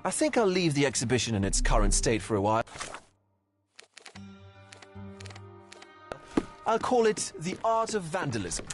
I think I'll leave the exhibition in its current state for a while. I'll call it The Art of Vandalism.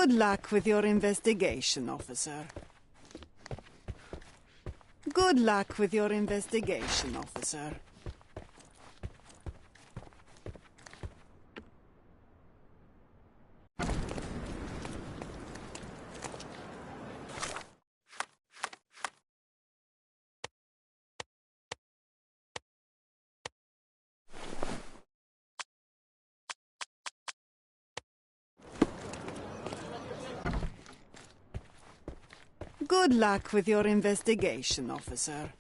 Good luck with your investigation, officer. Good luck with your investigation, officer. Good luck with your investigation, officer.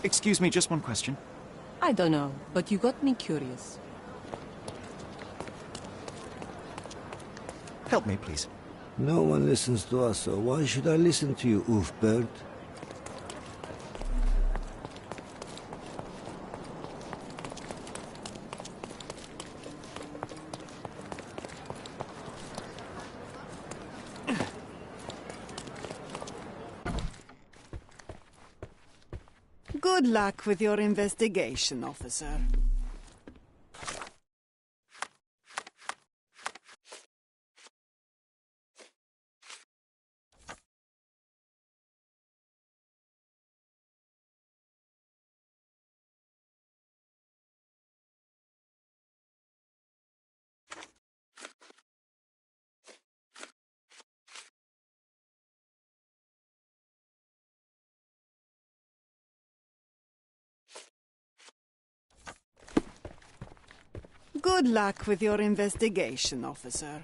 Excuse me, just one question. I don't know, but you got me curious. Help me, please. No one listens to us, so why should I listen to you, oofbird? Good luck with your investigation, officer. Good luck with your investigation, officer.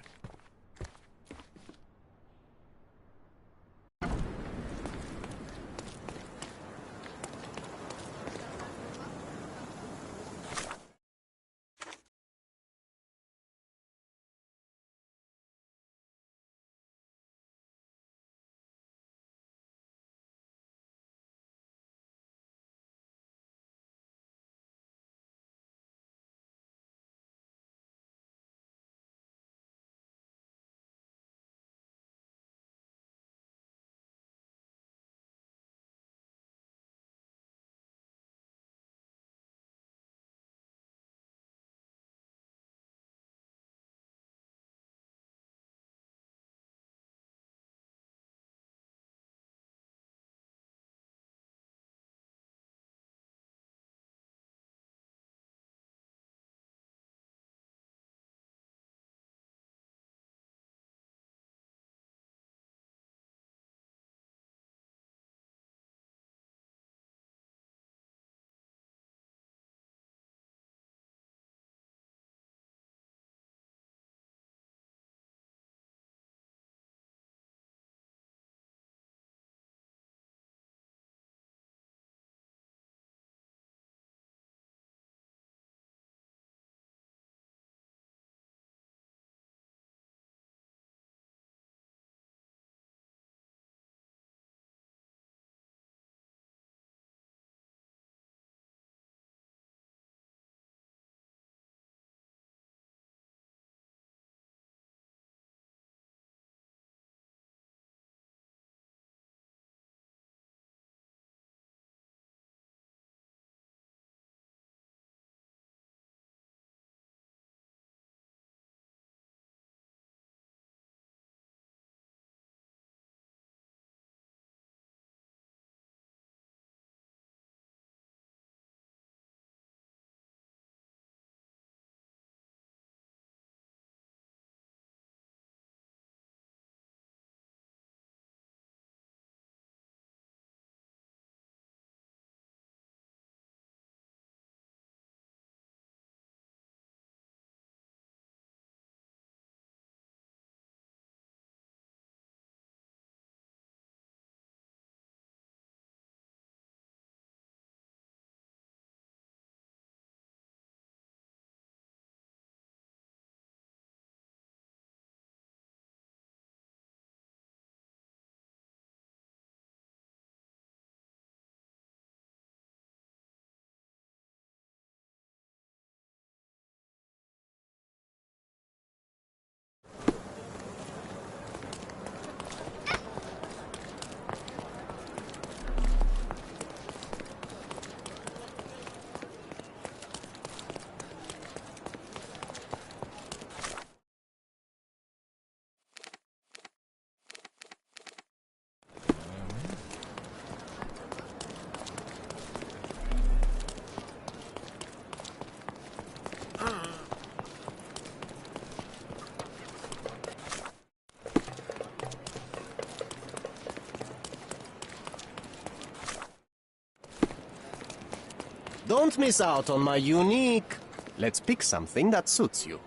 Don't miss out on my unique... Let's pick something that suits you.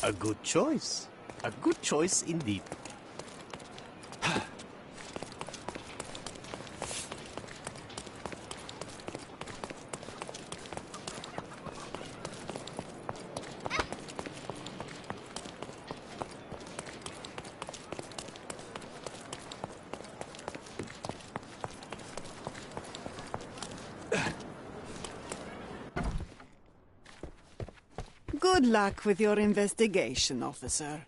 A good choice. A good choice indeed. Good luck with your investigation, officer.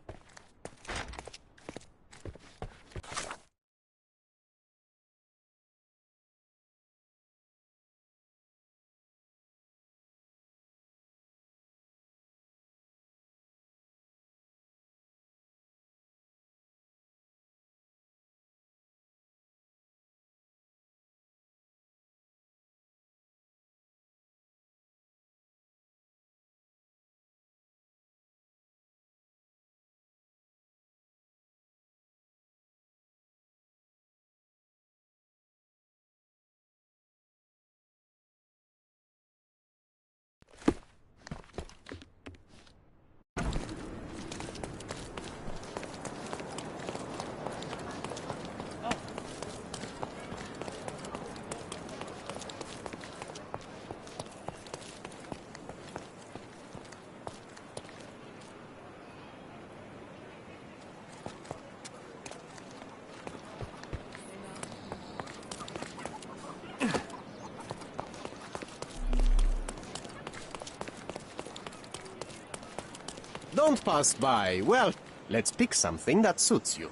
Don't pass by. Well, let's pick something that suits you.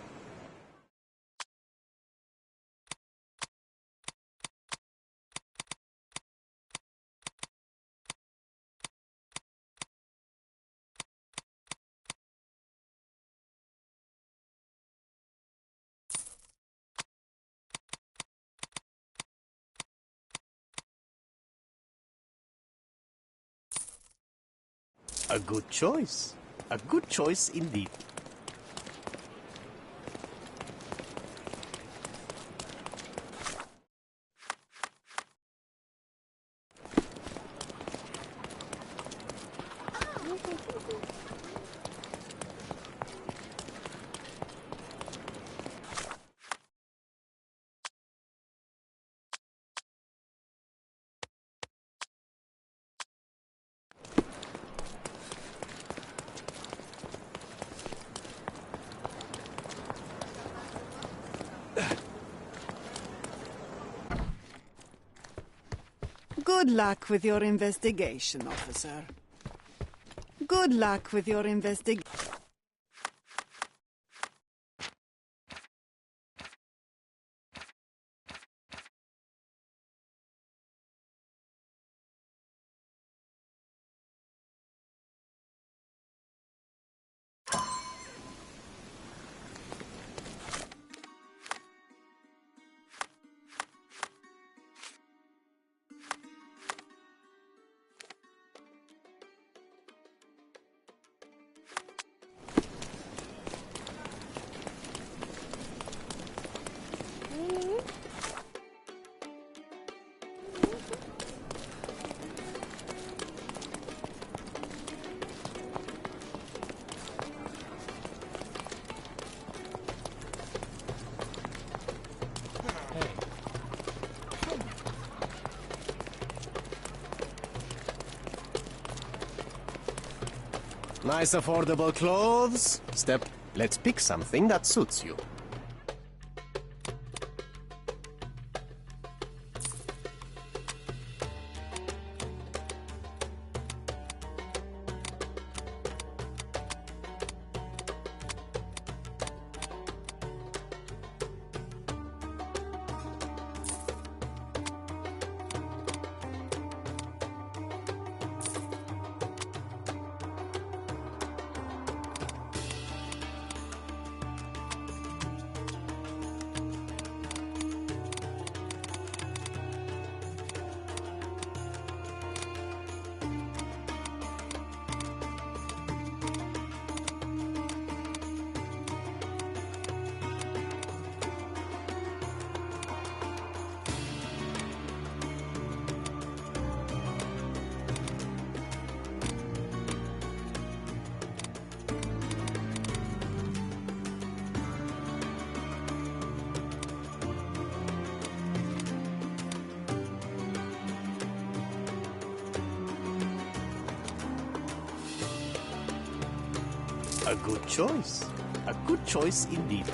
A good choice. A good choice indeed. Good luck with your investigation, officer. Good luck with your investigation. Nice affordable clothes. Let's pick something that suits you. A good choice. A good choice indeed.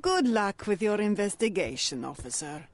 Good luck with your investigation, officer.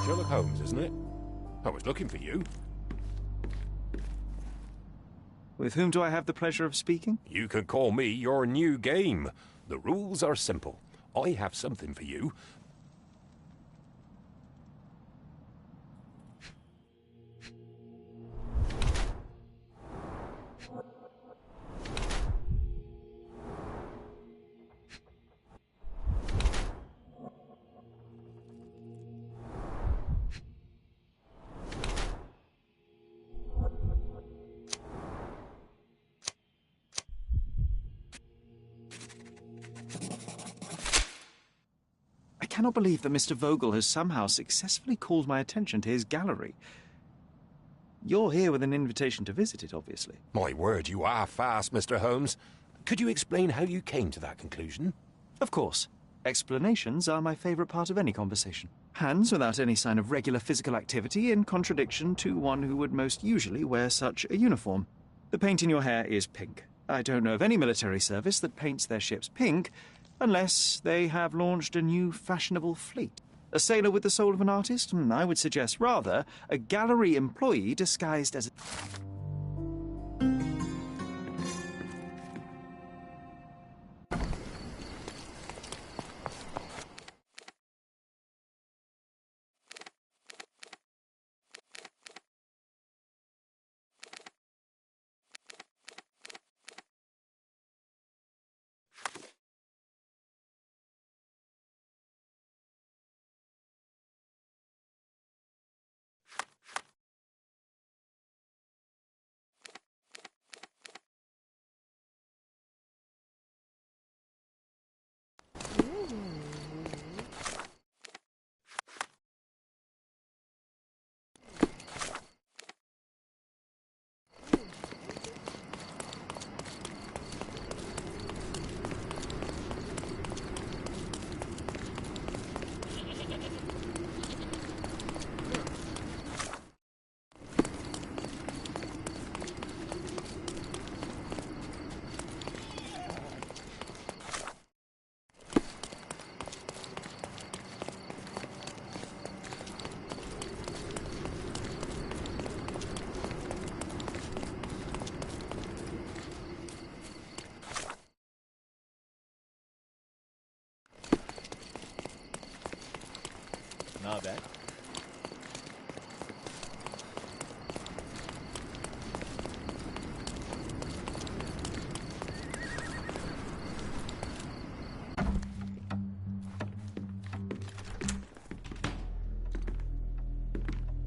Sherlock Holmes, isn't it? I was looking for you. With whom do I have the pleasure of speaking? You can call me your new game. The rules are simple. I have something for you. I cannot believe that Mr. Vogel has somehow successfully called my attention to his gallery. You're here with an invitation to visit it, obviously. My word, you are fast, Mr. Holmes. Could you explain how you came to that conclusion? Of course. Explanations are my favourite part of any conversation. Hands without any sign of regular physical activity, in contradiction to one who would most usually wear such a uniform. The paint in your hair is pink. I don't know of any military service that paints their ships pink, unless they have launched a new fashionable fleet. A sailor with the soul of an artist? I would suggest rather a gallery employee disguised as a...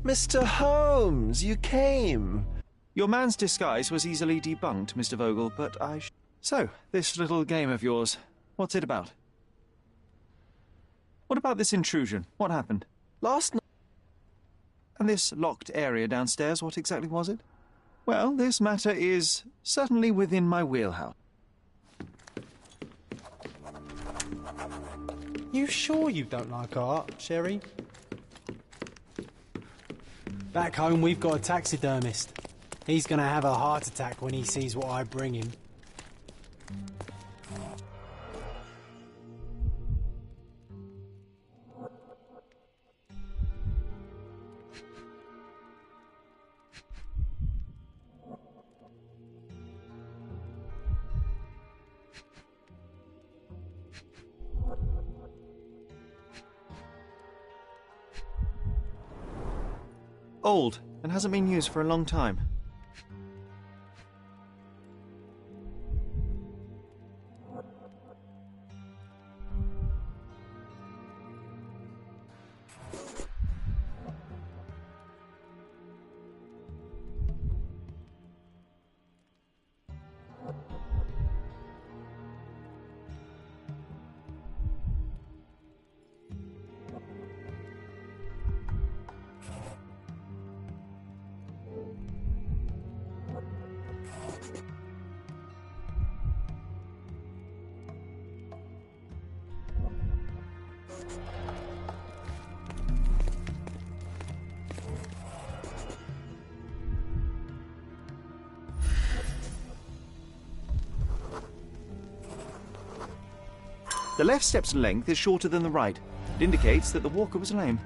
Mr. Holmes, you came. Your man's disguise was easily debunked, Mr. Vogel, but So, this little game of yours, what's it about? What about this intrusion? What happened? Last night... And this locked area downstairs, what exactly was it? Well, this matter is certainly within my wheelhouse. You sure you don't like art, Sherry? Back home, we've got a taxidermist. He's gonna have a heart attack when he sees what I bring him. Old, and hasn't been used for a long time. The left step's length is shorter than the right. It indicates that the walker was lame.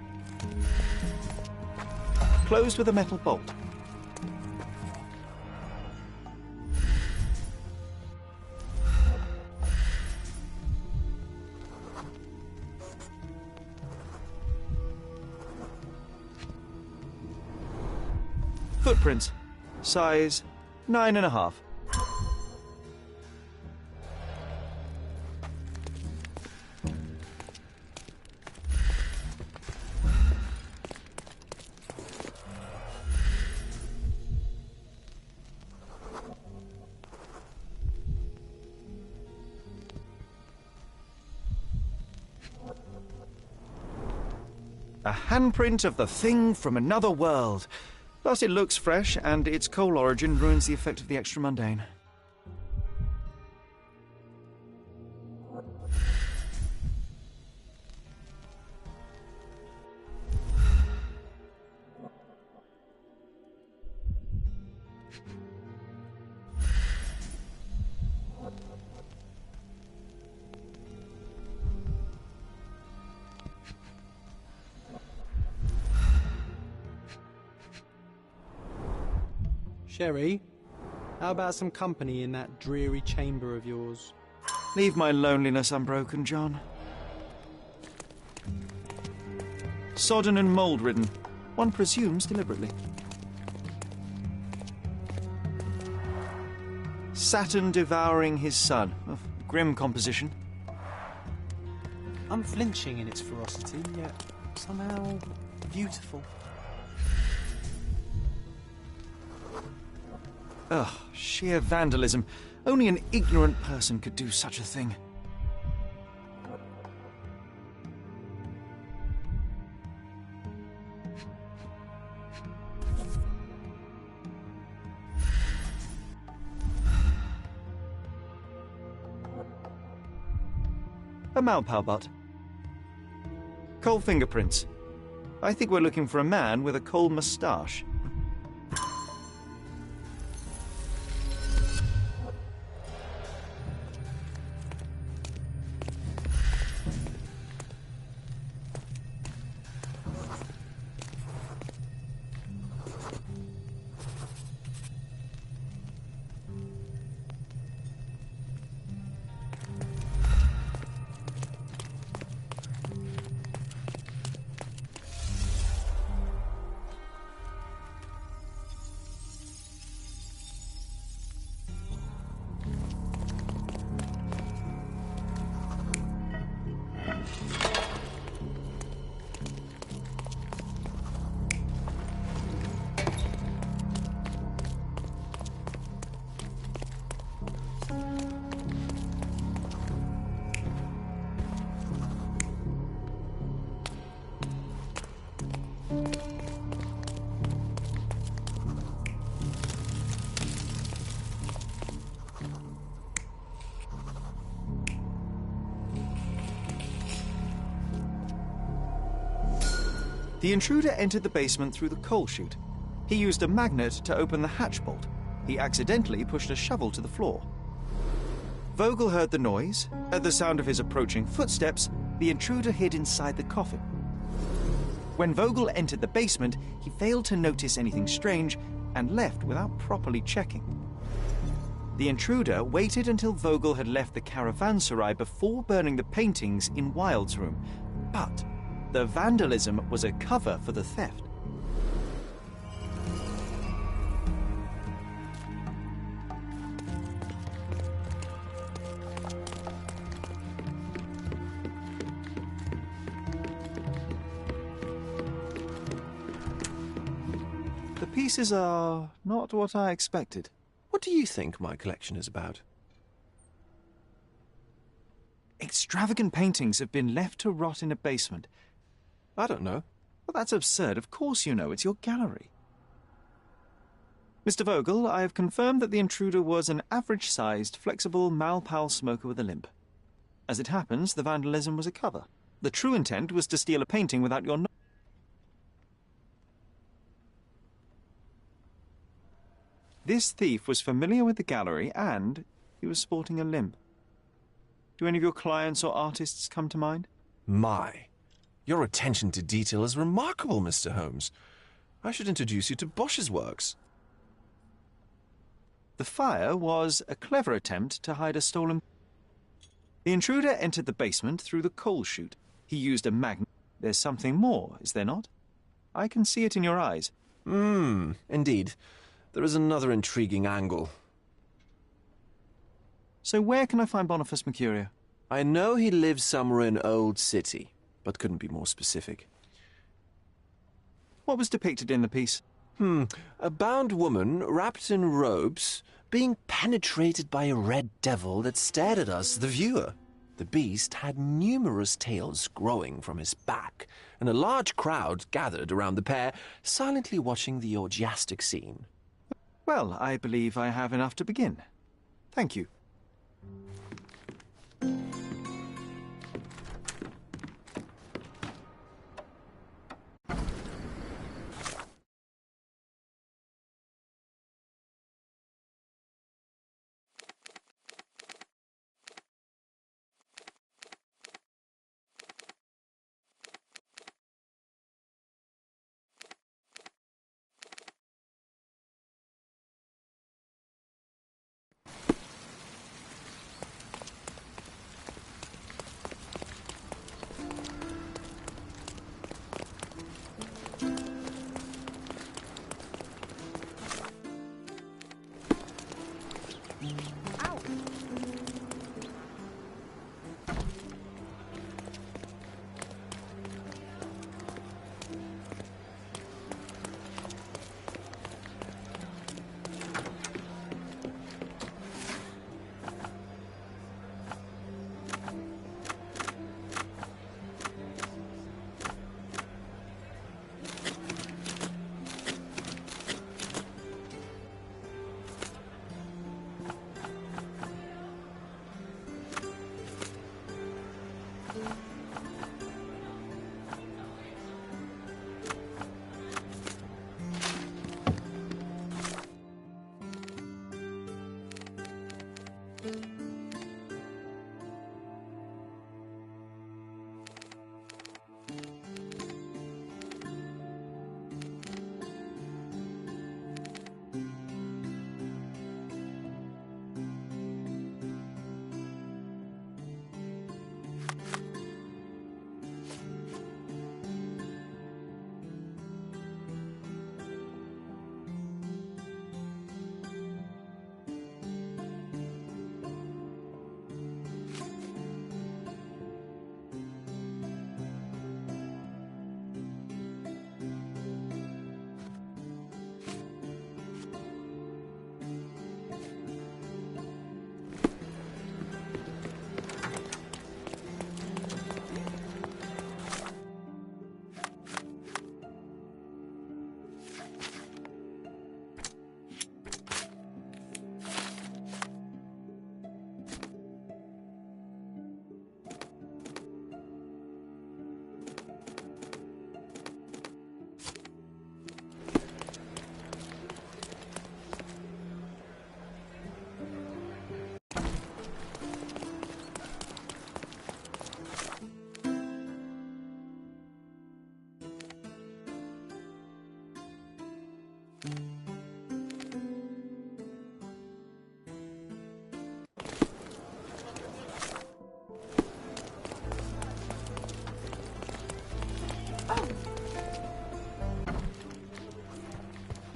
Closed with a metal bolt. Footprints. Size 9.5. A handprint of the thing from another world. Plus it looks fresh, and its coal origin ruins the effect of the extra mundane. Sherry, how about some company in that dreary chamber of yours? Leave my loneliness unbroken, John. Sodden and mould-ridden. One presumes deliberately. Saturn devouring his sun. A grim composition. Unflinching in its ferocity, yet somehow beautiful. Ugh, sheer vandalism. Only an ignorant person could do such a thing. A Malpalbot. Coal fingerprints. I think we're looking for a man with a coal moustache. The intruder entered the basement through the coal chute. He used a magnet to open the hatch bolt. He accidentally pushed a shovel to the floor. Vogel heard the noise. At the sound of his approaching footsteps, the intruder hid inside the coffin. When Vogel entered the basement, he failed to notice anything strange and left without properly checking. The intruder waited until Vogel had left the caravanserai before burning the paintings in Wilde's room, but the vandalism was a cover for the theft. The pieces are not what I expected. What do you think my collection is about? Extravagant paintings have been left to rot in a basement. I don't know. Well, that's absurd. Of course you know. It's your gallery. Mr. Vogel, I have confirmed that the intruder was an average-sized, flexible Malpal smoker with a limp. As it happens, the vandalism was a cover. The true intent was to steal a painting without your knowledge. This thief was familiar with the gallery and he was sporting a limp. Do any of your clients or artists come to mind? My. Your attention to detail is remarkable, Mr. Holmes. I should introduce you to Bosch's works. The fire was a clever attempt to hide a stolen... The intruder entered the basement through the coal chute. He used a magnet. There's something more, is there not? I can see it in your eyes. Indeed. There is another intriguing angle. So where can I find Boniface Mercurio? I know he lives somewhere in Old City, but couldn't be more specific. What was depicted in the piece? A bound woman, wrapped in robes, being penetrated by a red devil that stared at us, the viewer. The beast had numerous tails growing from his back, and a large crowd gathered around the pair, silently watching the orgiastic scene. Well, I believe I have enough to begin. Thank you.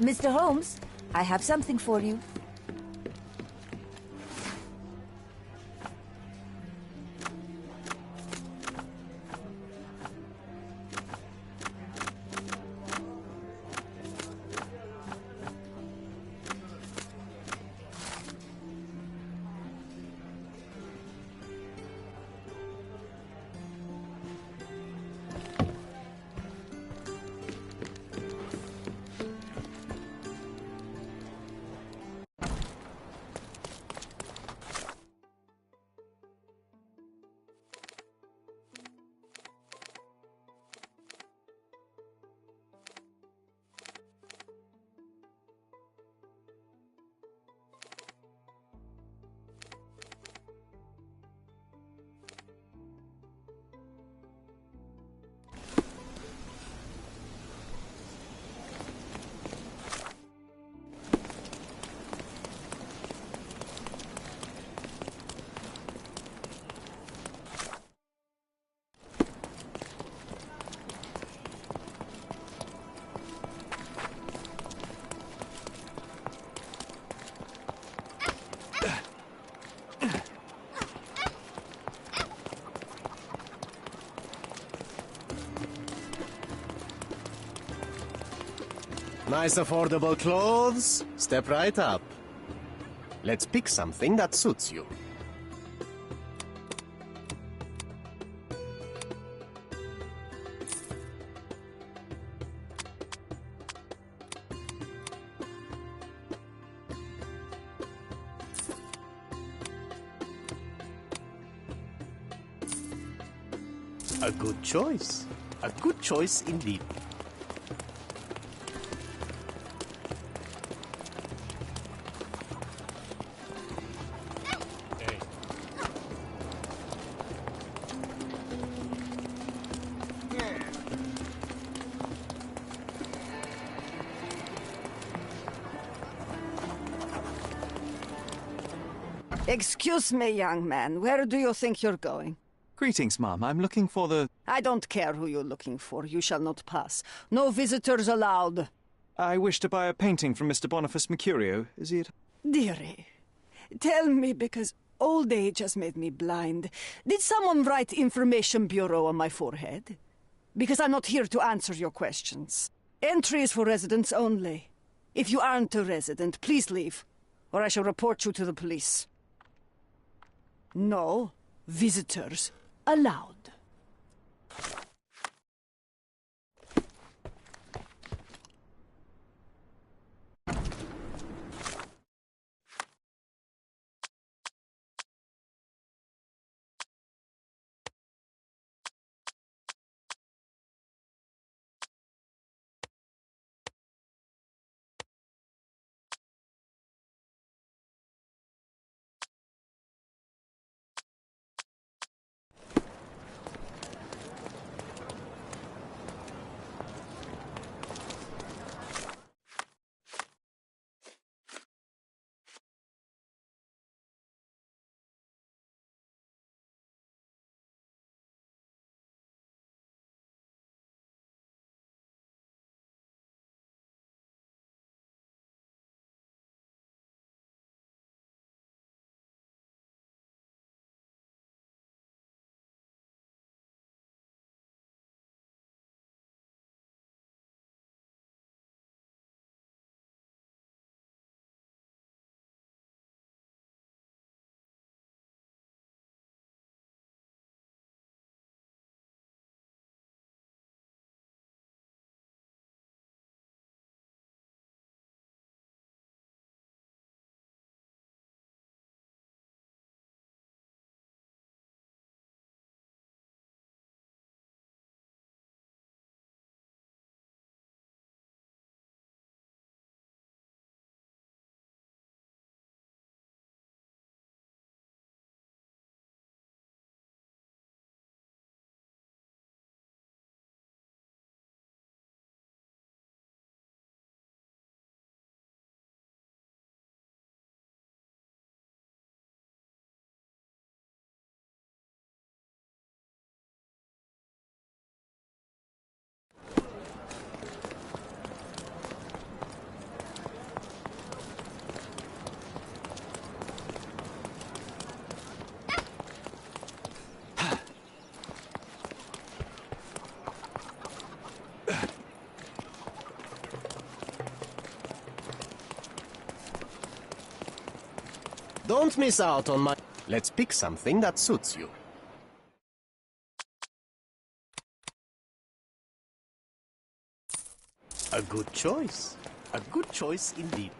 Mr. Holmes, I have something for you. Nice affordable clothes? Step right up. Let's pick something that suits you. A good choice. A good choice indeed. Excuse me, young man. Where do you think you're going? Greetings, ma'am. I'm looking for the... I don't care who you're looking for. You shall not pass. No visitors allowed. I wish to buy a painting from Mr. Boniface Mercurio. Is he at... Dearie, tell me, because old age has made me blind. Did someone write Information Bureau on my forehead? Because I'm not here to answer your questions. Entry is for residents only. If you aren't a resident, please leave, or I shall report you to the police. No visitors allowed. Don't miss out on my... Let's pick something that suits you. A good choice. A good choice indeed.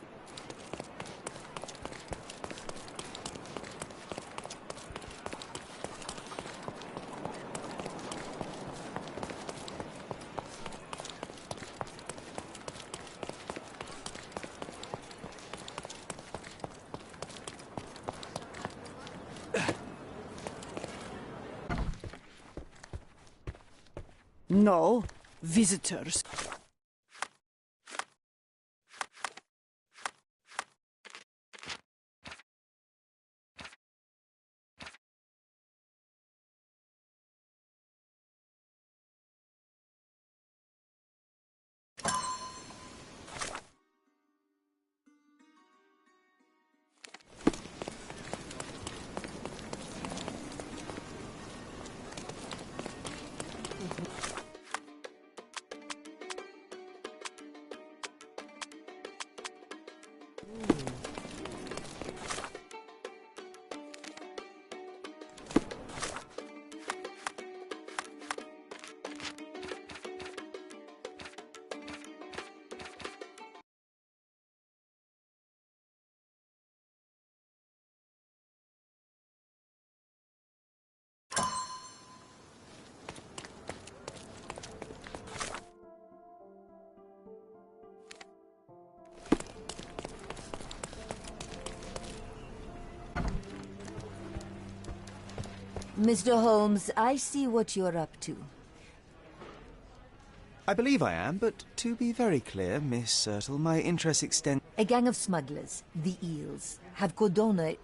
No, visitors. Mr. Holmes, I see what you're up to. I believe I am, but to be very clear, Miss Sertle, my interests extend... A gang of smugglers, the Eels, have Cordona...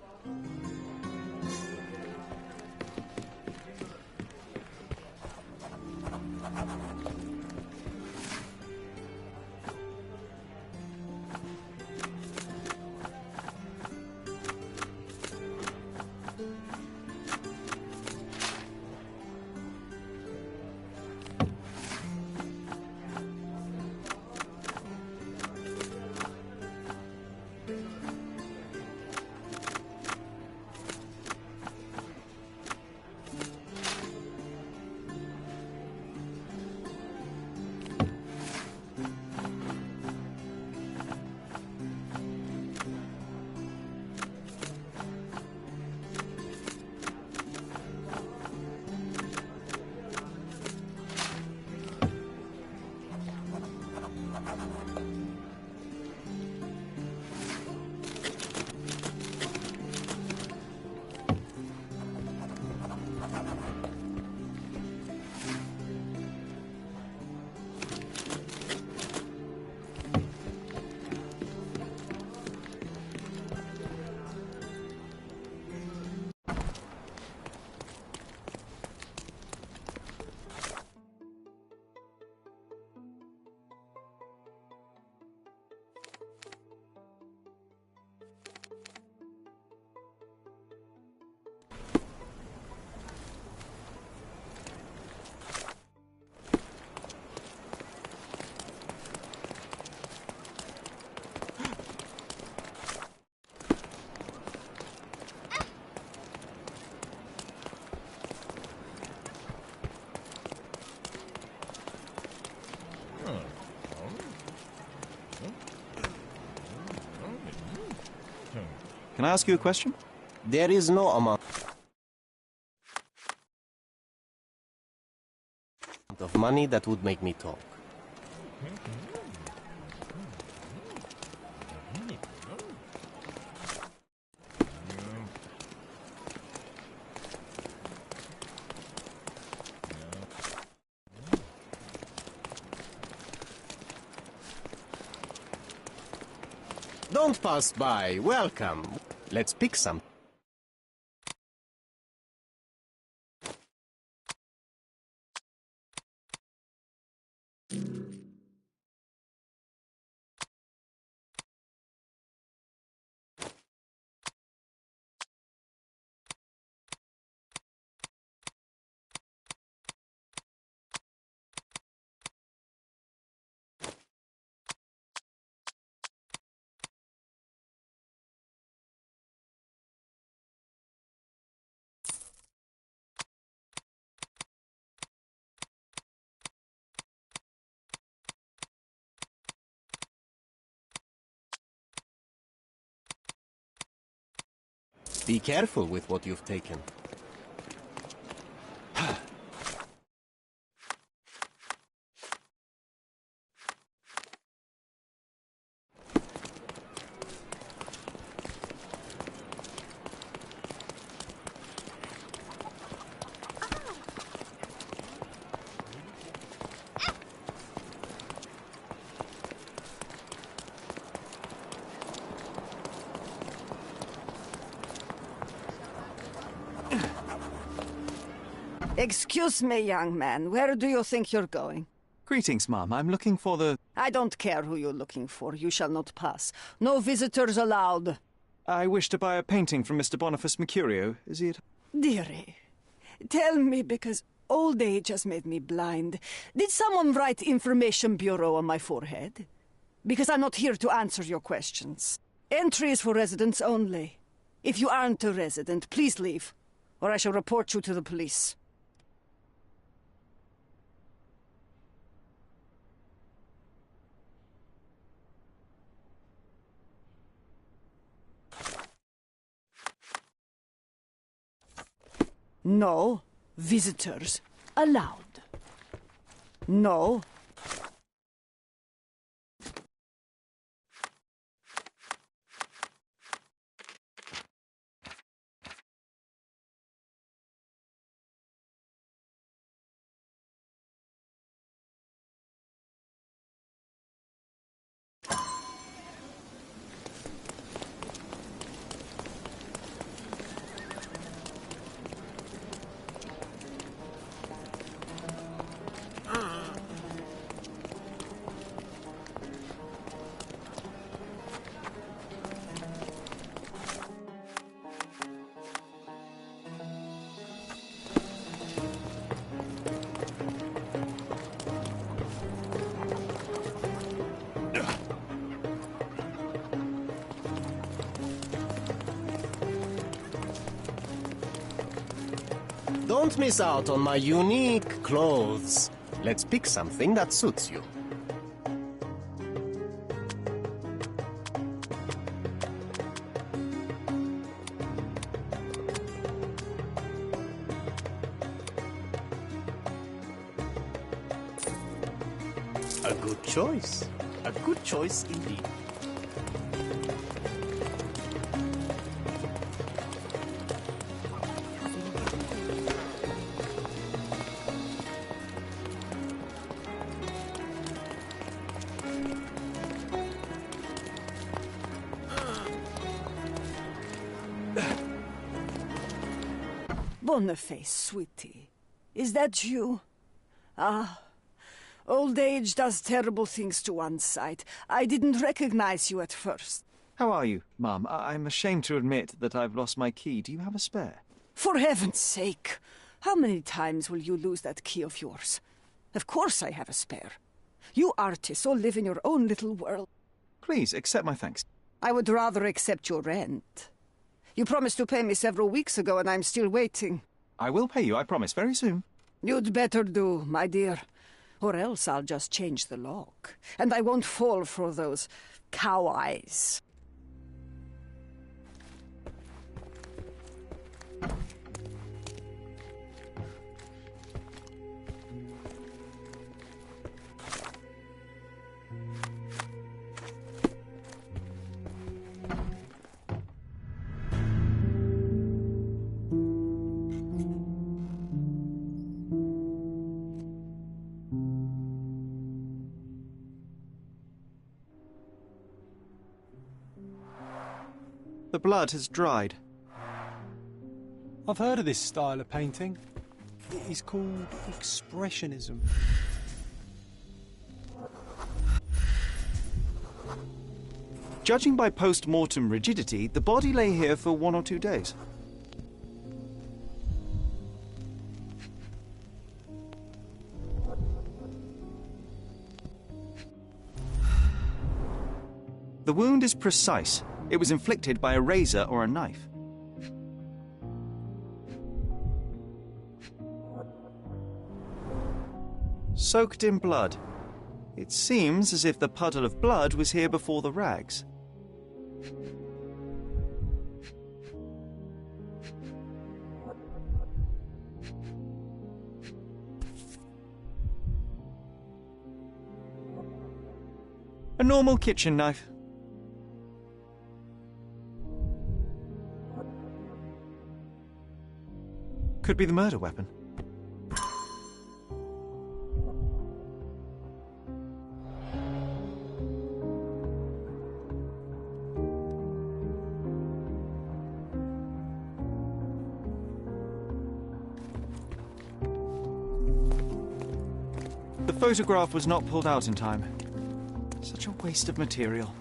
Can I ask you a question? There is no amount of money that would make me talk. Don't pass by. Welcome. Let's pick some. Be careful with what you've taken. Excuse me, young man. Where do you think you're going? Greetings, ma'am. I'm looking for the... I don't care who you're looking for. You shall not pass. No visitors allowed. I wish to buy a painting from Mr. Boniface Mercurio. Is he at... Dearie, tell me, because old age has made me blind. Did someone write Information Bureau on my forehead? Because I'm not here to answer your questions. Entry is for residents only. If you aren't a resident, please leave, or I shall report you to the police. No visitors allowed. No. Don't miss out on my unique clothes. Let's pick something that suits you. A good choice. A good choice indeed. Boniface, sweetie. Is that you? Ah, old age does terrible things to one's sight. I didn't recognize you at first. How are you, ma'am? I'm ashamed to admit that I've lost my key. Do you have a spare? For heaven's sake! How many times will you lose that key of yours? Of course I have a spare. You artists all live in your own little world. Please, accept my thanks. I would rather accept your rent. You promised to pay me several weeks ago, and I'm still waiting. I will pay you, I promise, very soon. You'd better do, my dear. Or else I'll just change the lock. And I won't fall for those cow eyes. The blood has dried. I've heard of this style of painting. It is called Expressionism. Judging by post-mortem rigidity, the body lay here for 1 or 2 days. The wound is precise. It was inflicted by a razor or a knife. Soaked in blood. It seems as if the puddle of blood was here before the rags. A normal kitchen knife. Could be the murder weapon. The photograph was not pulled out in time. Such a waste of material.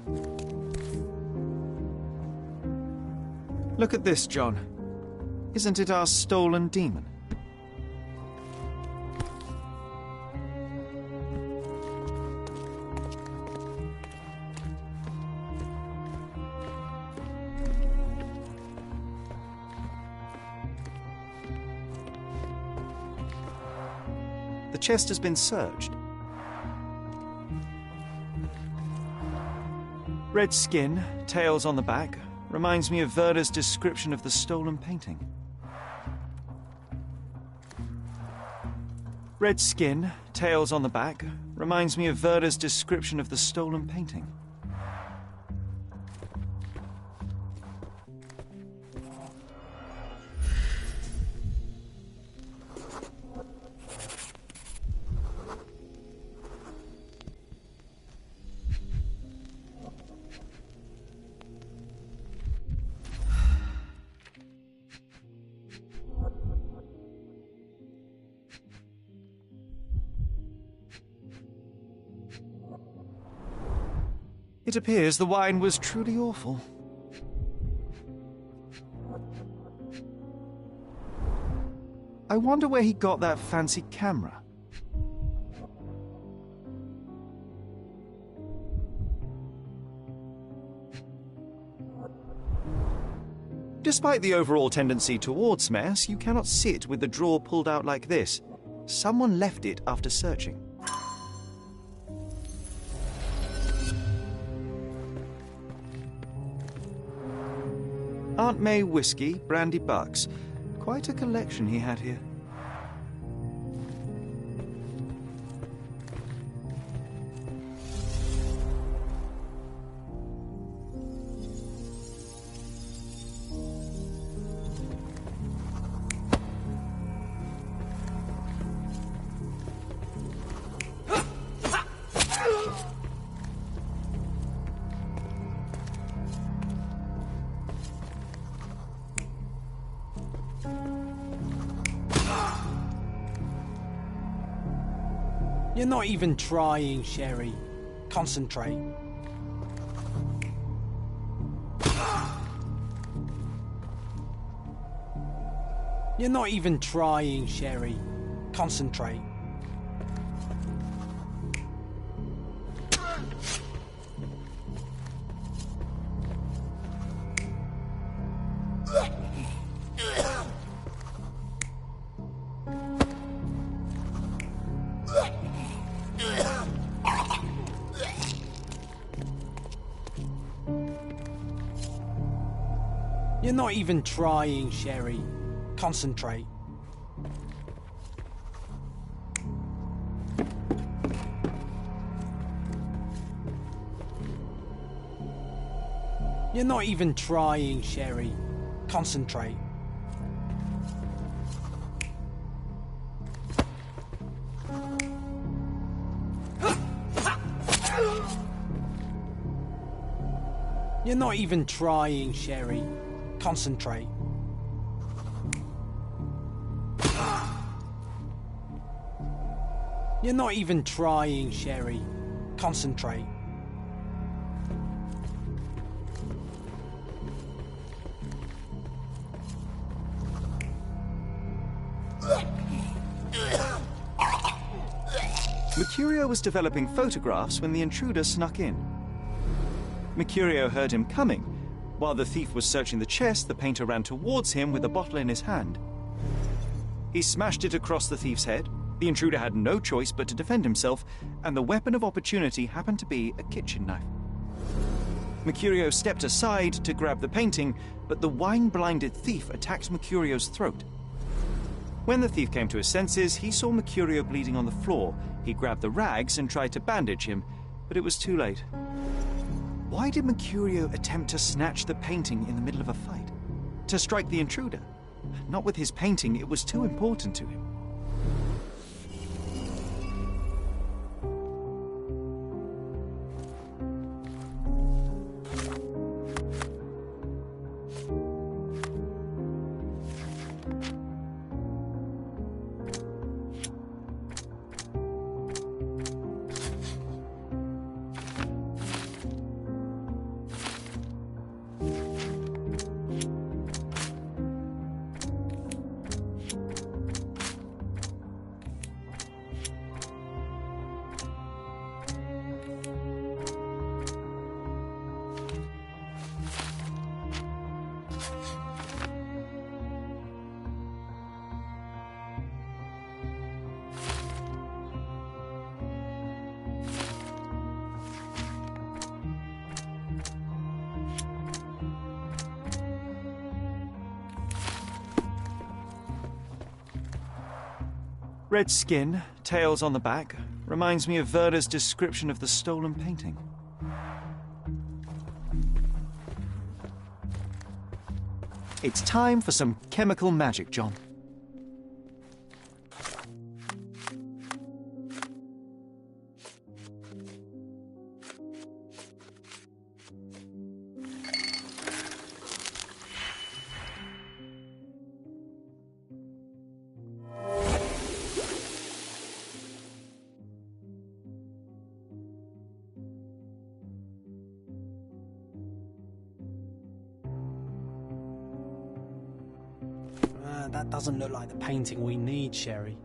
Look at this, John. Isn't it our stolen demon? The chest has been searched. Red skin, tails on the back, reminds me of Werder's description of the stolen painting. Red skin, tails on the back, reminds me of Werder's description of the stolen painting. It appears the wine was truly awful. I wonder where he got that fancy camera. Despite the overall tendency towards mess, you cannot sit with the drawer pulled out like this. Someone left it after searching. Aunt May whiskey, brandy bucks. Quite a collection he had here. You're not even trying, Sherry. Concentrate. You're not even trying, Sherry. Concentrate. You're not even trying, Sherry. Concentrate. You're not even trying, Sherry. Concentrate. You're not even trying, Sherry. Concentrate. You're not even trying, Sherry. Concentrate. Mercurio was developing photographs when the intruder snuck in. Mercurio heard him coming. While the thief was searching the chest, the painter ran towards him with a bottle in his hand. He smashed it across the thief's head. The intruder had no choice but to defend himself, and the weapon of opportunity happened to be a kitchen knife. Mercurio stepped aside to grab the painting, but the wine-blinded thief attacked Mercurio's throat. When the thief came to his senses, he saw Mercurio bleeding on the floor. He grabbed the rags and tried to bandage him, but it was too late. Why did Mercurio attempt to snatch the painting in the middle of a fight? To strike the intruder? Not with his painting, it was too important to him. Red skin, tails on the back, reminds me of Werder's description of the stolen painting. It's time for some chemical magic, John. That doesn't look like the painting we need, Sherry.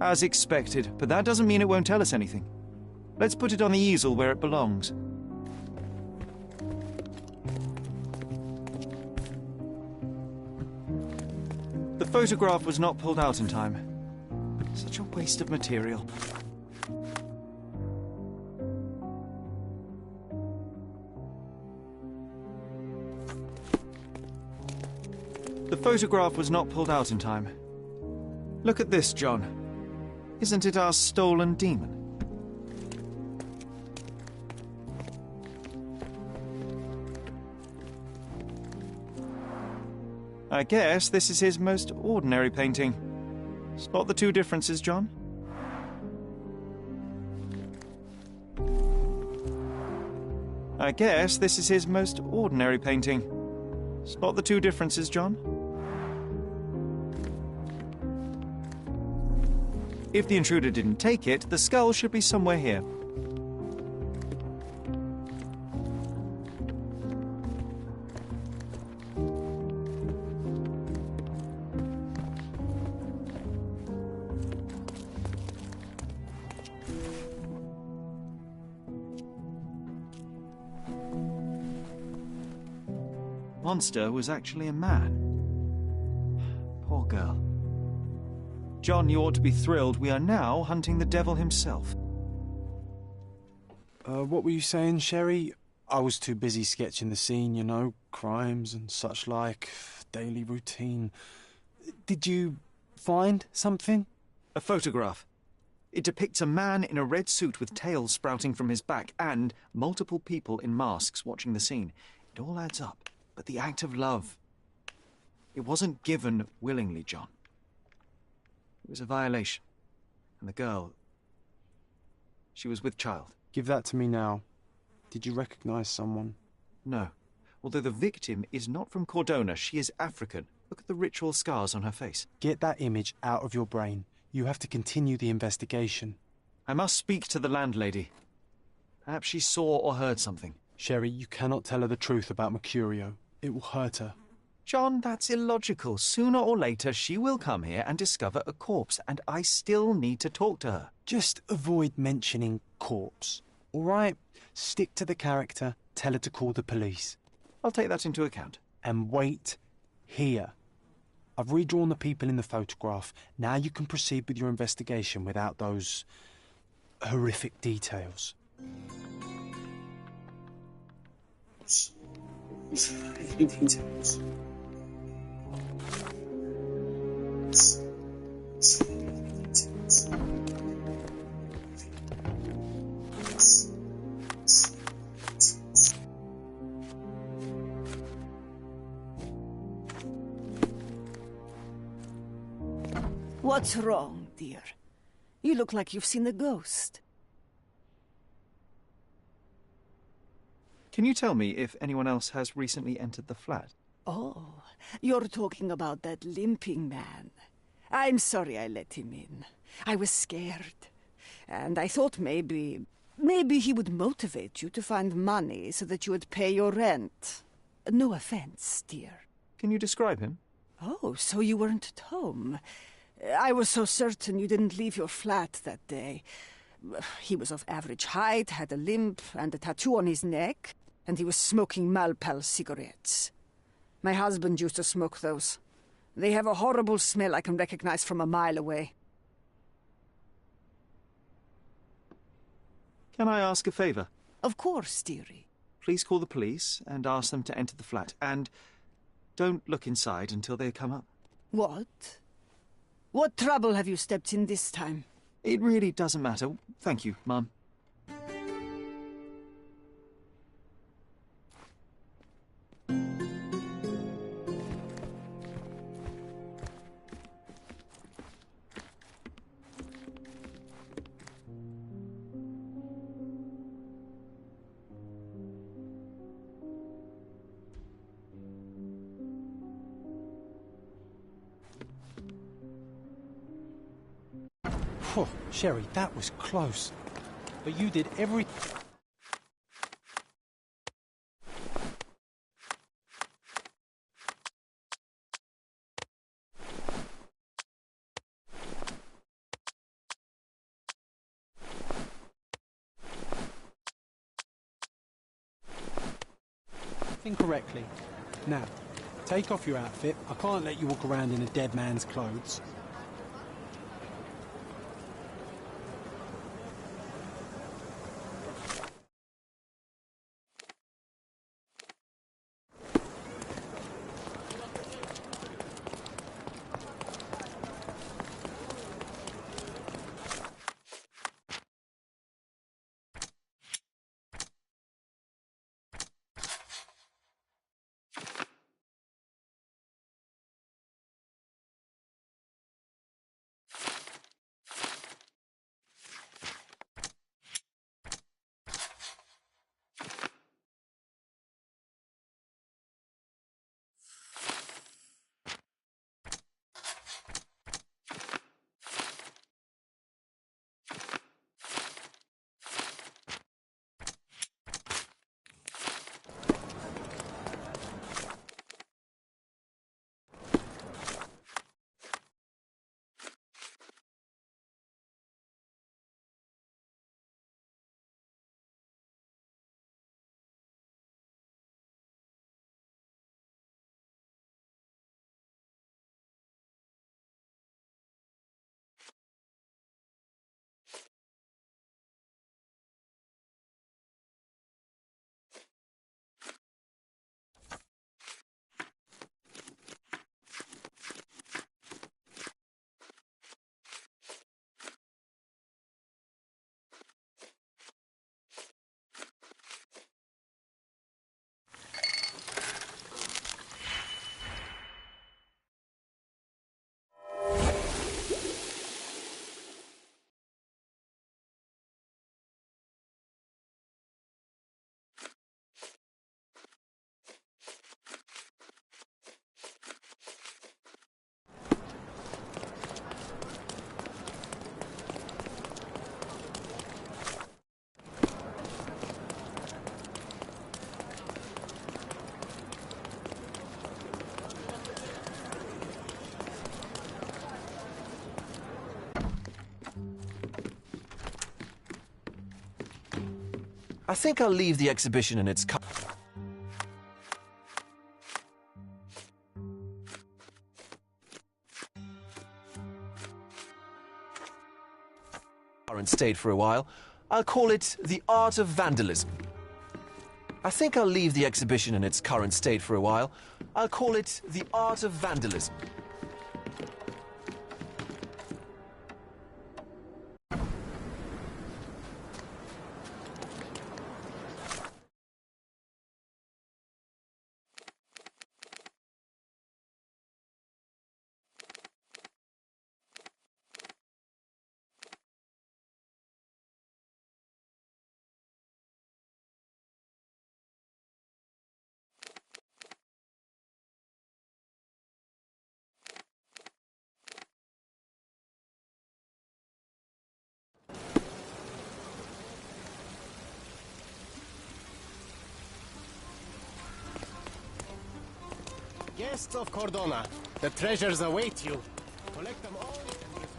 As expected, but that doesn't mean it won't tell us anything. Let's put it on the easel where it belongs. The photograph was not pulled out in time. Such a waste of material. The photograph was not pulled out in time. Look at this, John. Isn't it our stolen demon? I guess this is his most ordinary painting. Spot the two differences, John? I guess this is his most ordinary painting. Spot the two differences, John? If the intruder didn't take it, the skull should be somewhere here. Monster was actually a man. Poor girl. John, you ought to be thrilled. We are now hunting the devil himself. What were you saying, Sherry? I was too busy sketching the scene, you know, crimes and such like, daily routine. Did you find something? A photograph. It depicts a man in a red suit with tails sprouting from his back and multiple people in masks watching the scene. It all adds up. But the act of love, it wasn't given willingly, John. It was a violation. And the girl, she was with child. Give that to me now. Did you recognize someone? No. Although the victim is not from Cordona, she is African. Look at the ritual scars on her face. Get that image out of your brain. You have to continue the investigation. I must speak to the landlady. Perhaps she saw or heard something. Sherry, you cannot tell her the truth about Mercurio. It will hurt her. John, that's illogical. Sooner or later, she will come here and discover a corpse, and I still need to talk to her. Just avoid mentioning corpse, all right? Stick to the character, tell her to call the police. I'll take that into account. And wait here. I've redrawn the people in the photograph. Now you can proceed with your investigation without those horrific details. Details. What's wrong, dear? You look like you've seen a ghost. Can you tell me if anyone else has recently entered the flat? Oh, you're talking about that limping man. I'm sorry I let him in. I was scared. And I thought maybe he would motivate you to find money so that you would pay your rent. No offense, dear. Can you describe him? Oh, so you weren't at home. I was so certain you didn't leave your flat that day. He was of average height, had a limp and a tattoo on his neck, and he was smoking Malpal cigarettes. My husband used to smoke those. They have a horrible smell I can recognize from a mile away. Can I ask a favor? Of course, dearie. Please call the police and ask them to enter the flat, and don't look inside until they come up. What? What trouble have you stepped in this time? It really doesn't matter. Thank you, Mum. Phew, Sherry, that was close. But you did every... correctly. Now, take off your outfit. I can't let you walk around in a dead man's clothes. I think I'll leave the exhibition in its current state for a while. I'll call it The Art of Vandalism. I think I'll leave the exhibition in its current state for a while. I'll call it The Art of Vandalism. Guests of Cordona, the treasures await you. Collect them all and return.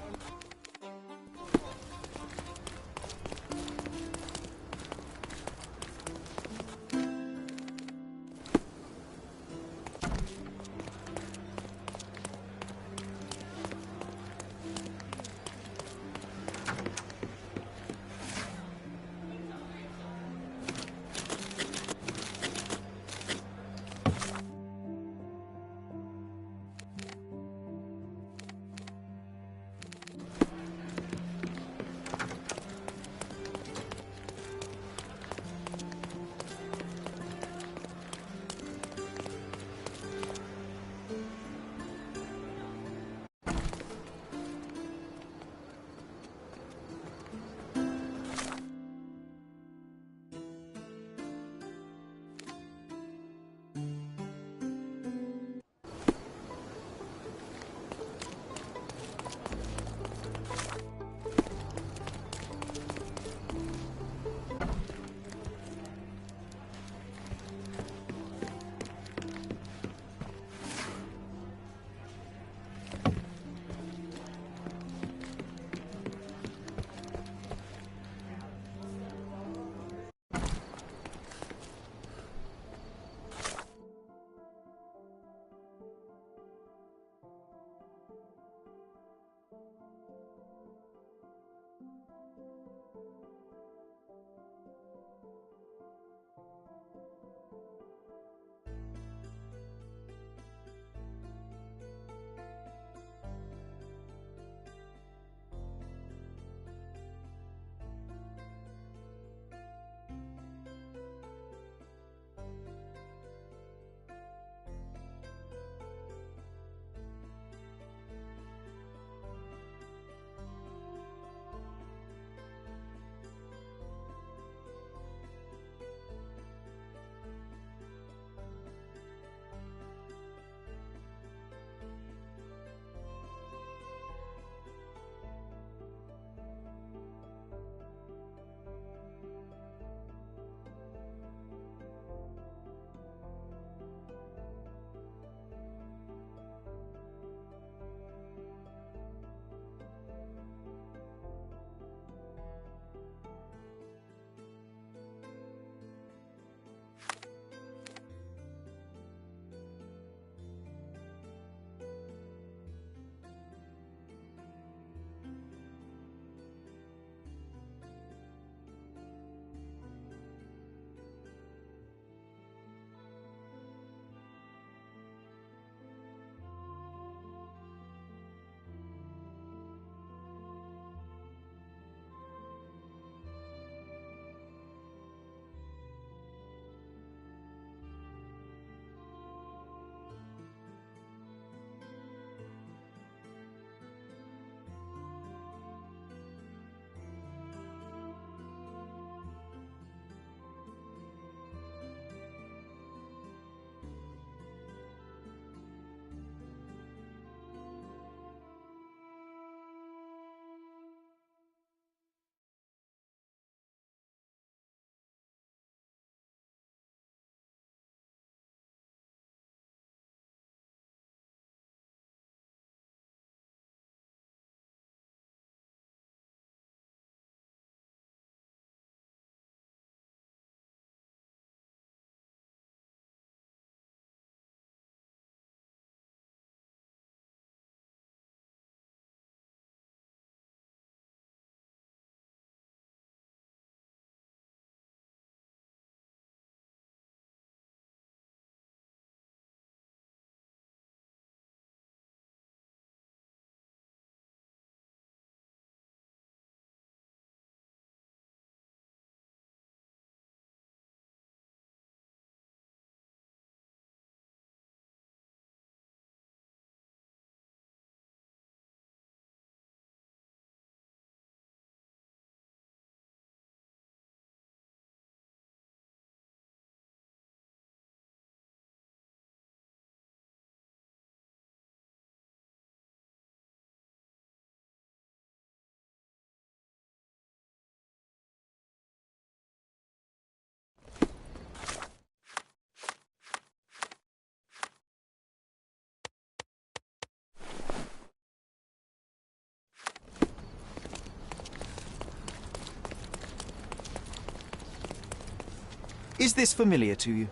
Is this familiar to you?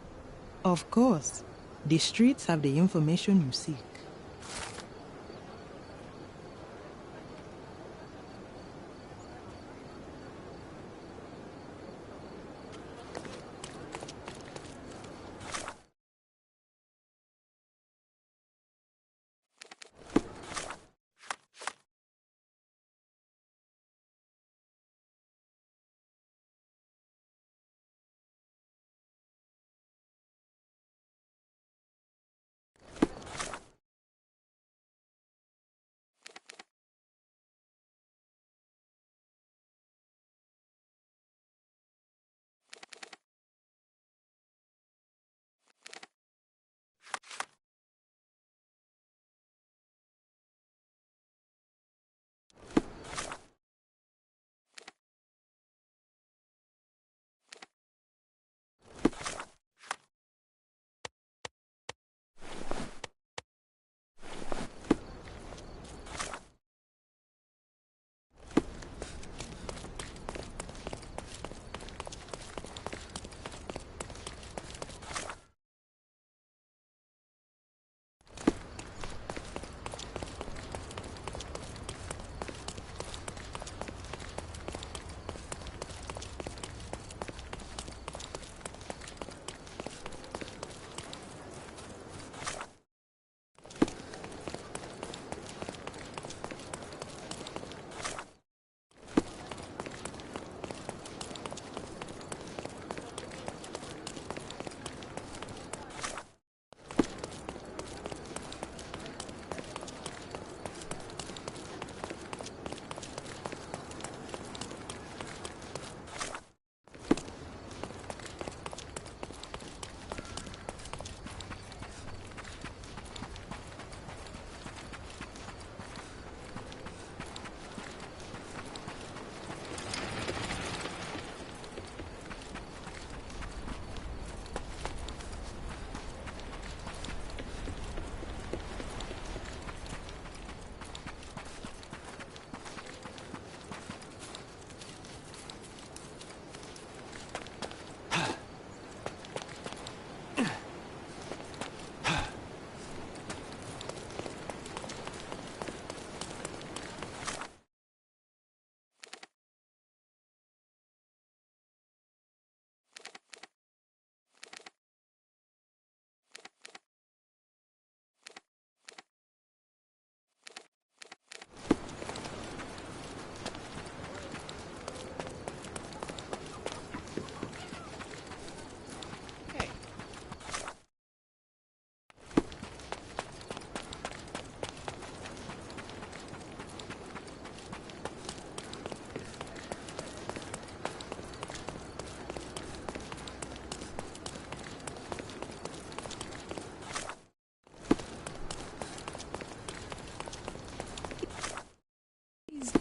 Of course. The streets have the information you seek.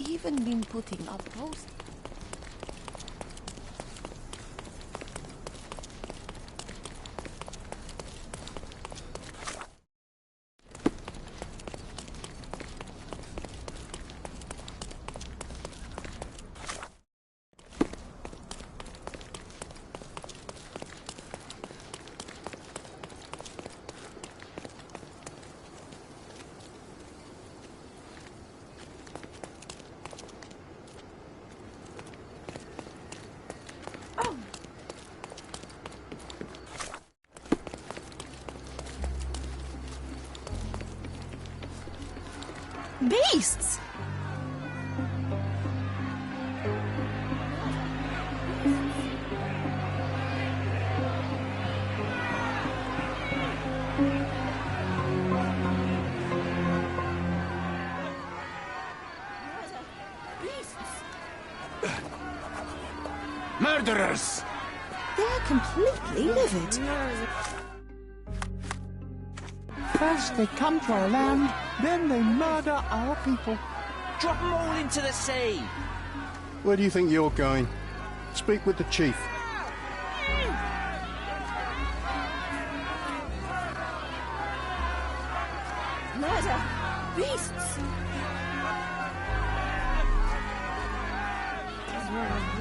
Even been putting up posts. Beasts! Murderers! They're completely livid. First they come to our land, then they murder our people. Drop them all into the sea! Where do you think you're going? Speak with the chief. Murder! Beasts!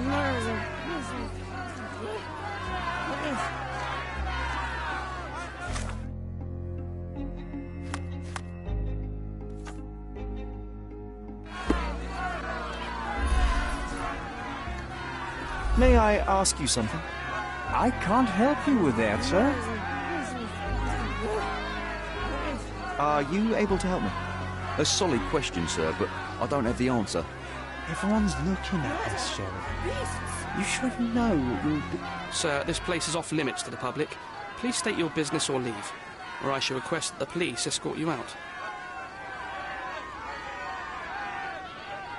Murder! May I ask you something? I can't help you with that, sir. Are you able to help me? A solid question, sir, but I don't have the answer. Everyone's looking at us, Sheriff. You should know you'll be... Sir, this place is off limits to the public. Please state your business or leave, or I shall request that the police escort you out.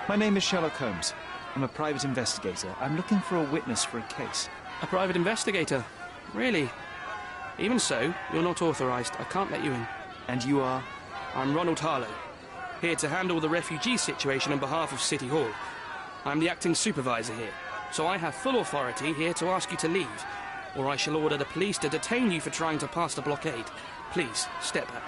My name is Sherlock Holmes. I'm a private investigator. I'm looking for a witness for a case. A private investigator? Really? Even so, you're not authorized. I can't let you in. And you are? I'm Ronald Harlow, here to handle the refugee situation on behalf of City Hall. I'm the acting supervisor here, so I have full authority here to ask you to leave, or I shall order the police to detain you for trying to pass the blockade. Please, step back.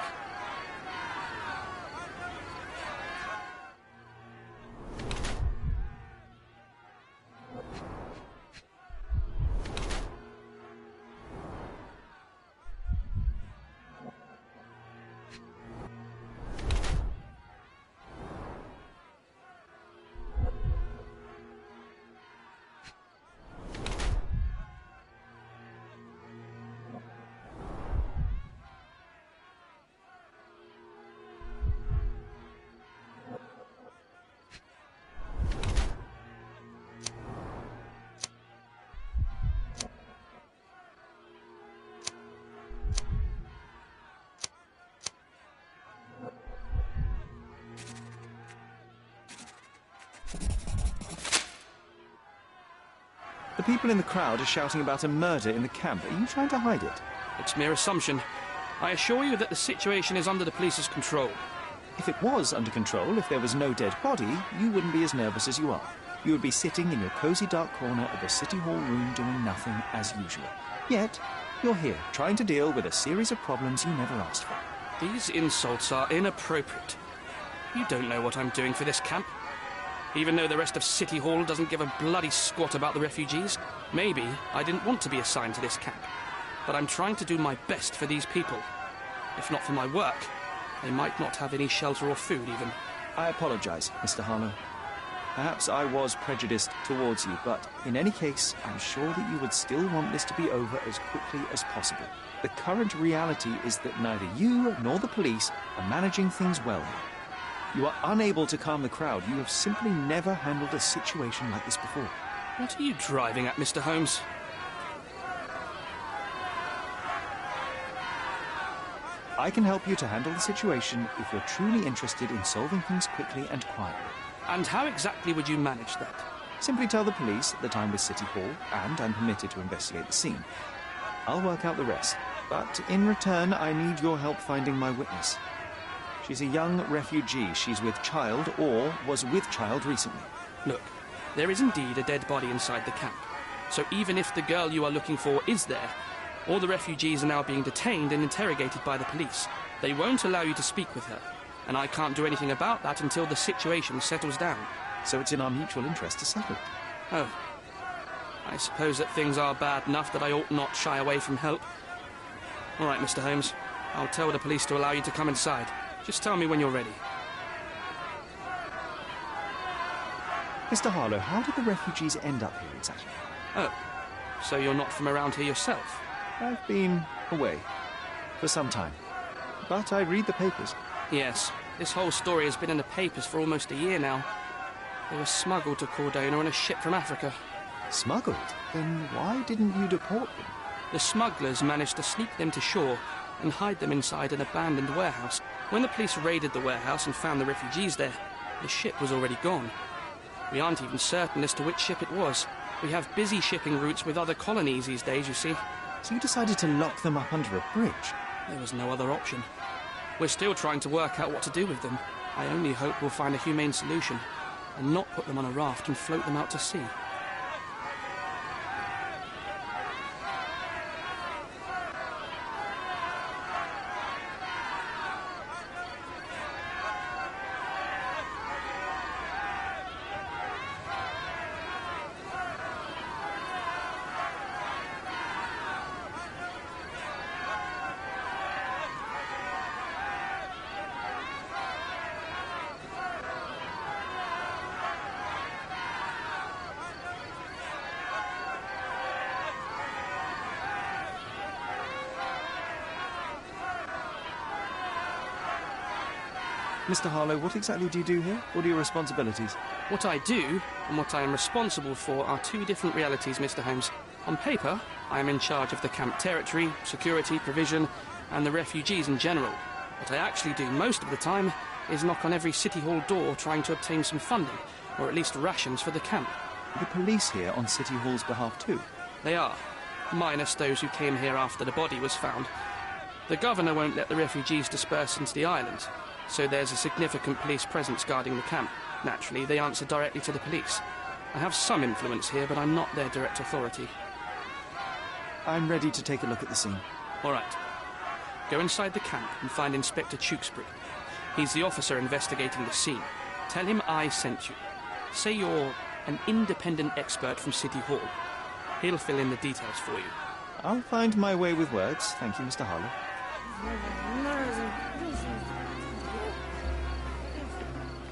The people in the crowd are shouting about a murder in the camp. Are you trying to hide it? It's mere assumption. I assure you that the situation is under the police's control. If it was under control, if there was no dead body, you wouldn't be as nervous as you are. You would be sitting in your cosy dark corner of the City Hall room doing nothing as usual. Yet, you're here, trying to deal with a series of problems you never asked for. These insults are inappropriate. You don't know what I'm doing for this camp. Even though the rest of City Hall doesn't give a bloody squat about the refugees, maybe I didn't want to be assigned to this camp. But I'm trying to do my best for these people. If not for my work, they might not have any shelter or food even. I apologize, Mr. Harlow. Perhaps I was prejudiced towards you, but in any case, I'm sure that you would still want this to be over as quickly as possible. The current reality is that neither you nor the police are managing things well here. You are unable to calm the crowd. You have simply never handled a situation like this before. What are you driving at, Mr. Holmes? I can help you to handle the situation if you're truly interested in solving things quickly and quietly. And how exactly would you manage that? Simply tell the police that I'm with City Hall and I'm permitted to investigate the scene. I'll work out the rest, but in return I need your help finding my witness. She's a young refugee. She's with child or was with child recently. Look, there is indeed a dead body inside the camp. So even if the girl you are looking for is there, all the refugees are now being detained and interrogated by the police. They won't allow you to speak with her, and I can't do anything about that until the situation settles down. So it's in our mutual interest to settle it. Oh. I suppose that things are bad enough that I ought not shy away from help. All right, Mr. Holmes. I'll tell the police to allow you to come inside. Just tell me when you're ready. Mr. Harlow, how did the refugees end up here exactly? Oh, so you're not from around here yourself? I've been away for some time, but I read the papers. Yes, this whole story has been in the papers for almost a year now. They were smuggled to Cordona on a ship from Africa. Smuggled? Then why didn't you deport them? The smugglers managed to sneak them to shore and hide them inside an abandoned warehouse. When the police raided the warehouse and found the refugees there, the ship was already gone. We aren't even certain as to which ship it was. We have busy shipping routes with other colonies these days, you see. So you decided to lock them up under a bridge? There was no other option. We're still trying to work out what to do with them. I only hope we'll find a humane solution and not put them on a raft and float them out to sea. Mr. Harlow, what exactly do you do here? What are your responsibilities? What I do and what I am responsible for are two different realities, Mr. Holmes. On paper, I am in charge of the camp territory, security, provision, and the refugees in general. What I actually do most of the time is knock on every City Hall door trying to obtain some funding, or at least rations for the camp. The police here on City Hall's behalf too? They are, minus those who came here after the body was found. The governor won't let the refugees disperse into the island, so there's a significant police presence guarding the camp. Naturally, they answer directly to the police. I have some influence here, but I'm not their direct authority. I'm ready to take a look at the scene. All right. Go inside the camp and find Inspector Tewkesbury. He's the officer investigating the scene. Tell him I sent you. Say you're an independent expert from City Hall. He'll fill in the details for you. I'll find my way with words. Thank you, Mr. Harlow.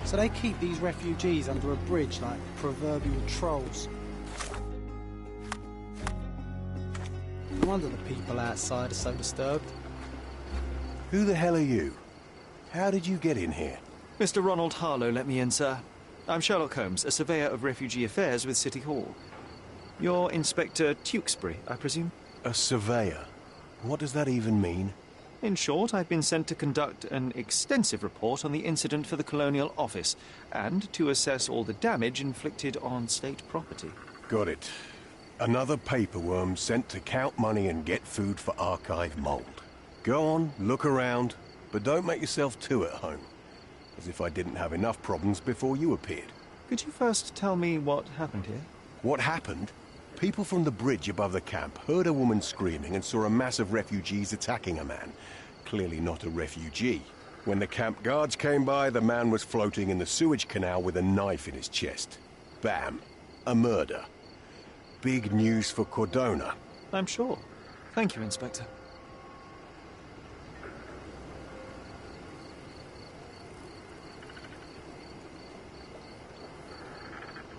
So they keep these refugees under a bridge like proverbial trolls. No wonder the people outside are so disturbed. Who the hell are you? How did you get in here? Mr. Ronald Harlow let me in, sir. I'm Sherlock Holmes, a surveyor of refugee affairs with City Hall. You're Inspector Tewkesbury, I presume? A surveyor? What does that even mean? In short, I've been sent to conduct an extensive report on the incident for the Colonial Office and to assess all the damage inflicted on state property. Got it. Another paperworm sent to count money and get food for archive mold. Go on, look around, but don't make yourself too at home. As if I didn't have enough problems before you appeared. Could you first tell me what happened here? What happened? People from the bridge above the camp heard a woman screaming and saw a mass of refugees attacking a man. Clearly not a refugee. When the camp guards came by, the man was floating in the sewage canal with a knife in his chest. Bam. A murder. Big news for Cordona. I'm sure. Thank you, Inspector.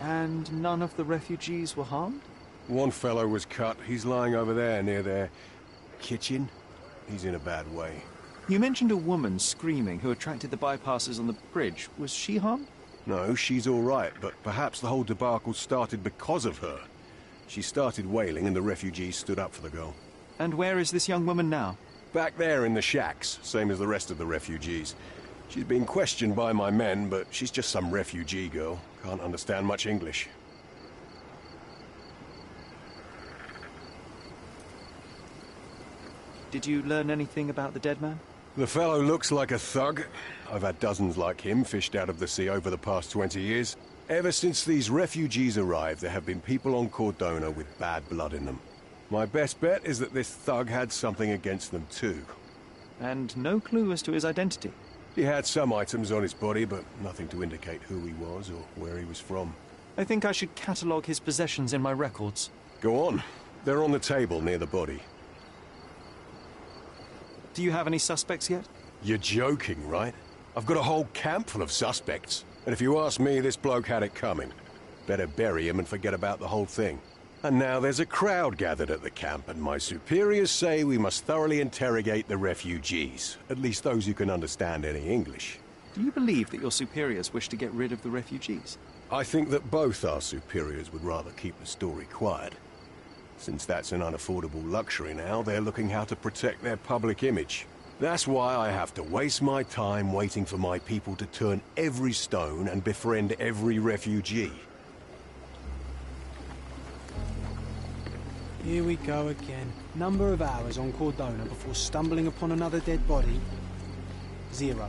And none of the refugees were harmed? One fellow was cut. He's lying over there near their kitchen. He's in a bad way. You mentioned a woman screaming who attracted the bypassers on the bridge. Was she harmed? No, she's all right, but perhaps the whole debacle started because of her. She started wailing and the refugees stood up for the girl. And where is this young woman now? Back there in the shacks, same as the rest of the refugees. She's been questioned by my men, but she's just some refugee girl. Can't understand much English. Did you learn anything about the dead man? The fellow looks like a thug. I've had dozens like him fished out of the sea over the past 20 years. Ever since these refugees arrived, there have been people on Cordona with bad blood in them. My best bet is that this thug had something against them too. And no clue as to his identity? He had some items on his body, but nothing to indicate who he was or where he was from. I think I should catalogue his possessions in my records. Go on. They're on the table near the body. Do you have any suspects yet? You're joking, right? I've got a whole camp full of suspects. And if you ask me, this bloke had it coming. Better bury him and forget about the whole thing. And now there's a crowd gathered at the camp, and my superiors say we must thoroughly interrogate the refugees. At least those who can understand any English. Do you believe that your superiors wish to get rid of the refugees? I think that both our superiors would rather keep the story quiet. Since that's an unaffordable luxury now, they're looking how to protect their public image. That's why I have to waste my time waiting for my people to turn every stone and befriend every refugee. Here we go again. Number of hours on Cordona before stumbling upon another dead body? 0.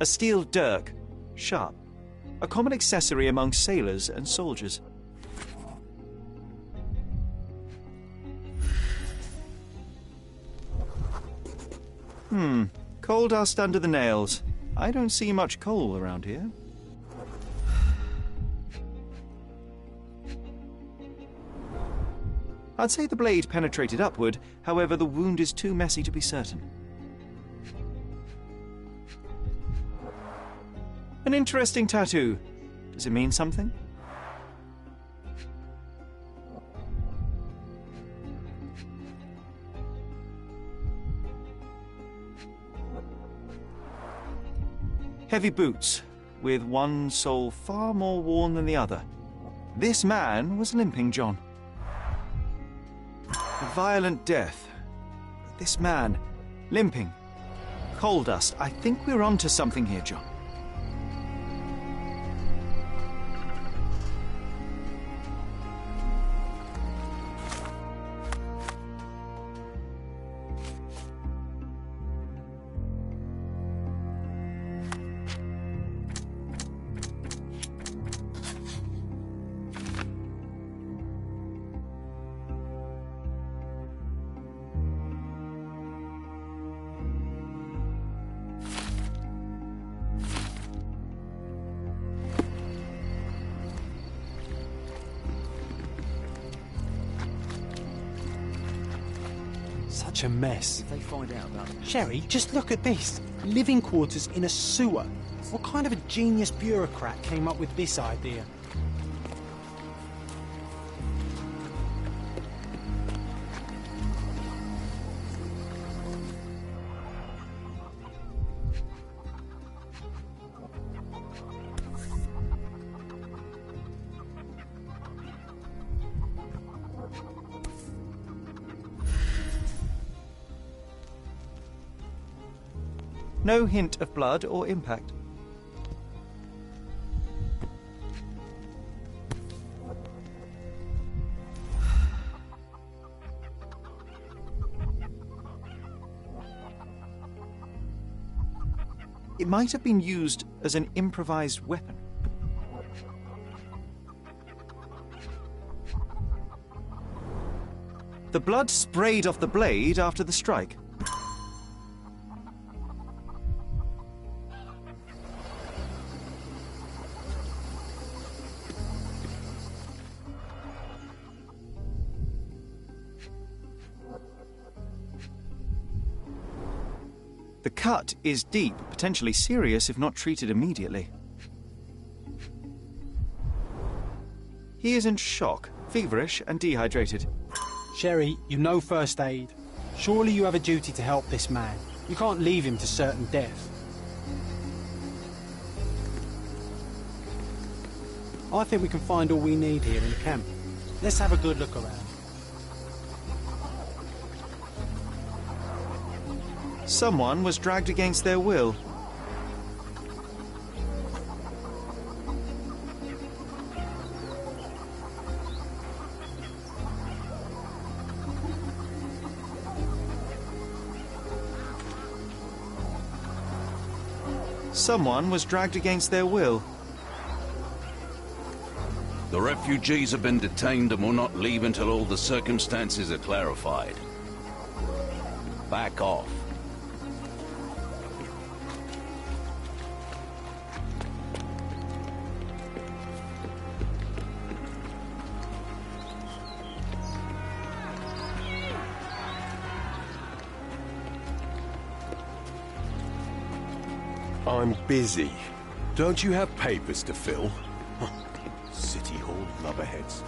A steel dirk. Sharp. A common accessory among sailors and soldiers. Coal dust under the nails. I don't see much coal around here. I'd say the blade penetrated upward, however the wound is too messy to be certain. An interesting tattoo. Does it mean something? Heavy boots, with one sole far more worn than the other. This man was limping, John. A violent death. This man, limping. Coal dust. I think we're onto something here, John. Such a mess. If they find out about it. Sherry, just look at this. Living quarters in a sewer. What kind of a genius bureaucrat came up with this idea? No hint of blood or impact. It might have been used as an improvised weapon. The blood sprayed off the blade after the strike. The cut is deep, potentially serious if not treated immediately. He is in shock, feverish and dehydrated. Sherry, you know first aid. Surely you have a duty to help this man. You can't leave him to certain death. I think we can find all we need here in the camp. Let's have a good look around. Someone was dragged against their will. Someone was dragged against their will. The refugees have been detained and will not leave until all the circumstances are clarified. Back off. I'm busy. Don't you have papers to fill? City Hall lubberheads.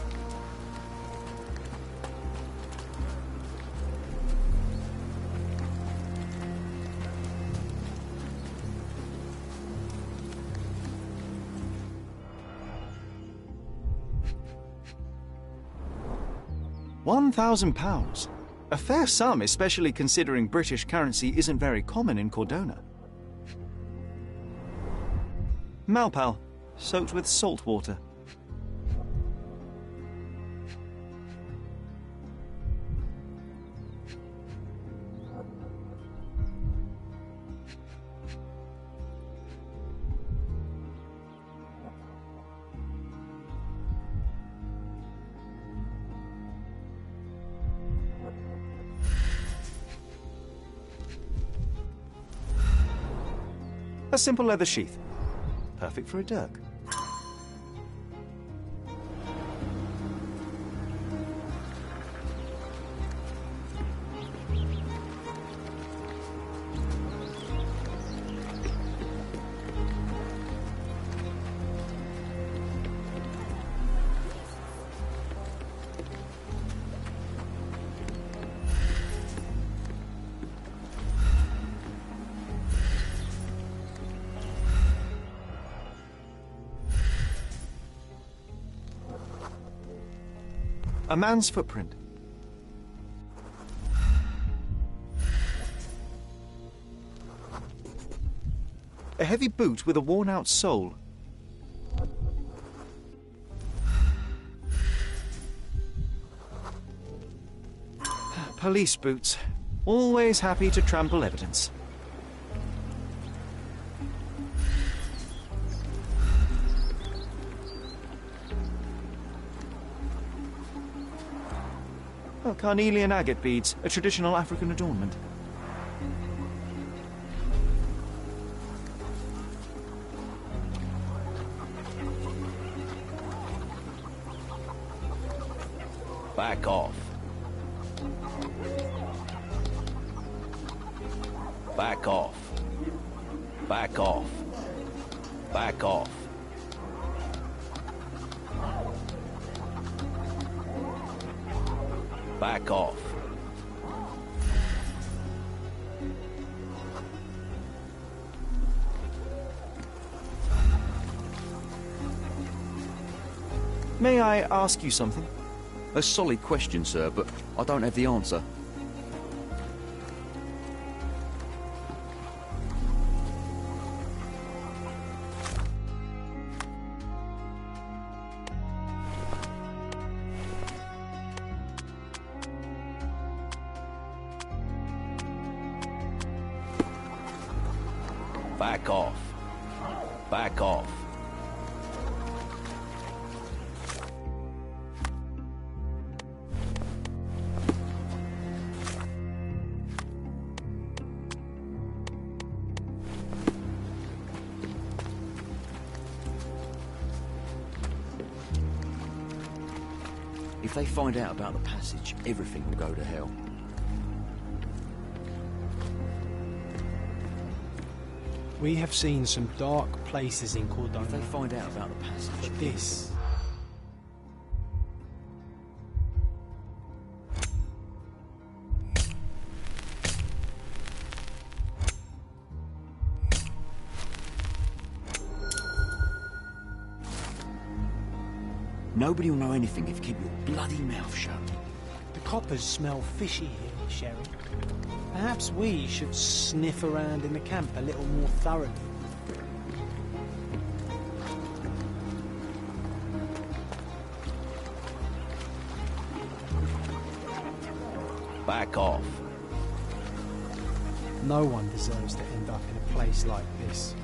£1,000. A fair sum, especially considering British currency isn't very common in Cordona. Malpal, soaked with salt water. A simple leather sheath. Perfect for a dirk. A man's footprint. A heavy boot with a worn-out sole. Police boots. Always happy to trample evidence. Oh, carnelian agate beads, a traditional African adornment. Back off. Back off. Back off. Back off. Back off. May I ask you something? A solid question, sir, but I don't have the answer. Back off. Back off. If they find out about the passage, everything will go to hell. We have seen some dark places in Cordona. If they find out about the passage... But this... Nobody will know anything if you keep your bloody mouth shut. The coppers smell fishy here, Sherry. Perhaps we should sniff around in the camp a little more thoroughly. Back off. No one deserves to end up in a place like this.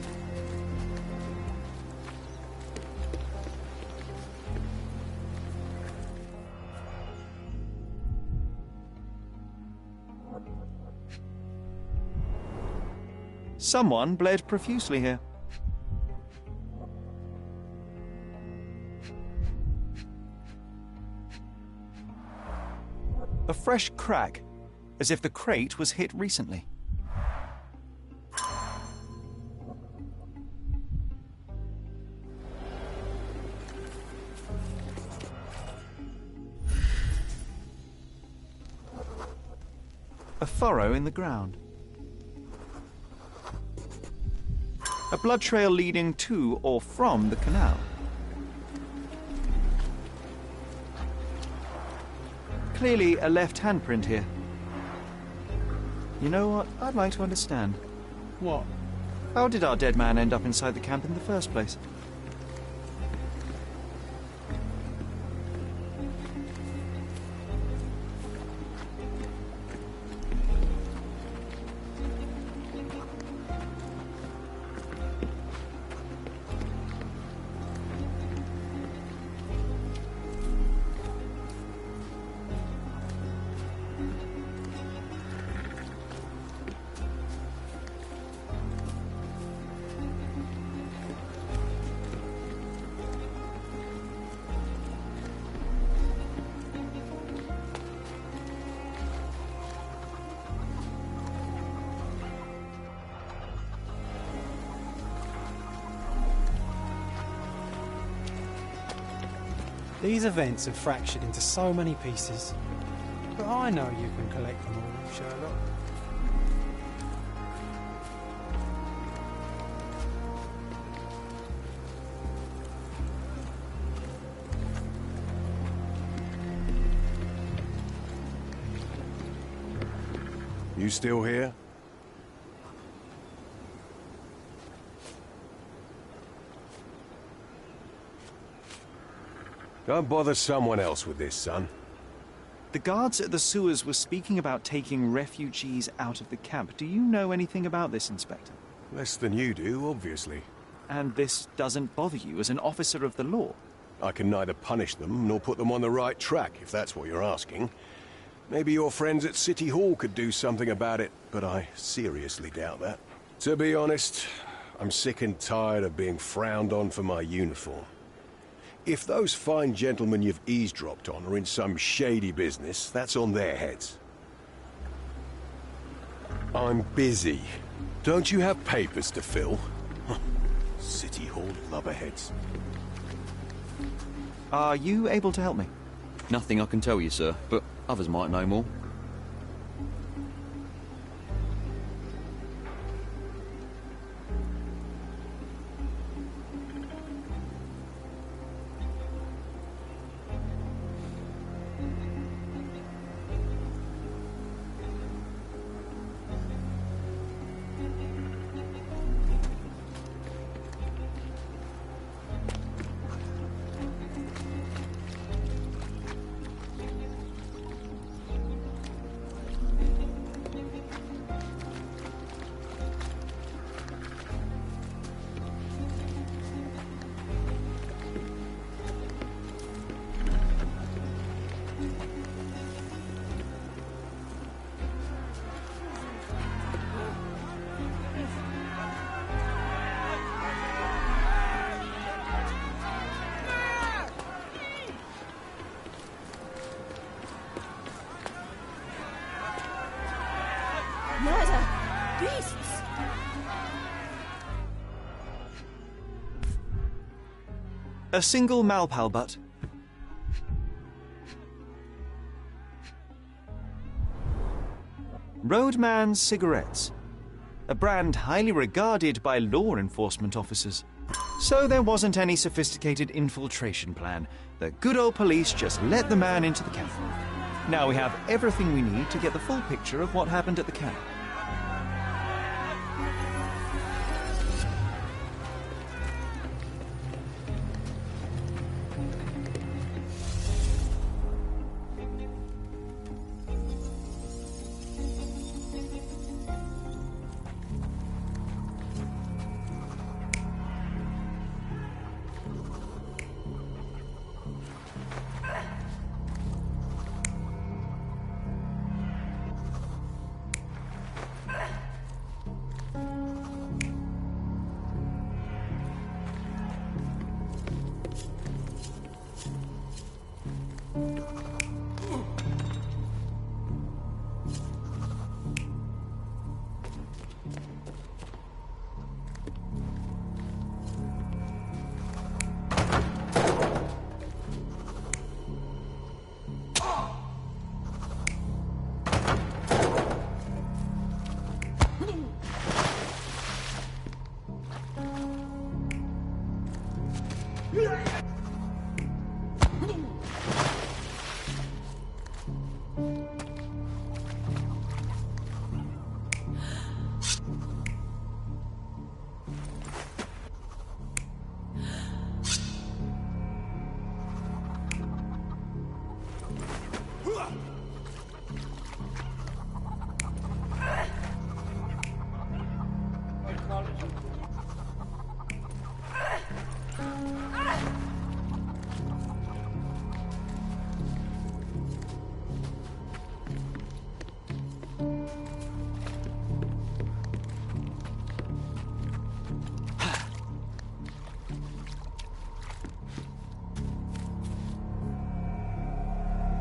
Someone bled profusely here. A fresh crack, as if the crate was hit recently. A furrow in the ground. A blood trail leading to or from the canal. Clearly a left handprint here. You know what? I'd like to understand. What? How did our dead man end up inside the camp in the first place? These events are fractured into so many pieces. But I know you can collect them all, Sherlock. You still here? Don't bother someone else with this, son. The guards at the sewers were speaking about taking refugees out of the camp. Do you know anything about this, Inspector? Less than you do, obviously. And this doesn't bother you as an officer of the law? I can neither punish them nor put them on the right track, if that's what you're asking. Maybe your friends at City Hall could do something about it, but I seriously doubt that. To be honest, I'm sick and tired of being frowned on for my uniform. If those fine gentlemen you've eavesdropped on are in some shady business, that's on their heads. I'm busy. Don't you have papers to fill? City Hall lubberheads. Are you able to help me? Nothing I can tell you, sir, but others might know more. Murder! Beasts! A single Malpal butt. Roadman cigarettes. A brand highly regarded by law enforcement officers. So there wasn't any sophisticated infiltration plan. The good old police just let the man into the camp. Now we have everything we need to get the full picture of what happened at the camp.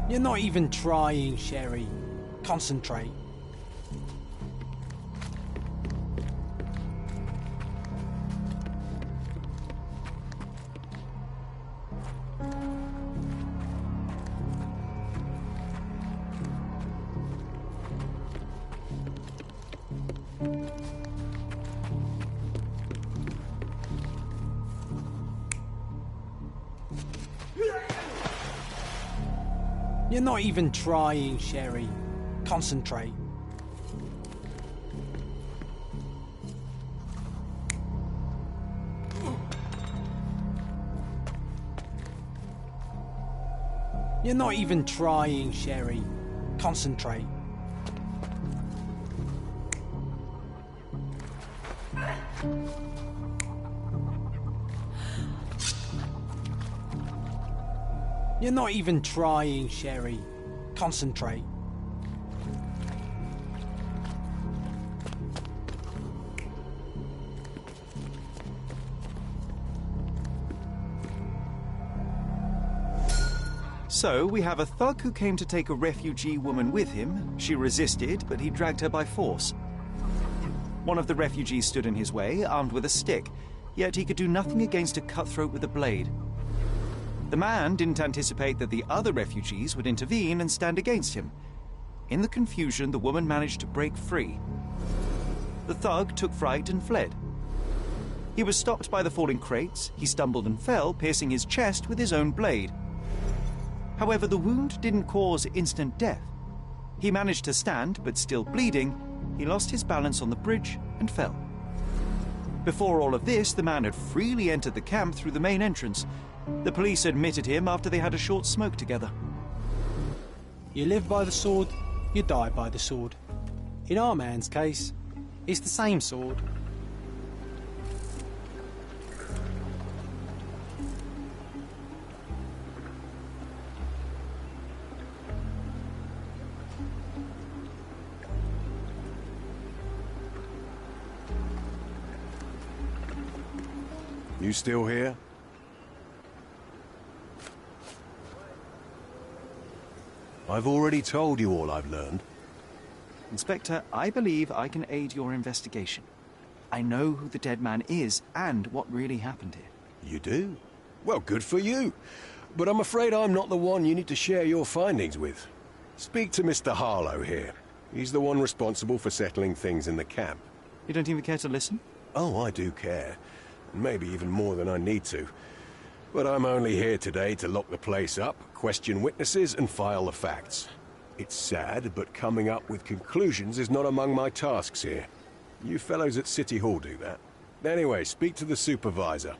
You're not even trying, Sherry. Concentrate. You're not even trying, Sherry. Concentrate. You're not even trying, Sherry. Concentrate. You're not even trying, Sherry. Concentrate. So, we have a thug who came to take a refugee woman with him. She resisted, but he dragged her by force. One of the refugees stood in his way, armed with a stick, yet he could do nothing against a cutthroat with a blade. The man didn't anticipate that the other refugees would intervene and stand against him. In the confusion, the woman managed to break free. The thug took fright and fled. He was stopped by the falling crates. He stumbled and fell, piercing his chest with his own blade. However, the wound didn't cause instant death. He managed to stand, but still bleeding, he lost his balance on the bridge and fell. Before all of this, the man had freely entered the camp through the main entrance. The police admitted him after they had a short smoke together. You live by the sword, you die by the sword. In our man's case, it's the same sword. You still here? I've already told you all I've learned. Inspector, I believe I can aid your investigation. I know who the dead man is and what really happened here. You do? Well, good for you. But I'm afraid I'm not the one you need to share your findings with. Speak to Mr. Harlow here. He's the one responsible for settling things in the camp. You don't even care to listen? Oh, I do care. Maybe even more than I need to. But I'm only here today to lock the place up, question witnesses, and file the facts. It's sad, but coming up with conclusions is not among my tasks here. You fellows at City Hall do that. Anyway, speak to the supervisor.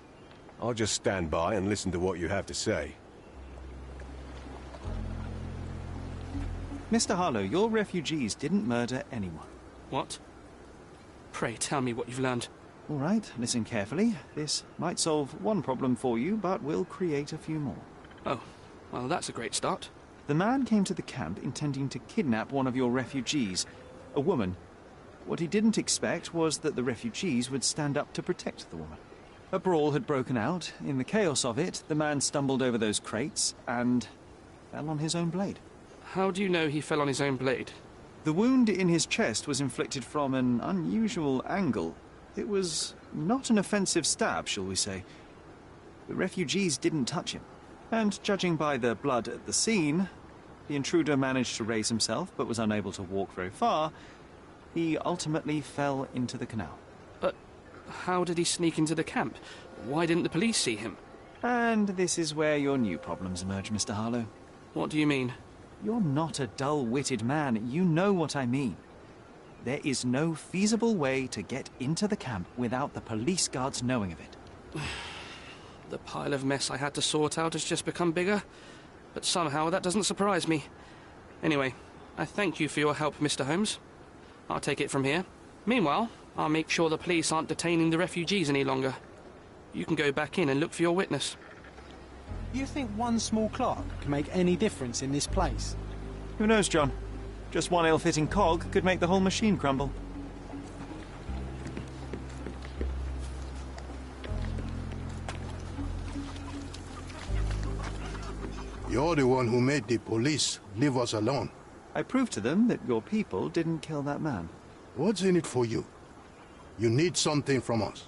I'll just stand by and listen to what you have to say. Mr. Harlow, your refugees didn't murder anyone. What? Pray tell me what you've learned. All right, listen carefully. This might solve one problem for you, but will create a few more. Oh, well, that's a great start. The man came to the camp intending to kidnap one of your refugees, a woman. What he didn't expect was that the refugees would stand up to protect the woman. A brawl had broken out. In the chaos of it, the man stumbled over those crates and fell on his own blade. How do you know he fell on his own blade? The wound in his chest was inflicted from an unusual angle. It was not an offensive stab, shall we say. The refugees didn't touch him. And judging by the blood at the scene, the intruder managed to raise himself but was unable to walk very far. He ultimately fell into the canal. But how did he sneak into the camp? Why didn't the police see him? And this is where your new problems emerge, Mr. Harlow. What do you mean? You're not a dull-witted man. You know what I mean. There is no feasible way to get into the camp without the police guards knowing of it. The pile of mess I had to sort out has just become bigger, but somehow that doesn't surprise me. Anyway, I thank you for your help, Mr. Holmes. I'll take it from here. Meanwhile, I'll make sure the police aren't detaining the refugees any longer. You can go back in and look for your witness. You think one small clock can make any difference in this place? Who knows, John? Just one ill-fitting cog could make the whole machine crumble. You're the one who made the police leave us alone. I proved to them that your people didn't kill that man. What's in it for you? You need something from us.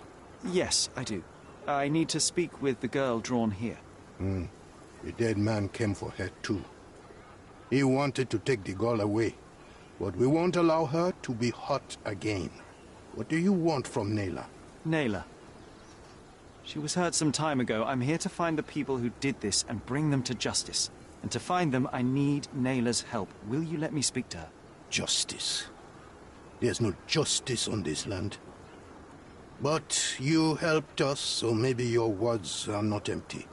Yes, I do. I need to speak with the girl drawn here. The dead man came for her too. He wanted to take the girl away, but we won't allow her to be hurt again. What do you want from Nayla? Nayla. She was hurt some time ago. I'm here to find the people who did this and bring them to justice. And to find them, I need Nayla's help. Will you let me speak to her? Justice. There's no justice on this land. But you helped us, so maybe your words are not empty.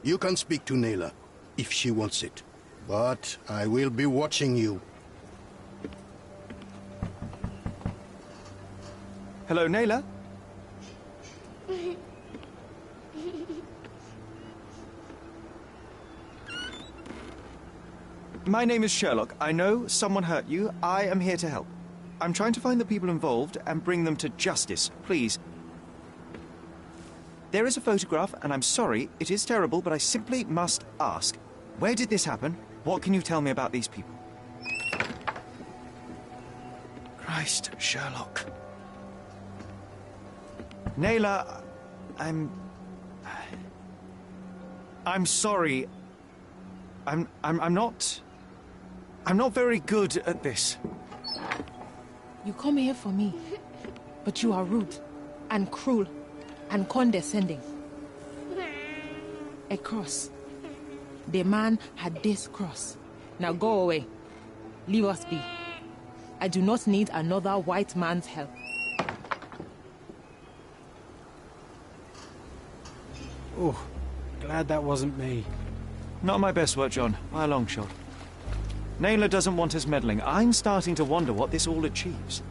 You can speak to Nayla. if she wants it. But I will be watching you. Hello, Naylor? My name is Sherlock. I know someone hurt you. I am here to help. I'm trying to find the people involved and bring them to justice. Please. There is a photograph, and I'm sorry, it is terrible, but I simply must ask. Where did this happen? What can you tell me about these people? Christ, Sherlock. Naylor, I'm sorry. I'm not very good at this. You come here for me, but you are rude and cruel and condescending. A cross. The man had this cross. Now go away. Leave us be. I do not need another white man's help. Oh, glad that wasn't me. Not my best work, John, by a long shot. Naylor doesn't want us meddling. I'm starting to wonder what this all achieves.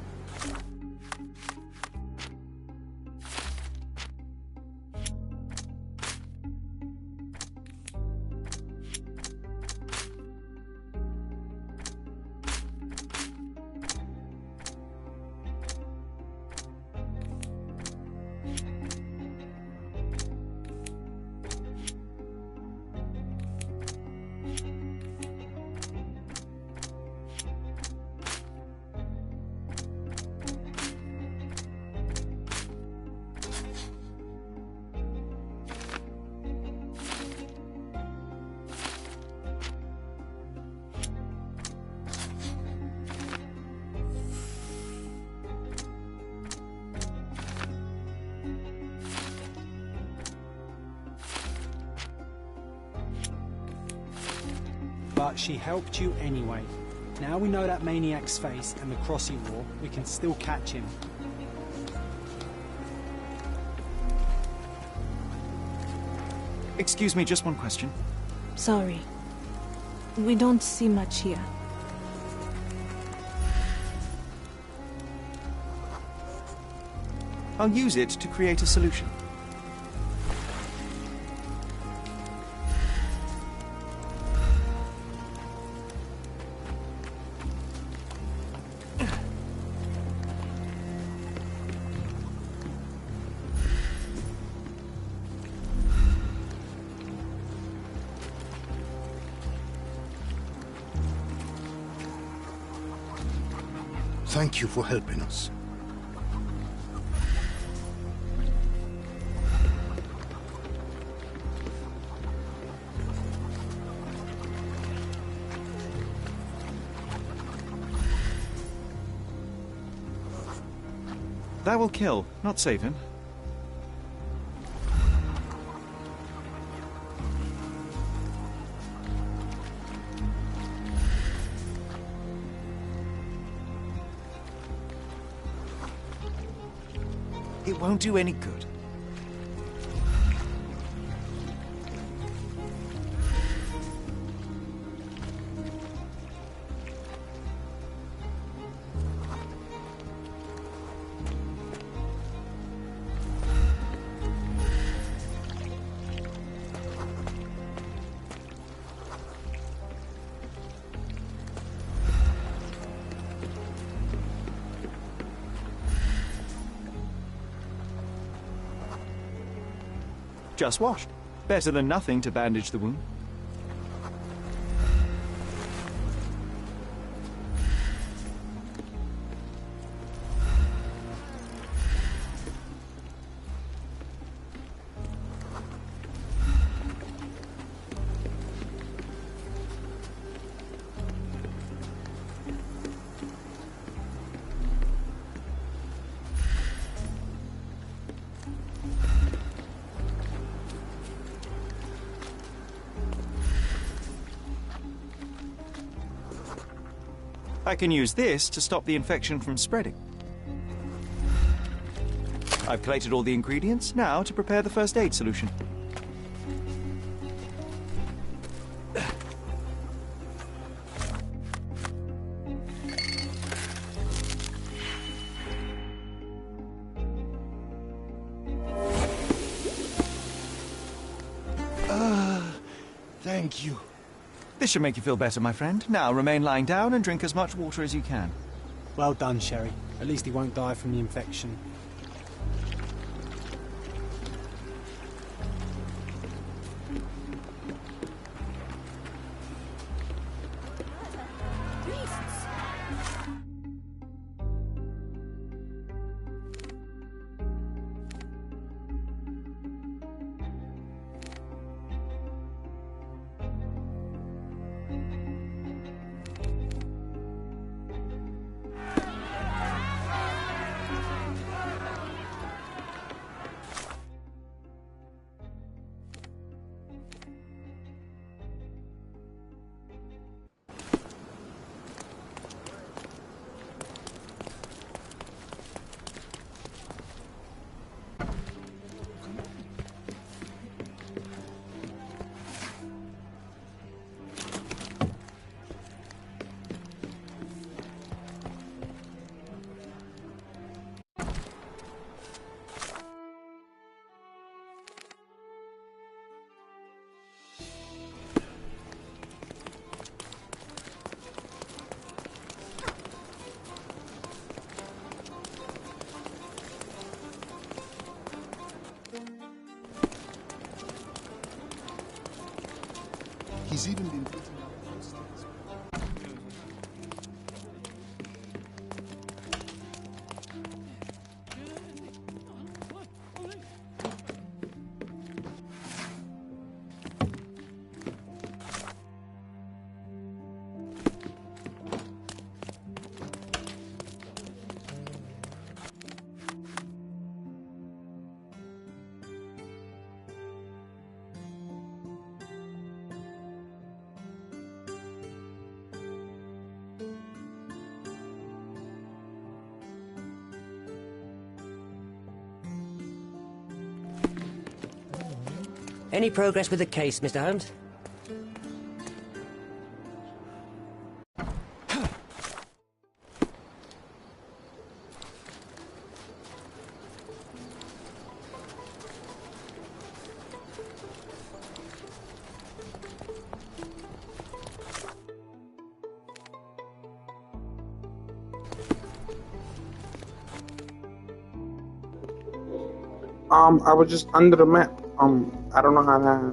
But she helped you anyway. Now we know that maniac's face and the cross he wore, we can still catch him. Excuse me, just one question. Sorry. We don't see much here. I'll use it to create a solution. Thank you for helping us. That will kill, not save him. It won't do any good. Just washed. Better than nothing to bandage the wound. I can use this to stop the infection from spreading. I've collated all the ingredients, now to prepare the first aid solution. Thank you. This should make you feel better, my friend. Now remain lying down and drink as much water as you can. Well done, Sherry. At least he won't die from the infection. He's even been putting up posters. Any progress with the case, Mr. Holmes? I was just under the map. I don't know how to.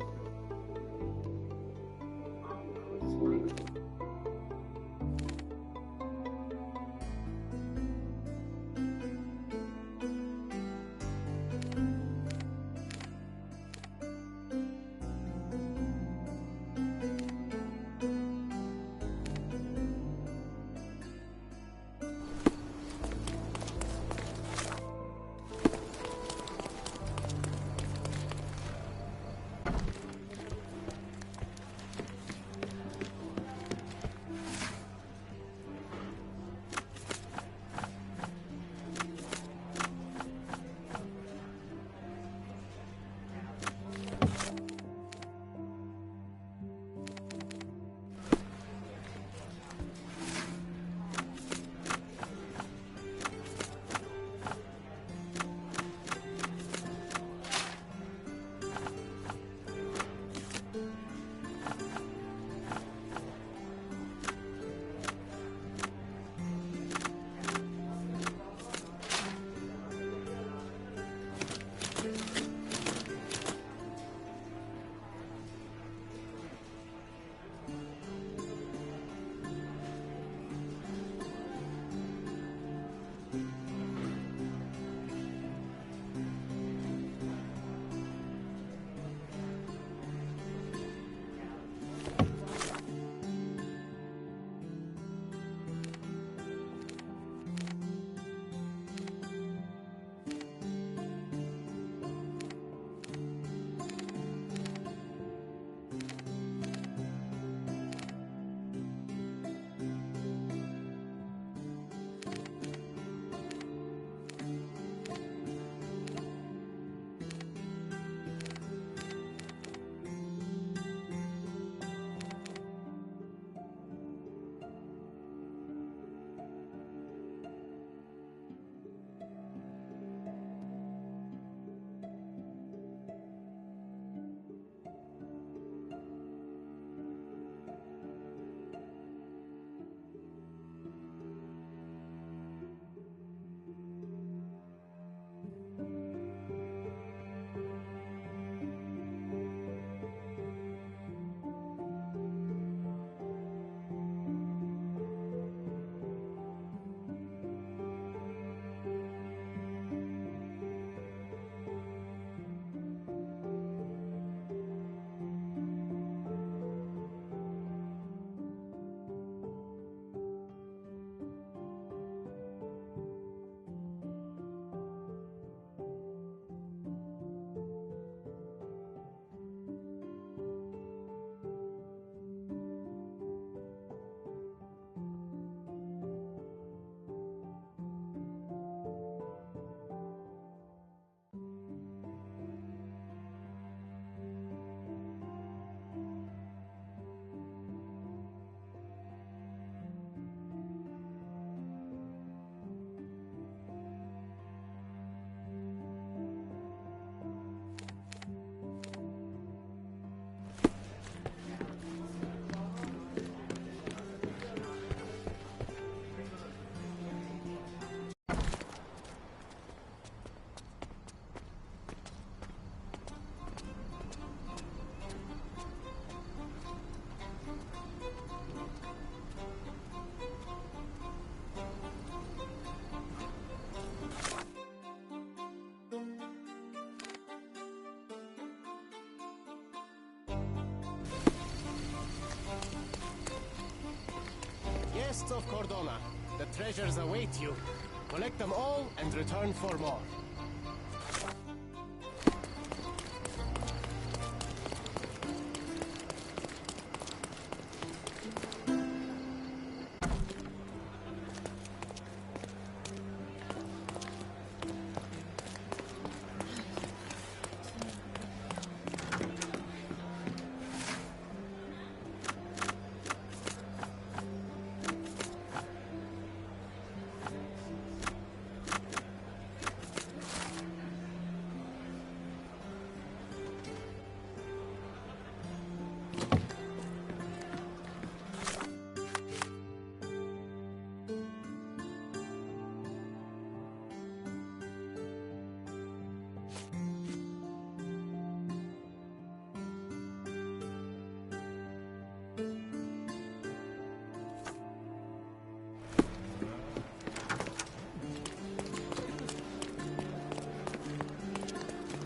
guests of Cordona, the treasures await you. Collect them all and return for more.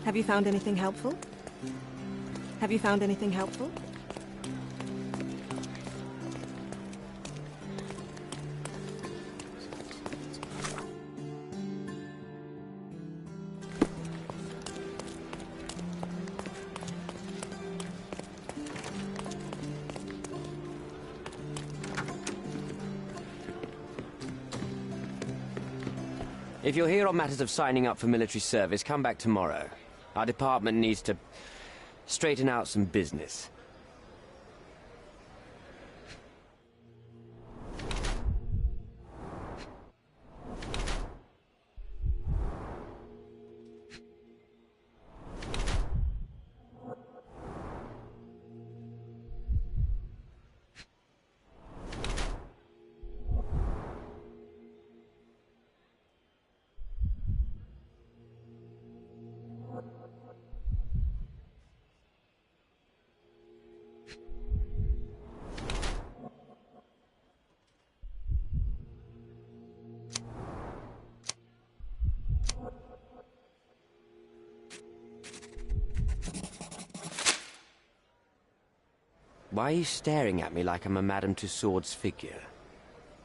Have you found anything helpful? Have you found anything helpful? If you're here on matters of signing up for military service, come back tomorrow. Our department needs to straighten out some business. Why are you staring at me like I'm a Madame Tussauds figure?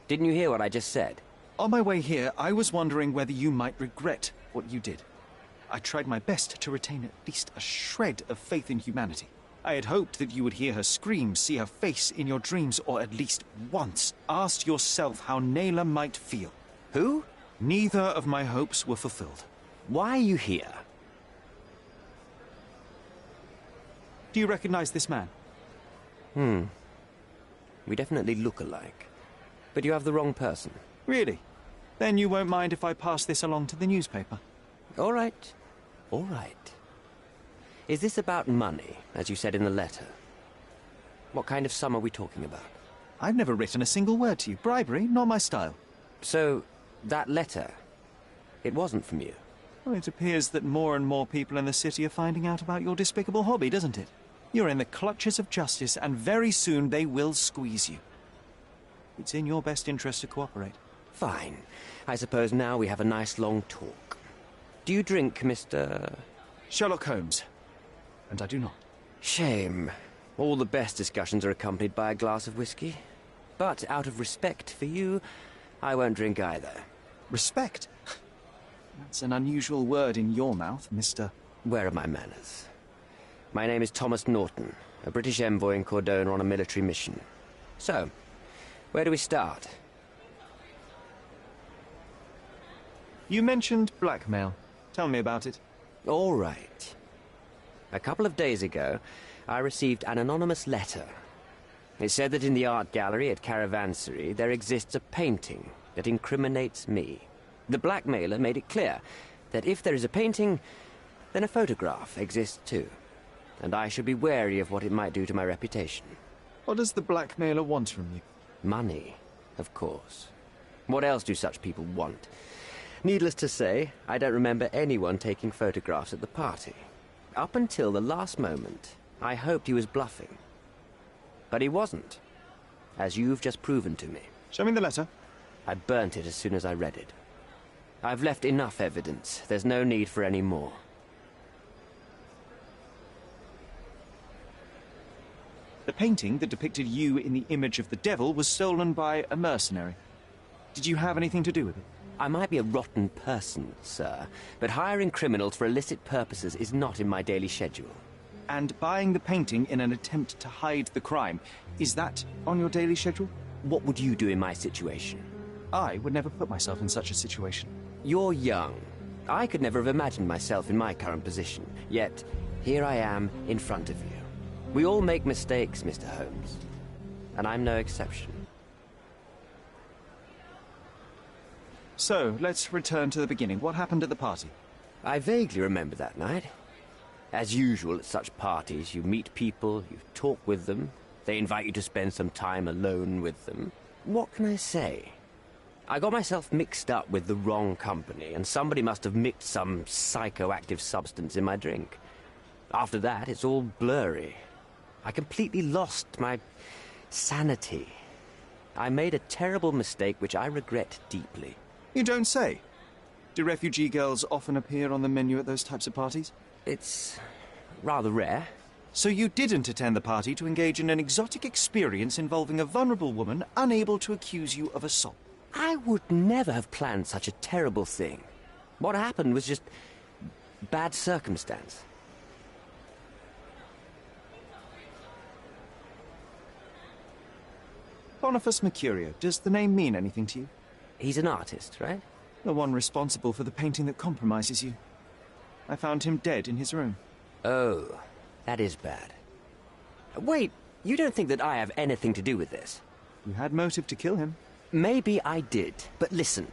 Didn't you hear what I just said? On my way here, I was wondering whether you might regret what you did. I tried my best to retain at least a shred of faith in humanity. I had hoped that you would hear her scream, see her face in your dreams, or at least once ask yourself how Naylor might feel. Who? Neither of my hopes were fulfilled. Why are you here? Do you recognize this man? We definitely look alike. But you have the wrong person. Really? Then you won't mind if I pass this along to the newspaper? All right. All right. Is this about money, as you said in the letter? What kind of sum are we talking about? I've never written a single word to you. Bribery, not my style. So, that letter, it wasn't from you? Well, it appears that more and more people in the city are finding out about your despicable hobby, doesn't it? You're in the clutches of justice, and very soon they will squeeze you. It's in your best interest to cooperate. Fine. I suppose now we have a nice long talk. Do you drink, Mr... Sherlock Holmes. And I do not. Shame. All the best discussions are accompanied by a glass of whiskey. But out of respect for you, I won't drink either. Respect? That's an unusual word in your mouth, Mr... Where are my manners? My name is Thomas Norton, a British envoy in Cordona on a military mission. So, where do we start? You mentioned blackmail. Tell me about it. All right. A couple of days ago, I received an anonymous letter. It said that in the art gallery at Caravansary there exists a painting that incriminates me. The blackmailer made it clear that if there is a painting, then a photograph exists too. And I should be wary of what it might do to my reputation. What does the blackmailer want from you? Money, of course. What else do such people want? Needless to say, I don't remember anyone taking photographs at the party. Up until the last moment, I hoped he was bluffing. But he wasn't, as you've just proven to me. Show me the letter. I burnt it as soon as I read it. I've left enough evidence. There's no need for any more. The painting that depicted you in the image of the devil was stolen by a mercenary. Did you have anything to do with it? I might be a rotten person, sir, but hiring criminals for illicit purposes is not in my daily schedule. And buying the painting in an attempt to hide the crime, is that on your daily schedule? What would you do in my situation? I would never put myself in such a situation. You're young. I could never have imagined myself in my current position. Yet, here I am in front of you. We all make mistakes, Mr. Holmes. And I'm no exception. So, let's return to the beginning. What happened at the party? I vaguely remember that night. As usual at such parties, you meet people, you talk with them, they invite you to spend some time alone with them. What can I say? I got myself mixed up with the wrong company, and somebody must have mixed some psychoactive substance in my drink. After that, it's all blurry. I completely lost my sanity. I made a terrible mistake which I regret deeply. You don't say. Do refugee girls often appear on the menu at those types of parties? It's rather rare. So you didn't attend the party to engage in an exotic experience involving a vulnerable woman unable to accuse you of assault? I would never have planned such a terrible thing. What happened was just bad circumstance. Boniface Mercurio, does the name mean anything to you? He's an artist, right? The one responsible for the painting that compromises you. I found him dead in his room. Oh, that is bad. Wait, you don't think that I have anything to do with this? You had motive to kill him. Maybe I did, but listen.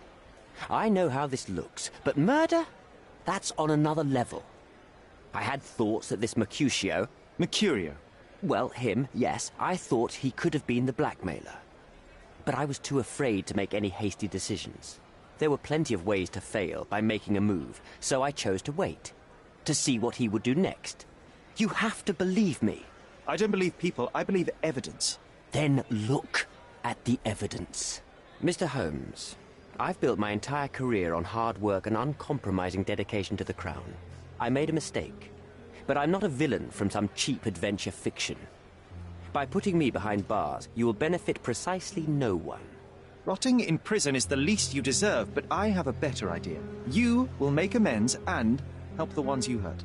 I know how this looks, but murder? That's on another level. I had thoughts that this Mercutio... Mercurio? Well, him, yes. I thought he could have been the blackmailer. But I was too afraid to make any hasty decisions. There were plenty of ways to fail by making a move, so I chose to wait. To see what he would do next. You have to believe me. I don't believe people, I believe evidence. Then look at the evidence. Mr. Holmes, I've built my entire career on hard work and uncompromising dedication to the Crown. I made a mistake, but I'm not a villain from some cheap adventure fiction. By putting me behind bars, you will benefit precisely no one. Rotting in prison is the least you deserve, but I have a better idea. You will make amends and help the ones you hurt.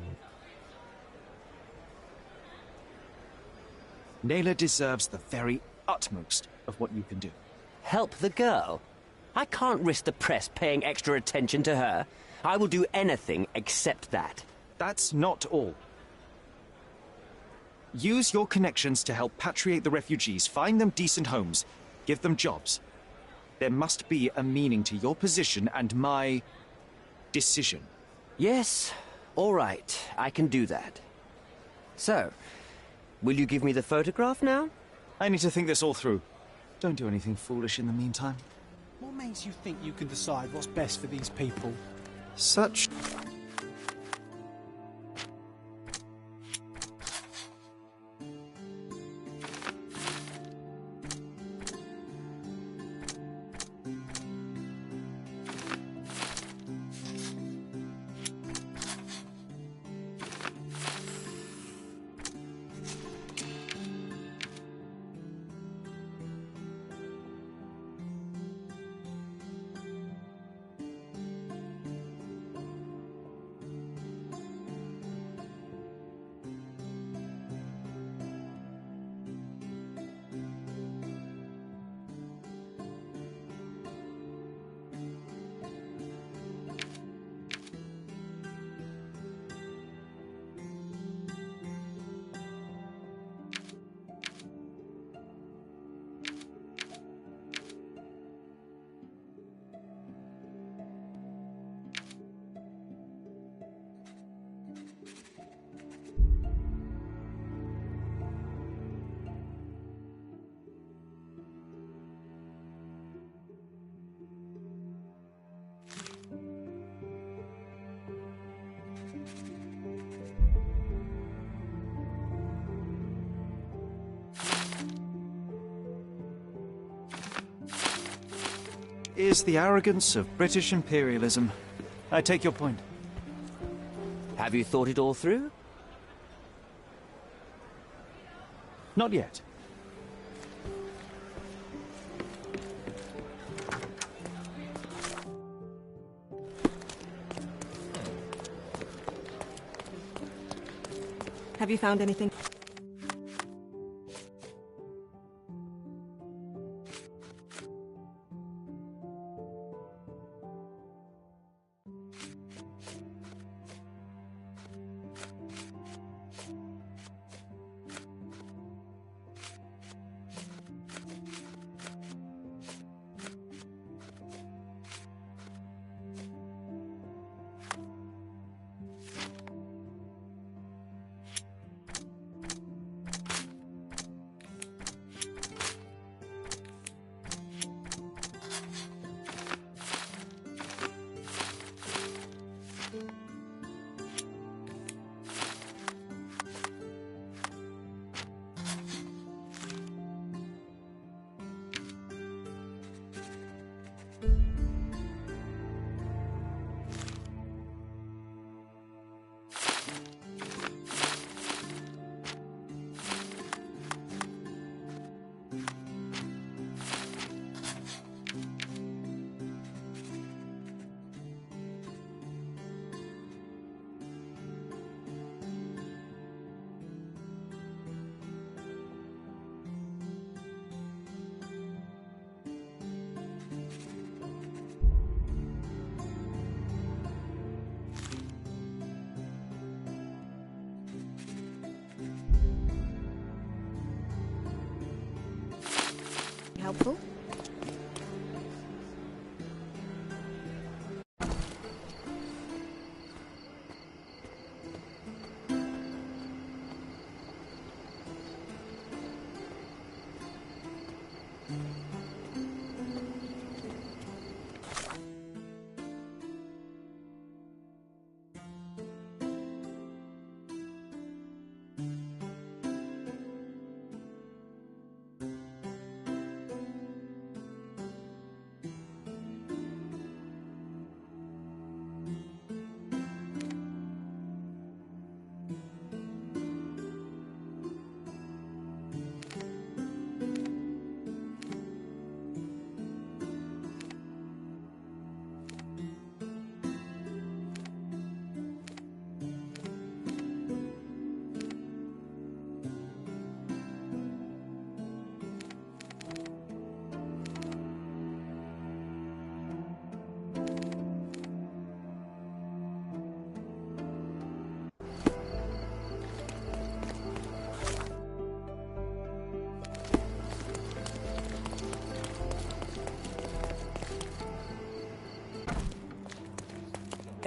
Naylor deserves the very utmost of what you can do. Help the girl? I can't risk the press paying extra attention to her. I will do anything except that. That's not all. Use your connections to help patriate the refugees, find them decent homes, give them jobs. There must be a meaning to your position and my decision. Yes, all right, I can do that. So, will you give me the photograph now? I need to think this all through. Don't do anything foolish in the meantime. What makes you think you can decide what's best for these people? Such... is the arrogance of British imperialism. I take your point. Have you thought it all through? Not yet. Have you found anything? Helpful?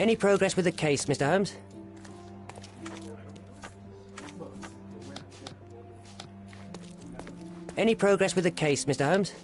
Any progress with the case, Mr. Holmes? Any progress with the case, Mr. Holmes?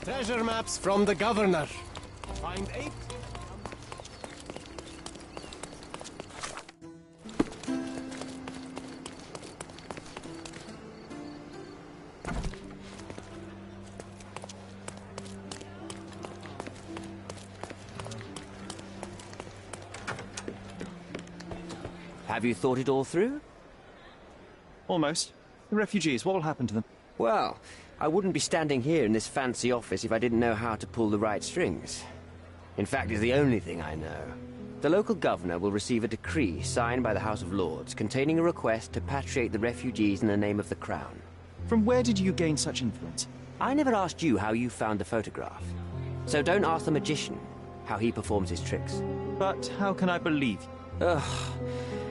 Treasure maps from the governor. Find 8. Have you thought it all through? Almost. The refugees, what will happen to them? Well, I wouldn't be standing here in this fancy office if I didn't know how to pull the right strings. In fact, it's the only thing I know. The local governor will receive a decree signed by the House of Lords containing a request to patriate the refugees in the name of the Crown. From where did you gain such influence? I never asked you how you found the photograph. So don't ask the magician how he performs his tricks. But how can I believe you? Ugh.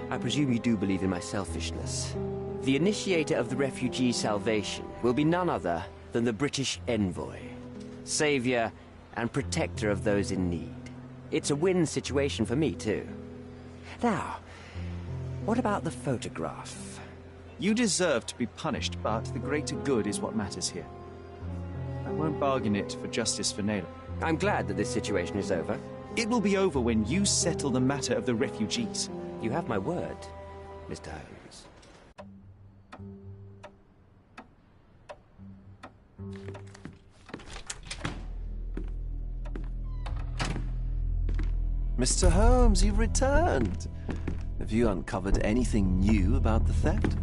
I presume you do believe in my selfishness. The initiator of the refugee salvation will be none other than the British envoy, savior and protector of those in need. It's a win situation for me, too. Now, what about the photograph? You deserve to be punished, but the greater good is what matters here. I won't bargain it for justice for Naylor. I'm glad that this situation is over. It will be over when you settle the matter of the refugees. You have my word, Mr. Holmes. Mr. Holmes, you've returned. Have you uncovered anything new about the theft?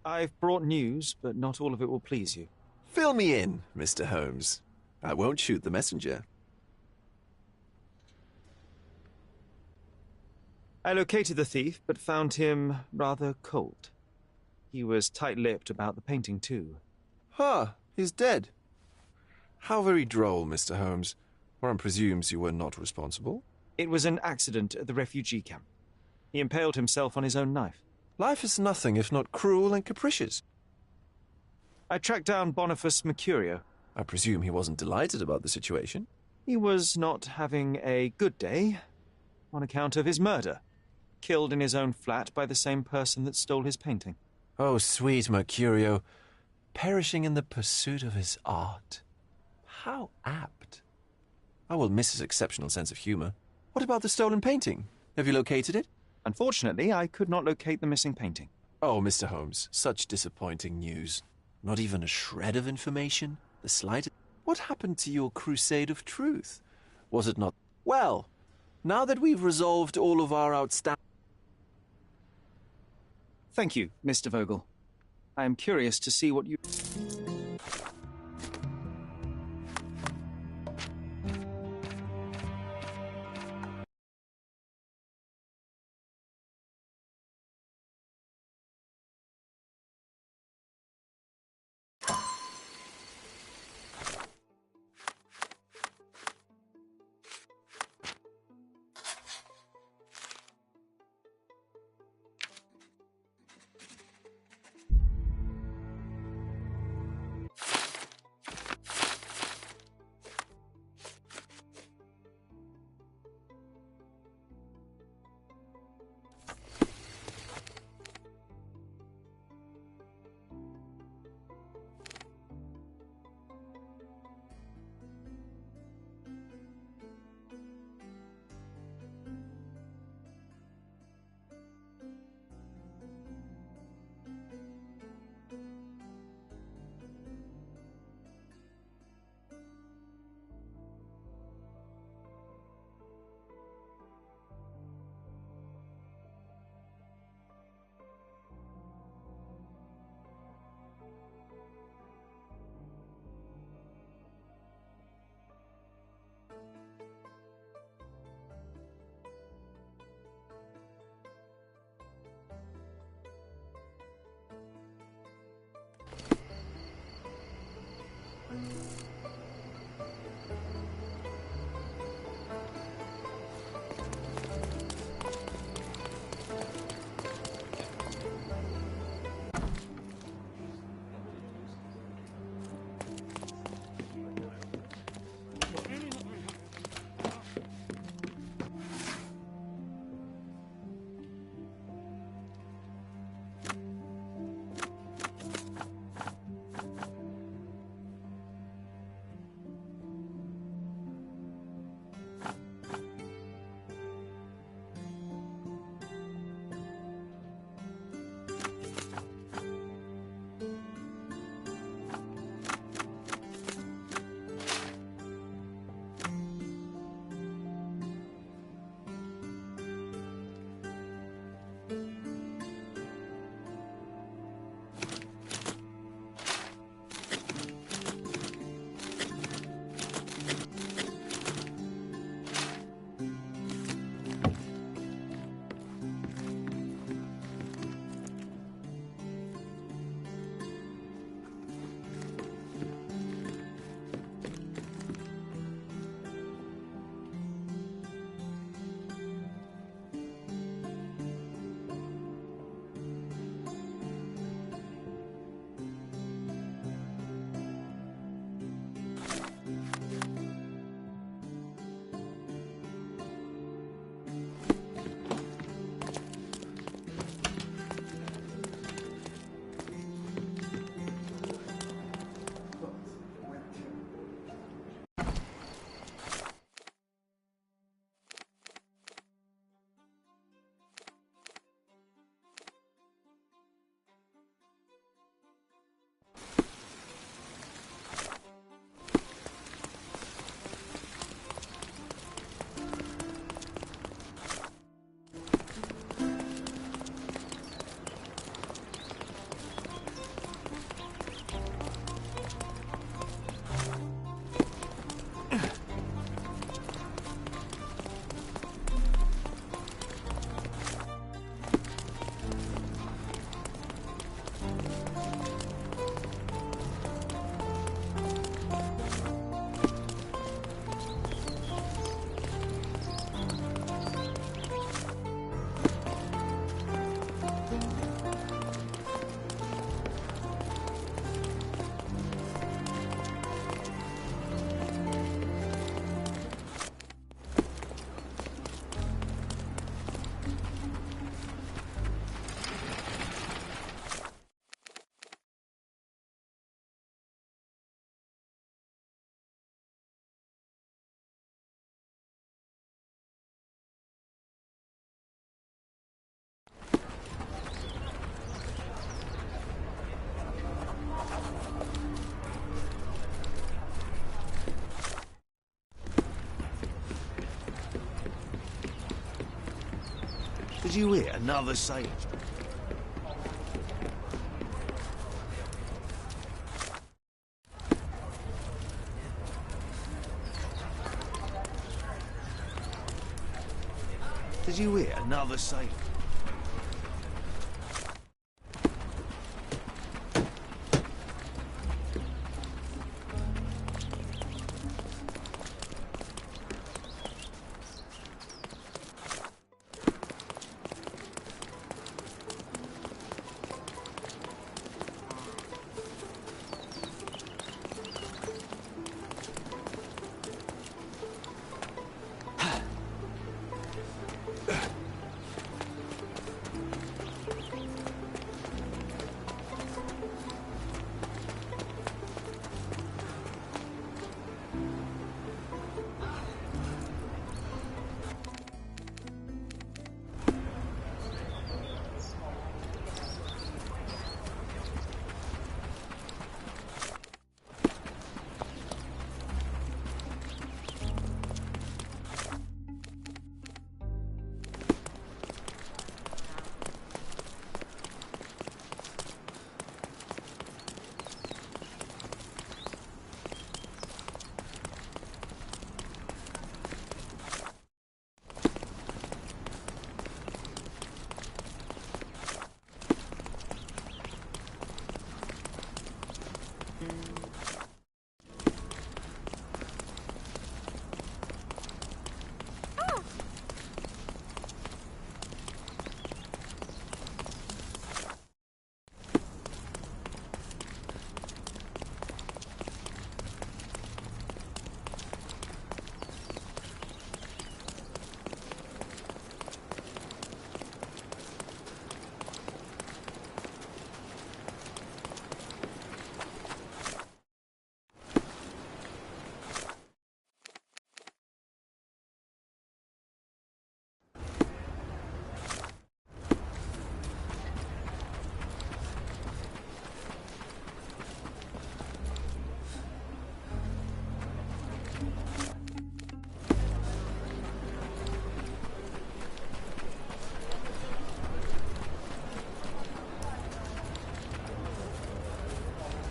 I've brought news, but not all of it will please you. Fill me in, Mr. Holmes. I won't shoot the messenger. I located the thief, but found him rather cold. He was tight-lipped about the painting, too. Ah, he's dead. How very droll, Mr. Holmes. One presumes you were not responsible. It was an accident at the refugee camp. He impaled himself on his own knife. Life is nothing if not cruel and capricious. I tracked down Boniface Mercurio. I presume he wasn't delighted about the situation. He was not having a good day on account of his murder. Killed in his own flat by the same person that stole his painting. Oh, sweet Mercurio, perishing in the pursuit of his art. How apt. I will miss his exceptional sense of humor. What about the stolen painting? Have you located it? Unfortunately, I could not locate the missing painting. Oh, Mr. Holmes, such disappointing news. Not even a shred of information? The slightest... What happened to your crusade of truth? Was it not... Well, now that we've resolved all of our outstanding... Thank you, Mr. Vogel. I am curious to see what you... Did you hear another sailor? Did you hear another sailor?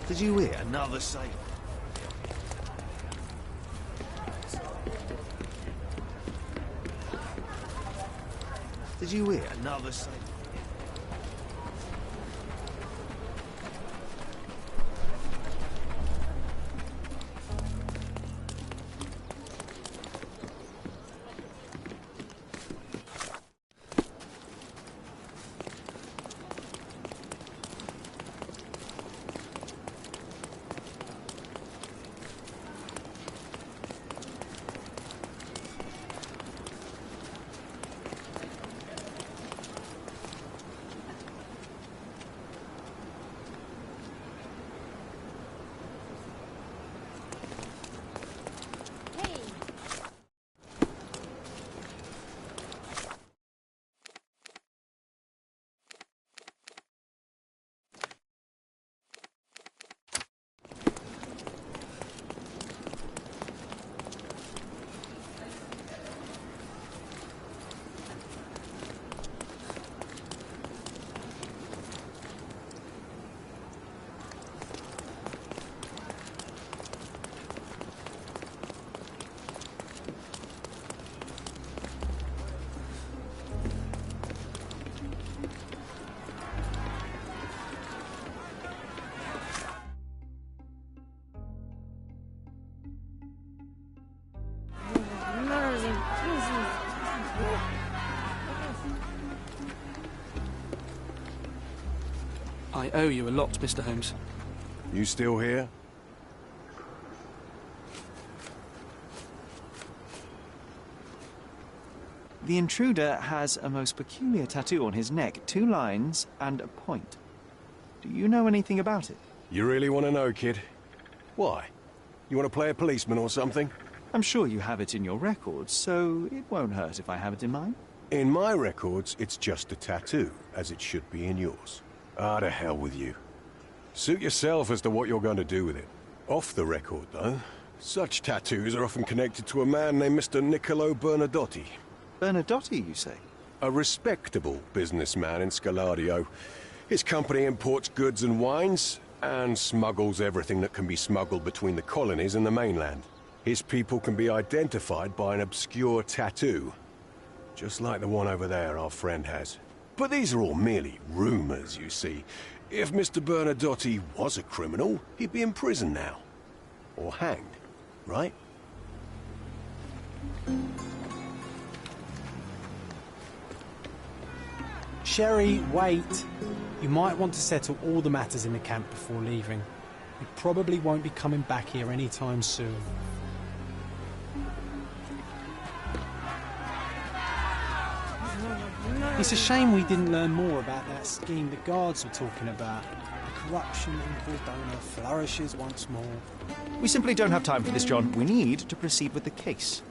Did you hear another sailor? Did you hear another sailor? I owe you a lot, Mr. Holmes. You still here? The intruder has a most peculiar tattoo on his neck, 2 lines and a point. Do you know anything about it? You really want to know, kid? Why? You want to play a policeman or something? I'm sure you have it in your records, so it won't hurt if I have it in mine. In my records, it's just a tattoo, as it should be in yours. Ah, to hell with you. Suit yourself as to what you're going to do with it. Off the record, though, such tattoos are often connected to a man named Mr. Niccolo Bernadotti. Bernadotti, you say? A respectable businessman in Scaladio. His company imports goods and wines, and smuggles everything that can be smuggled between the colonies and the mainland. His people can be identified by an obscure tattoo, just like the one over there our friend has. But these are all merely rumors, you see. If Mr. Bernadotti was a criminal, he'd be in prison now. Or hanged, right? Sherry, wait. You might want to settle all the matters in the camp before leaving. We probably won't be coming back here anytime soon. It's a shame we didn't learn more about that scheme the guards were talking about. The corruption in Cordona flourishes once more. We simply don't have time for this, John. We need to proceed with the case.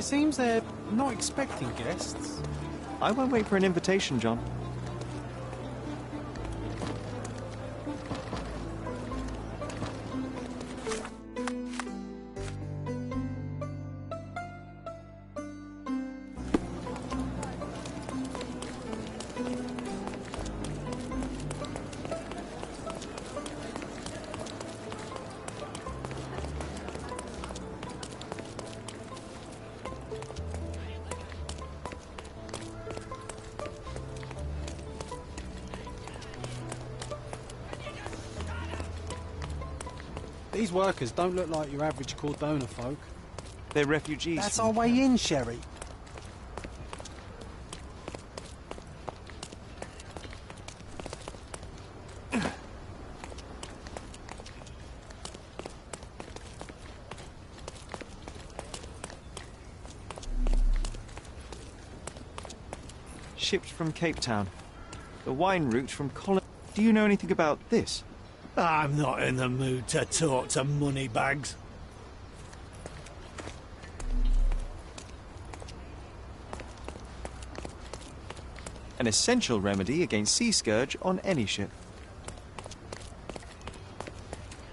seems they're not expecting guests. I won't wait for an invitation, John. These workers don't look like your average Cordona folk. They're refugees. That's our way in, Sherry. Shipped from Cape Town. The wine route from Colin. Do you know anything about this? I'm not in the mood to talk to moneybags. An essential remedy against sea scourge on any ship.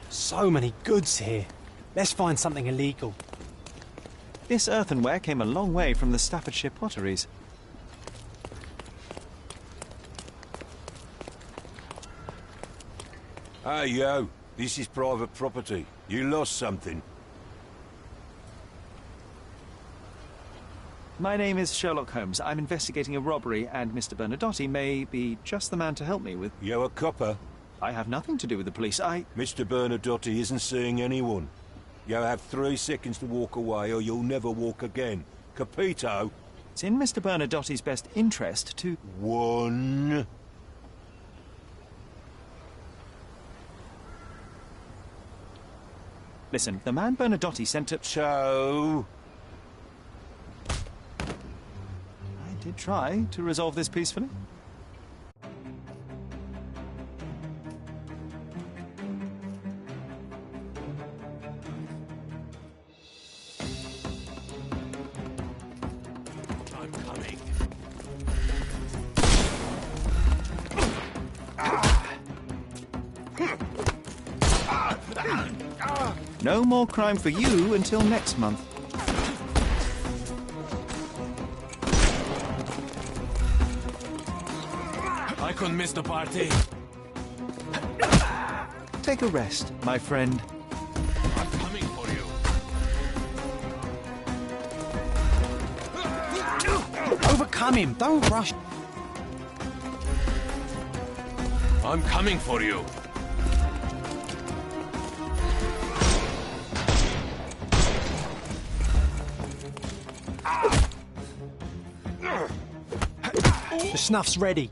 So many goods here. Let's find something illegal. This earthenware came a long way from the Staffordshire potteries. Hey, yo. This is private property. You lost something. My name is Sherlock Holmes. I'm investigating a robbery, and Mr. Bernadotte may be just the man to help me with... You a copper? I have nothing to do with the police. Mr. Bernadotte isn't seeing anyone. You have 3 seconds to walk away, or you'll never walk again. Capito? It's in Mr. Bernadotte's best interest to... 1... Listen, the man Bernadotte sent to... So... I did try to resolve this peacefully. I'm coming. No more crime for you until next month. I couldn't miss the party. Take a rest, my friend. I'm coming for you. Overcome him. Don't rush. I'm coming for you. The snuff's ready.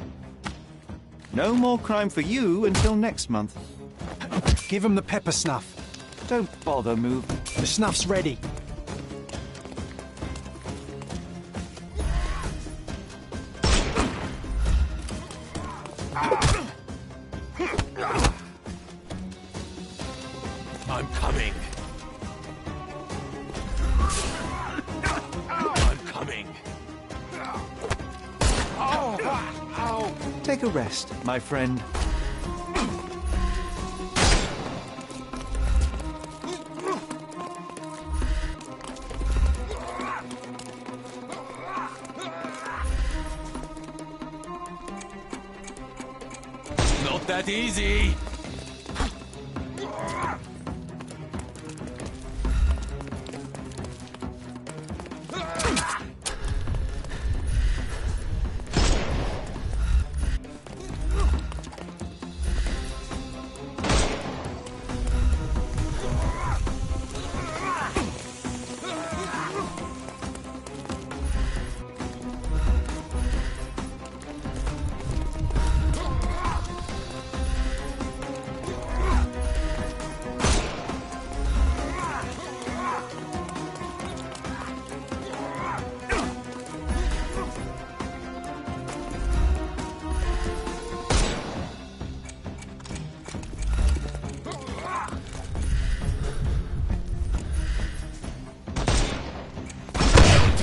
No more crime for you until next month. Give him the pepper snuff. Don't bother moving. The snuff's ready. I'm coming. I'm coming. Ow! Take a rest, my friend. Not that easy.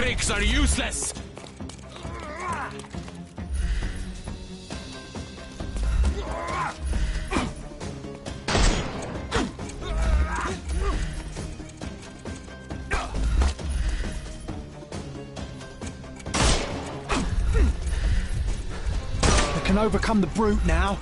tricks are useless! We can overcome the brute now.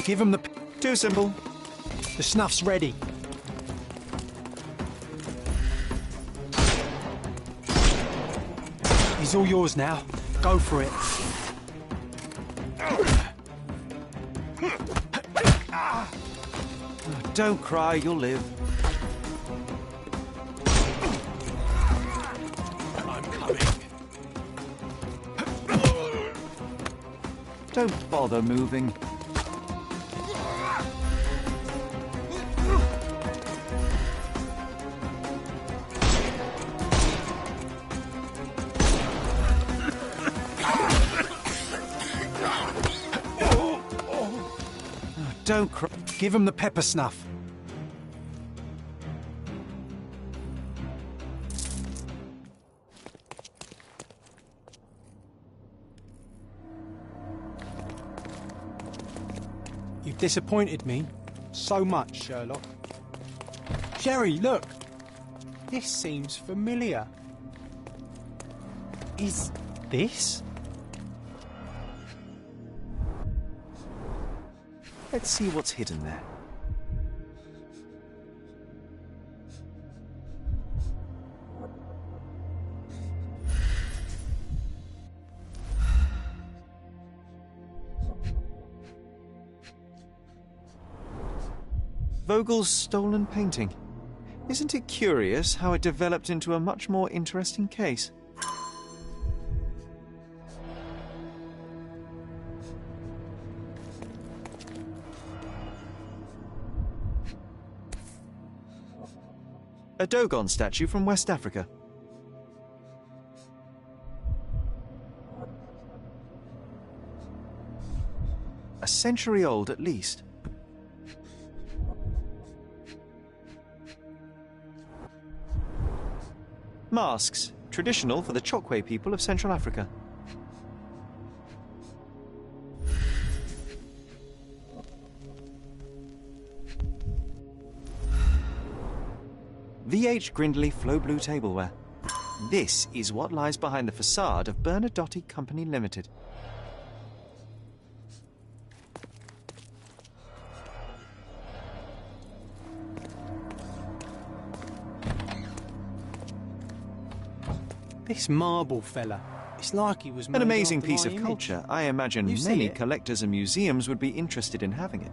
Give him the... Too simple. The snuff's ready. He's all yours now. Go for it. Don't cry, you'll live. I'm coming. Don't bother moving. Don't cry. Give him the pepper snuff. You've disappointed me so much, Sherlock. Sherry, look! This seems familiar. Is this? Let's see what's hidden there. Vogel's stolen painting. Isn't it curious how it developed into a much more interesting case? A Dogon statue from West Africa. A century old at least. Masks, traditional for the Chokwe people of Central Africa. VH Grindley Flow Blue tableware. This is what lies behind the facade of Bernadotte Company Limited. This marble fella. It's like he was made An amazing after piece my of image. culture. I imagine You see many it? collectors and museums would be interested in having it.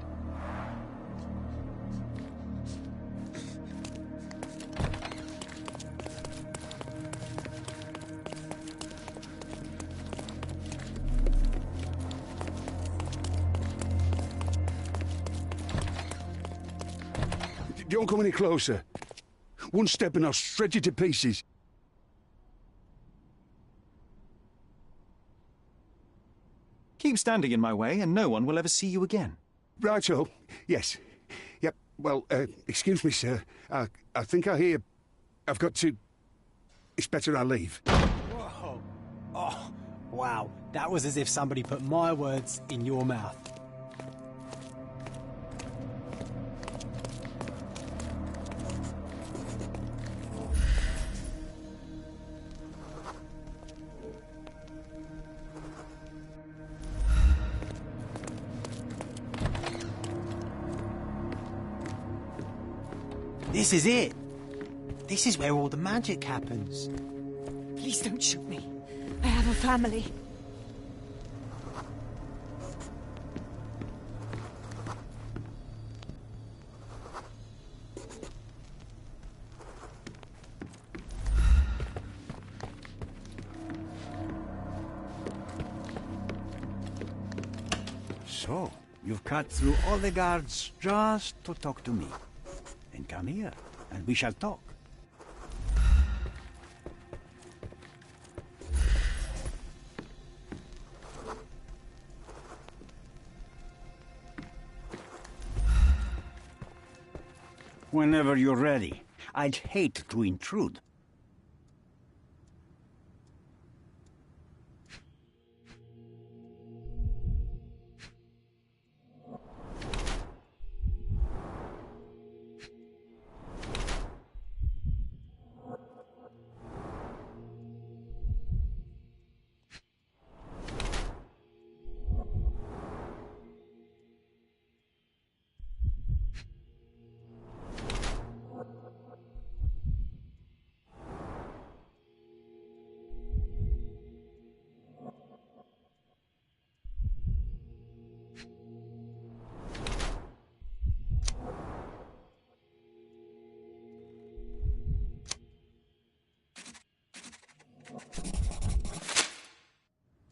Don't come any closer. One step and I'll shred you to pieces. Keep standing in my way and no one will ever see you again. Righto. Yes. Yep. Well, excuse me, sir. I think I hear... I've got to... It's better I leave. Whoa. Oh, wow. That was as if somebody put my words in your mouth. This is it. This is where all the magic happens. Please don't shoot me. I have a family. So, You've cut through all the guards just to talk to me. Then come here, and we shall talk. Whenever you're ready. I'd hate to intrude.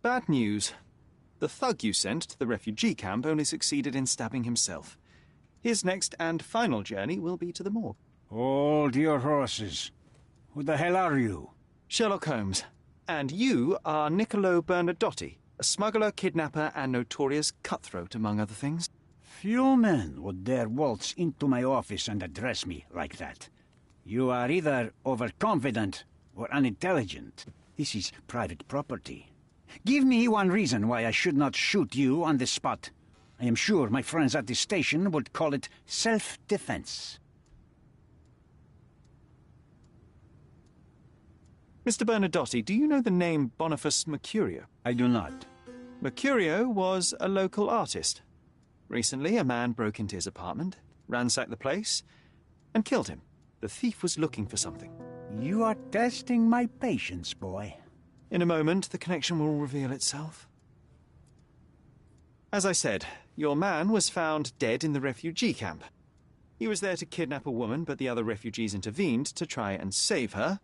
Bad news. The thug you sent to the refugee camp only succeeded in stabbing himself. His next and final journey will be to the morgue. Hold your horses. Who the hell are you? Sherlock Holmes. And you are Niccolo Bernadotti, a smuggler, kidnapper, and notorious cutthroat, among other things. Few men would dare waltz into my office and address me like that. You are either overconfident or unintelligent. This is private property. Give me one reason why I should not shoot you on the spot. I am sure my friends at the station would call it self-defense. Mr. Bernadotti, do you know the name Boniface Mercurio? I do not. Mercurio was a local artist. Recently, a man broke into his apartment, ransacked the place, and killed him. The thief was looking for something. You are testing my patience, boy. In a moment, the connection will reveal itself. As I said, your man was found dead in the refugee camp. He was there to kidnap a woman, but the other refugees intervened to try and save her.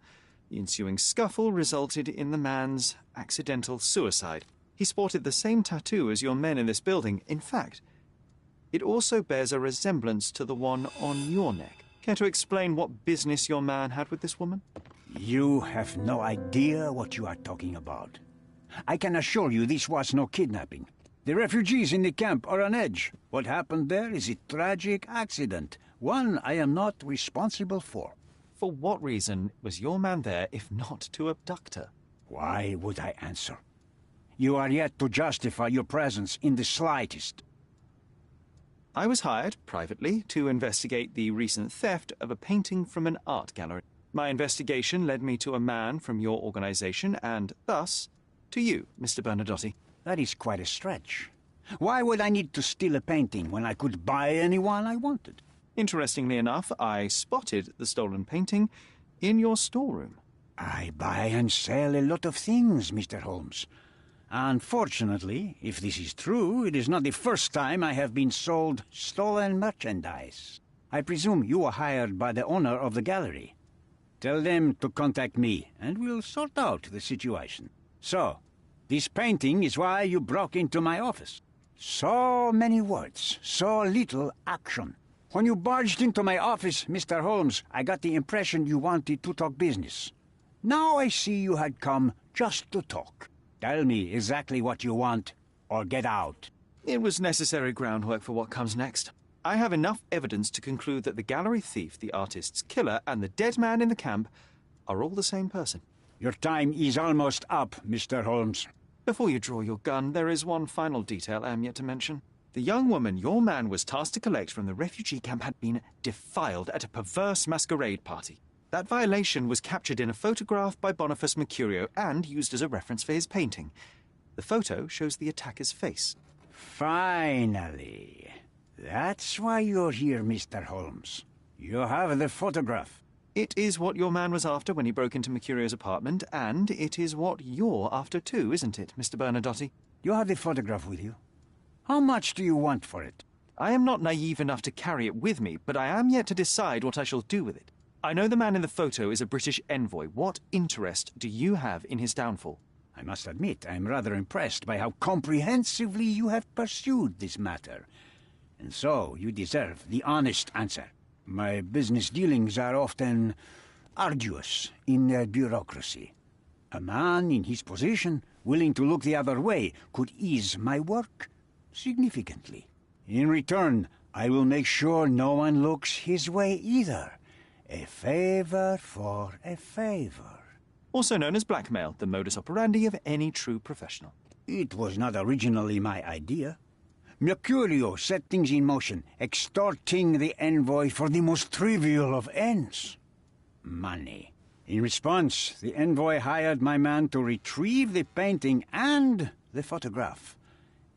The ensuing scuffle resulted in the man's accidental suicide. He sported the same tattoo as your men in this building. In fact, it also bears a resemblance to the one on your neck. Care to explain what business your man had with this woman? You have no idea what you are talking about. I can assure you this was no kidnapping. The refugees in the camp are on edge. What happened there is a tragic accident, one I am not responsible for. For what reason was your man there if not to abduct her? Why would I answer? You are yet to justify your presence in the slightest. I was hired, privately, to investigate the recent theft of a painting from an art gallery. My investigation led me to a man from your organization, and thus, to you, Mr. Bernadotti. That is quite a stretch. Why would I need to steal a painting when I could buy anyone I wanted? Interestingly enough, I spotted the stolen painting in your storeroom. I buy and sell a lot of things, Mr. Holmes. Unfortunately, if this is true, it is not the first time I have been sold stolen merchandise. I presume you were hired by the owner of the gallery. Tell them to contact me, and we'll sort out the situation. So, this painting is why you broke into my office. So many words, so little action. When you barged into my office, Mr. Holmes, I got the impression you wanted to talk business. Now I see you had come just to talk. Tell me exactly what you want, or get out. It was necessary groundwork for what comes next. I have enough evidence to conclude that the gallery thief, the artist's killer, and the dead man in the camp are all the same person. Your time is almost up, Mr. Holmes. Before you draw your gun, there is one final detail I am yet to mention. The young woman your man was tasked to collect from the refugee camp had been defiled at a perverse masquerade party. That violation was captured in a photograph by Boniface Mercurio and used as a reference for his painting. The photo shows the attacker's face. Finally. That's why you're here, Mr. Holmes. You have the photograph. It is what your man was after when he broke into Mercurio's apartment, and it is what you're after too, isn't it, Mr. Bernadotti? You have the photograph with you. How much do you want for it? I am not naive enough to carry it with me, but I am yet to decide what I shall do with it. I know the man in the photo is a British envoy. What interest do you have in his downfall? I must admit, I am rather impressed by how comprehensively you have pursued this matter. And so, you deserve the honest answer. My business dealings are often arduous in their bureaucracy. A man in his position, willing to look the other way, could ease my work significantly. In return, I will make sure no one looks his way either. A favor for a favor. Also known as blackmail, the modus operandi of any true professional. It was not originally my idea. Mercurio set things in motion, extorting the envoy for the most trivial of ends. Money. In response, the envoy hired my man to retrieve the painting and the photograph,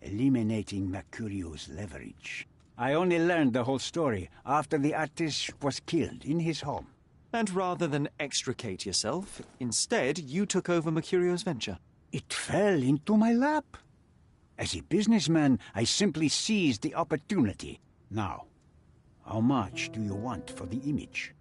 eliminating Mercurio's leverage. I only learned the whole story after the artist was killed in his home. And rather than extricate yourself, instead you took over Mercurio's venture. It fell into my lap. As a businessman, I simply seized the opportunity. Now, how much do you want for the image?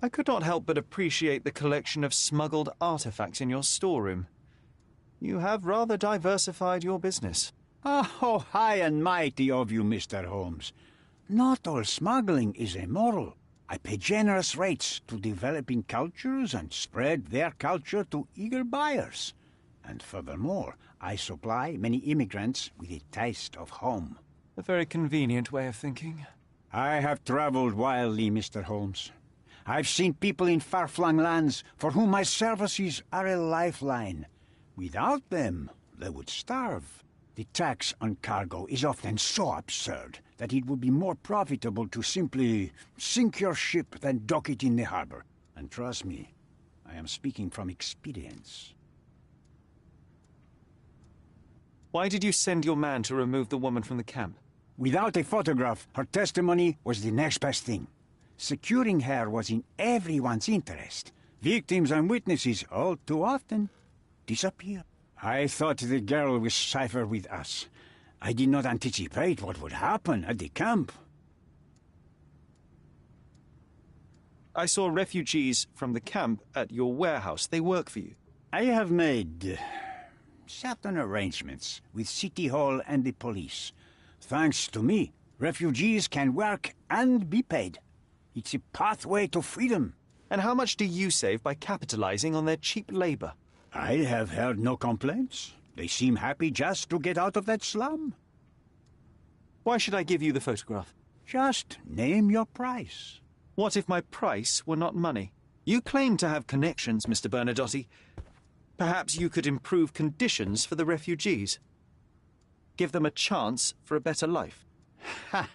I could not help but appreciate the collection of smuggled artifacts in your storeroom. You have rather diversified your business. Oh, high and mighty of you, Mr. Holmes. Not all smuggling is immoral. I pay generous rates to developing cultures and spread their culture to eager buyers. And furthermore, I supply many immigrants with a taste of home. A very convenient way of thinking. I have traveled widely, Mr. Holmes. I've seen people in far-flung lands for whom my services are a lifeline. Without them, they would starve. The tax on cargo is often so absurd that it would be more profitable to simply sink your ship than dock it in the harbor. And trust me, I am speaking from experience. Why did you send your man to remove the woman from the camp? Without a photograph, her testimony was the next best thing. Securing her was in everyone's interest. Victims and witnesses all too often disappear. I thought the girl was safer with us. I did not anticipate what would happen at the camp. I saw refugees from the camp at your warehouse. They work for you. I have made certain arrangements with City Hall and the police. Thanks to me, refugees can work and be paid. It's a pathway to freedom. And how much do you save by capitalizing on their cheap labor? I have heard no complaints. They seem happy just to get out of that slum. Why should I give you the photograph? Just name your price. What if my price were not money? You claim to have connections, Mr. Bernadotte. Perhaps you could improve conditions for the refugees. Give them a chance for a better life. Ha!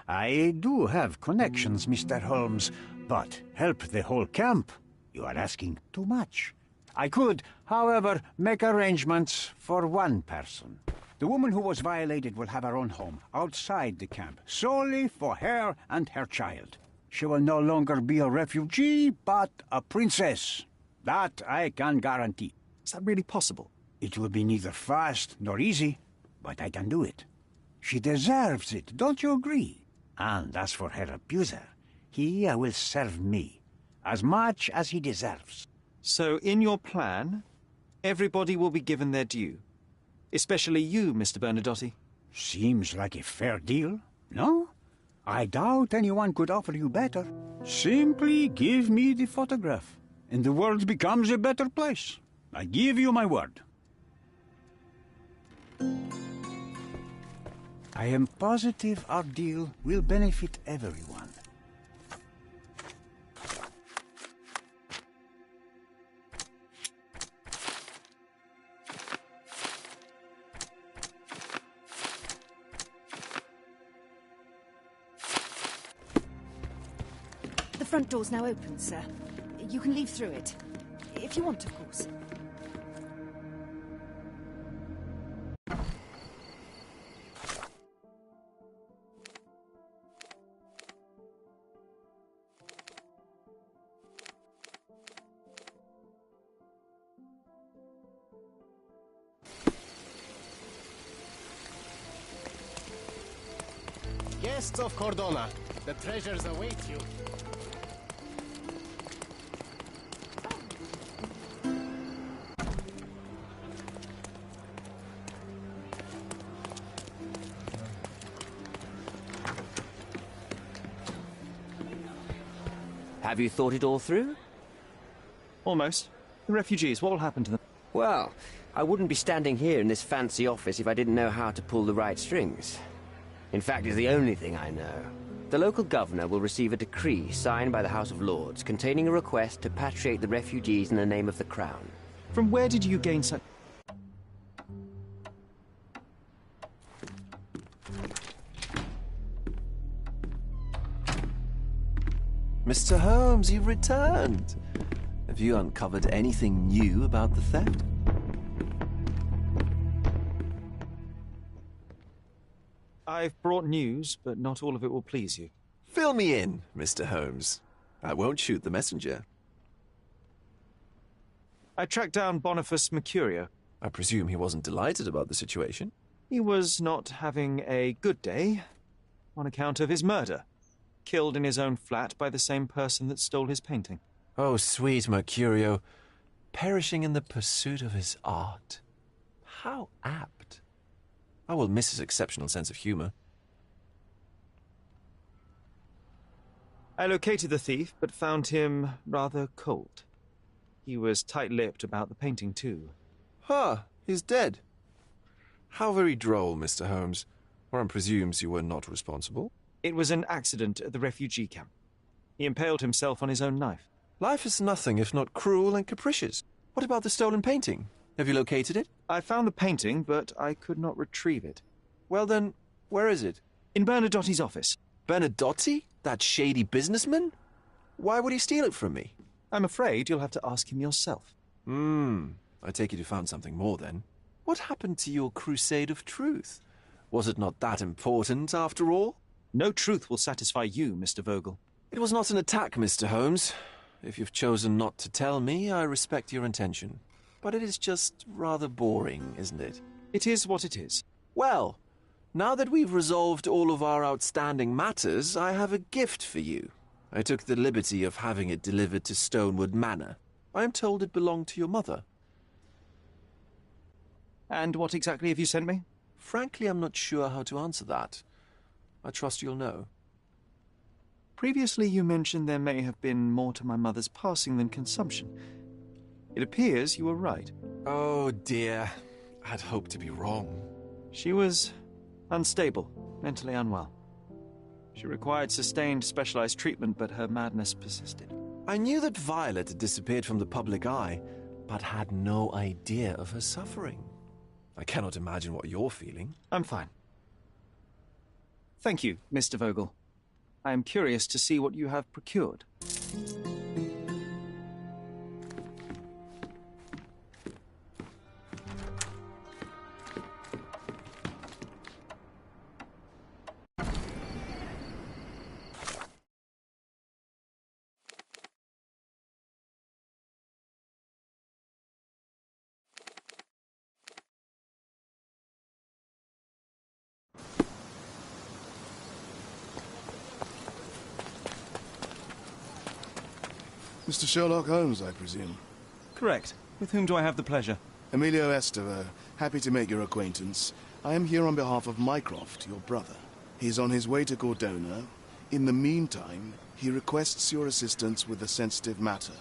I do have connections, Mr. Holmes, but help the whole camp? You are asking too much. I could, however, make arrangements for one person. The woman who was violated will have her own home outside the camp, solely for her and her child. She will no longer be a refugee, but a princess. That I can guarantee. Is that really possible? It will be neither fast nor easy, but I can do it. She deserves it, don't you agree? And as for her abuser, he will serve me, as much as he deserves. So, in your plan, everybody will be given their due. Especially you, Mr. Bernadotte. Seems like a fair deal, no? I doubt anyone could offer you better. Simply give me the photograph, and the world becomes a better place. I give you my word. I am positive our deal will benefit everyone. front door's now open, sir. You can leave through it. If you want, of course. Guests of Cordona, the treasures await you. Have you thought it all through? Almost. The refugees, what will happen to them? Well, I wouldn't be standing here in this fancy office if I didn't know how to pull the right strings. In fact, it's the only thing I know. The local governor will receive a decree signed by the House of Lords containing a request to patriate the refugees in the name of the Crown. From where did you gain such... Mr. Holmes, you've returned. Have you uncovered anything new about the theft? I've brought news, but not all of it will please you. Fill me in, Mr. Holmes. I won't shoot the messenger. I tracked down Boniface Mercurio. I presume he wasn't delighted about the situation. He was not having a good day on account of his murder. Killed in his own flat by the same person that stole his painting. Oh, sweet Mercurio. Perishing in the pursuit of his art. How apt. I will miss his exceptional sense of humor. I located the thief, but found him rather cold. He was tight-lipped about the painting, too. Huh, he's dead. How very droll, Mr. Holmes. One presumes you were not responsible. It was an accident at the refugee camp. He impaled himself on his own knife. Life is nothing if not cruel and capricious. What about the stolen painting? Have you located it? I found the painting, but I could not retrieve it. Well then, where is it? In Bernadotti's office. Bernadotti? That shady businessman? Why would he steal it from me? I'm afraid you'll have to ask him yourself. I take it you found something more then. What happened to your crusade of truth? Was it not that important, after all? No truth will satisfy you, Mr. Vogel. It was not an attack, Mr. Holmes. If you've chosen not to tell me, I respect your intention. But it is just rather boring, isn't it? It is what it is. Well, now that we've resolved all of our outstanding matters, I have a gift for you. I took the liberty of having it delivered to Stonewood Manor. I am told it belonged to your mother. And what exactly have you sent me? Frankly, I'm not sure how to answer that. I trust you'll know. Previously, you mentioned there may have been more to my mother's passing than consumption. It appears you were right. Oh, dear. I'd hoped to be wrong. She was unstable, mentally unwell. She required sustained, specialized treatment, but her madness persisted. I knew that Violet had disappeared from the public eye, but had no idea of her suffering. I cannot imagine what you're feeling. I'm fine. Thank you, Mr. Vogel. I am curious to see what you have procured. Mr. Sherlock Holmes, I presume? Correct. With whom do I have the pleasure? Emilio Esteva. Happy to make your acquaintance. I am here on behalf of Mycroft, your brother. He's on his way to Cordona. In the meantime, he requests your assistance with a sensitive matter.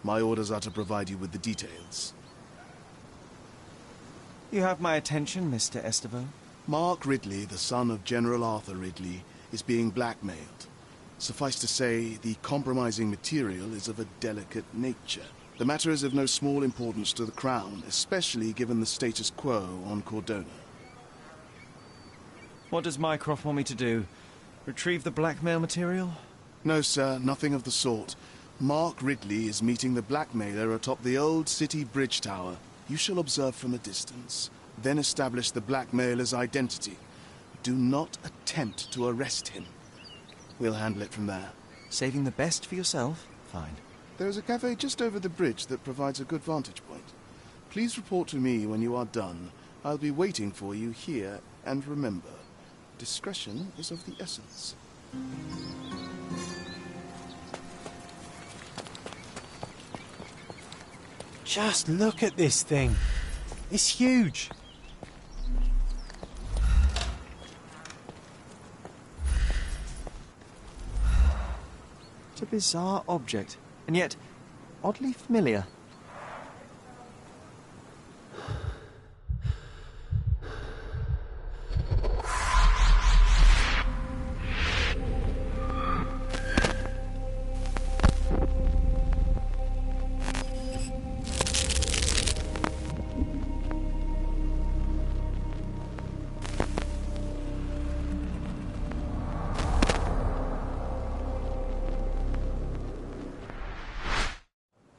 My orders are to provide you with the details. You have my attention, Mr. Esteva. Mark Ridley, the son of General Arthur Ridley, is being blackmailed. Suffice to say, the compromising material is of a delicate nature. The matter is of no small importance to the Crown, especially given the status quo on Cordona. What does Mycroft want me to do? Retrieve the blackmail material? No, sir, nothing of the sort. Mark Ridley is meeting the blackmailer atop the old city bridge tower. You shall observe from a distance, then establish the blackmailer's identity. Do not attempt to arrest him. We'll handle it from there. Saving the best for yourself? Fine. There's a cafe just over the bridge that provides a good vantage point. Please report to me when you are done. I'll be waiting for you here, and remember, discretion is of the essence. Just look at this thing. It's huge. It's a bizarre object, and yet oddly familiar.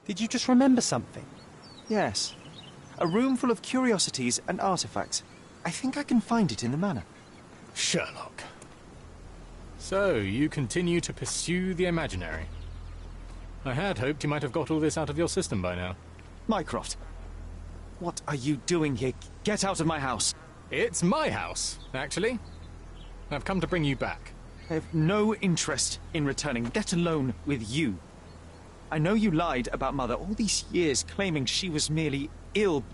Did you just remember something? Yes. A room full of curiosities and artifacts. I think I can find it in the manor. Sherlock. So, you continue to pursue the imaginary. I had hoped you might have got all this out of your system by now. Mycroft, what are you doing here? Get out of my house! It's my house, actually. I've come to bring you back. I have no interest in returning, let alone with you. I know you lied about Mother all these years, claiming she was merely ill,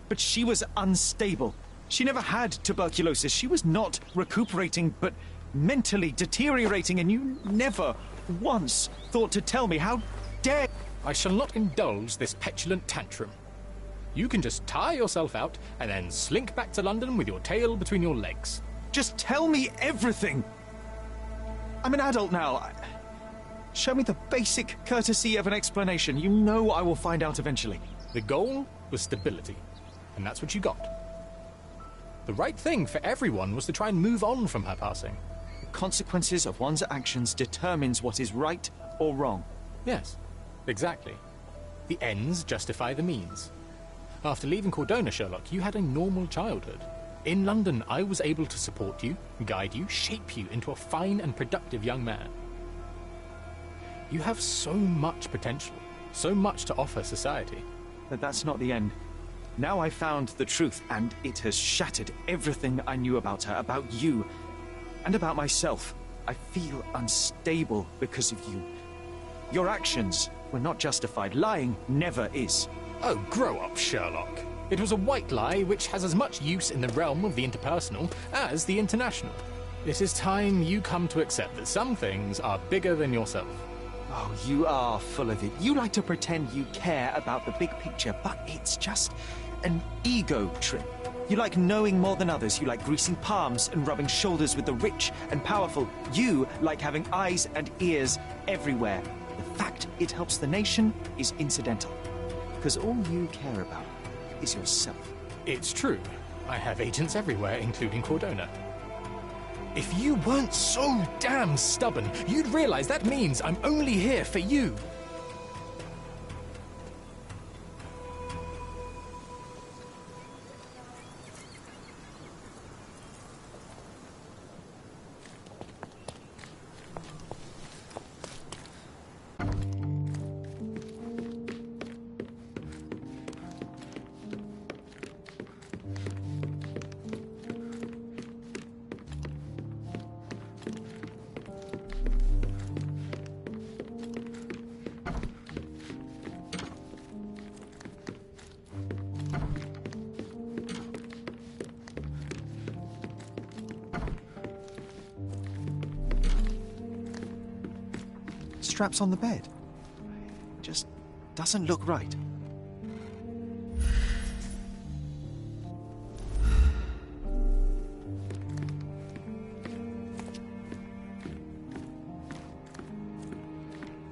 but she was unstable. She never had tuberculosis. She was not recuperating, but mentally deteriorating, and you never once thought to tell me. How dare... I shall not indulge this petulant tantrum. You can just tire yourself out and then slink back to London with your tail between your legs. Just tell me everything! I'm an adult now. Show me the basic courtesy of an explanation. You know I will find out eventually. The goal was stability, and that's what you got. The right thing for everyone was to try and move on from her passing. The consequences of one's actions determines what is right or wrong. Yes, exactly. The ends justify the means. After leaving Cordona, Sherlock, you had a normal childhood. In London, I was able to support you, guide you, shape you into a fine and productive young man. You have so much potential, so much to offer society. But that's not the end. Now I found the truth, and it has shattered everything I knew about her, about you, and about myself. I feel unstable because of you. Your actions were not justified. Lying never is. Oh, grow up, Sherlock. It was a white lie which has as much use in the realm of the interpersonal as the international. It is time you come to accept that some things are bigger than yourself. Oh, you are full of it. You like to pretend you care about the big picture, but it's just an ego trip. You like knowing more than others. You like greasing palms and rubbing shoulders with the rich and powerful. You like having eyes and ears everywhere. The fact it helps the nation is incidental, because all you care about is yourself. It's true. I have agents everywhere, including Cordona. If you weren't so damn stubborn, you'd realize that means I'm only here for you. Straps on the bed. Just doesn't look right.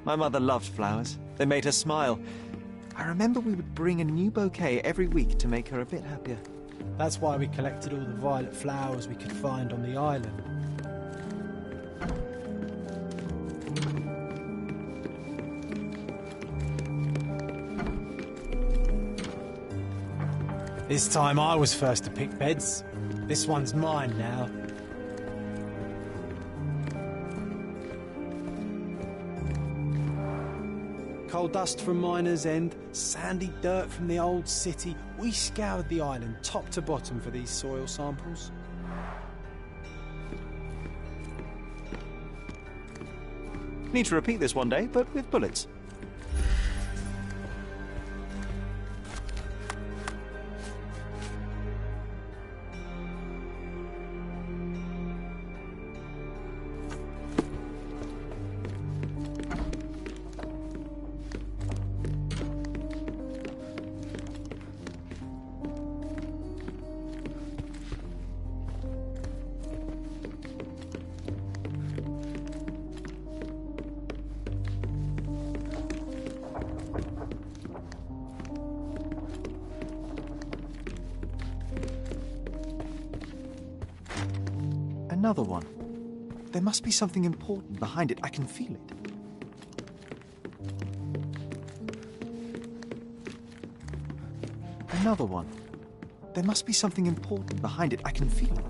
My mother loved flowers. They made her smile. I remember we would bring a new bouquet every week to make her a bit happier. That's why we collected all the violet flowers we could find on the island. This time I was first to pick beds. This one's mine now. Coal dust from Miner's End, sandy dirt from the old city. We scoured the island top to bottom for these soil samples. Need to repeat this one day, but with bullets. Another one. There must be something important behind it. I can feel it. Another one. There must be something important behind it. I can feel it.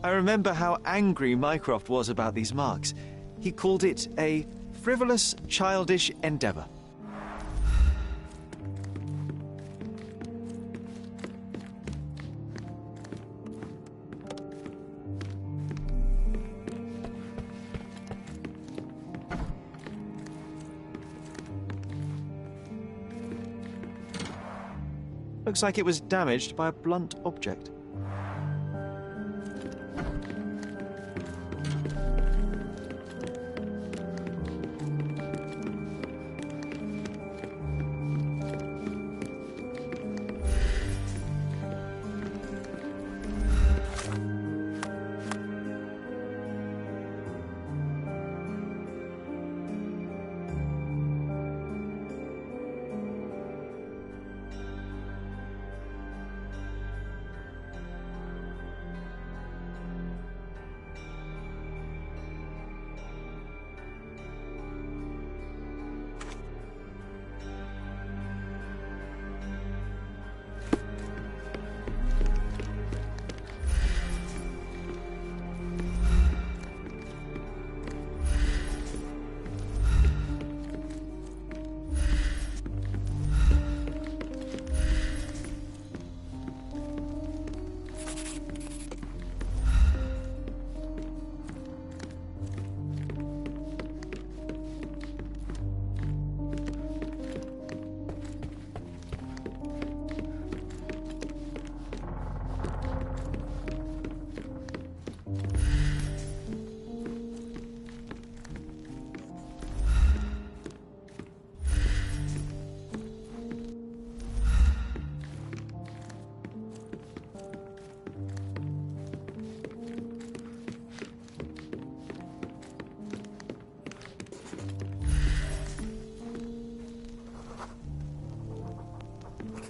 I remember how angry Mycroft was about these marks. He called it a frivolous, childish endeavour. Looks like it was damaged by a blunt object.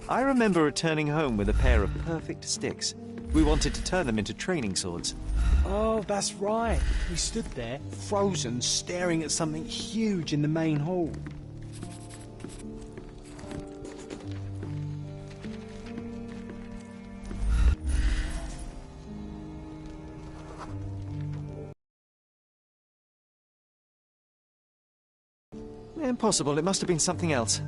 I remember returning home with a pair of perfect sticks. We wanted to turn them into training swords. Oh, that's right. We stood there, frozen, staring at something huge in the main hall. Impossible. It must have been something else.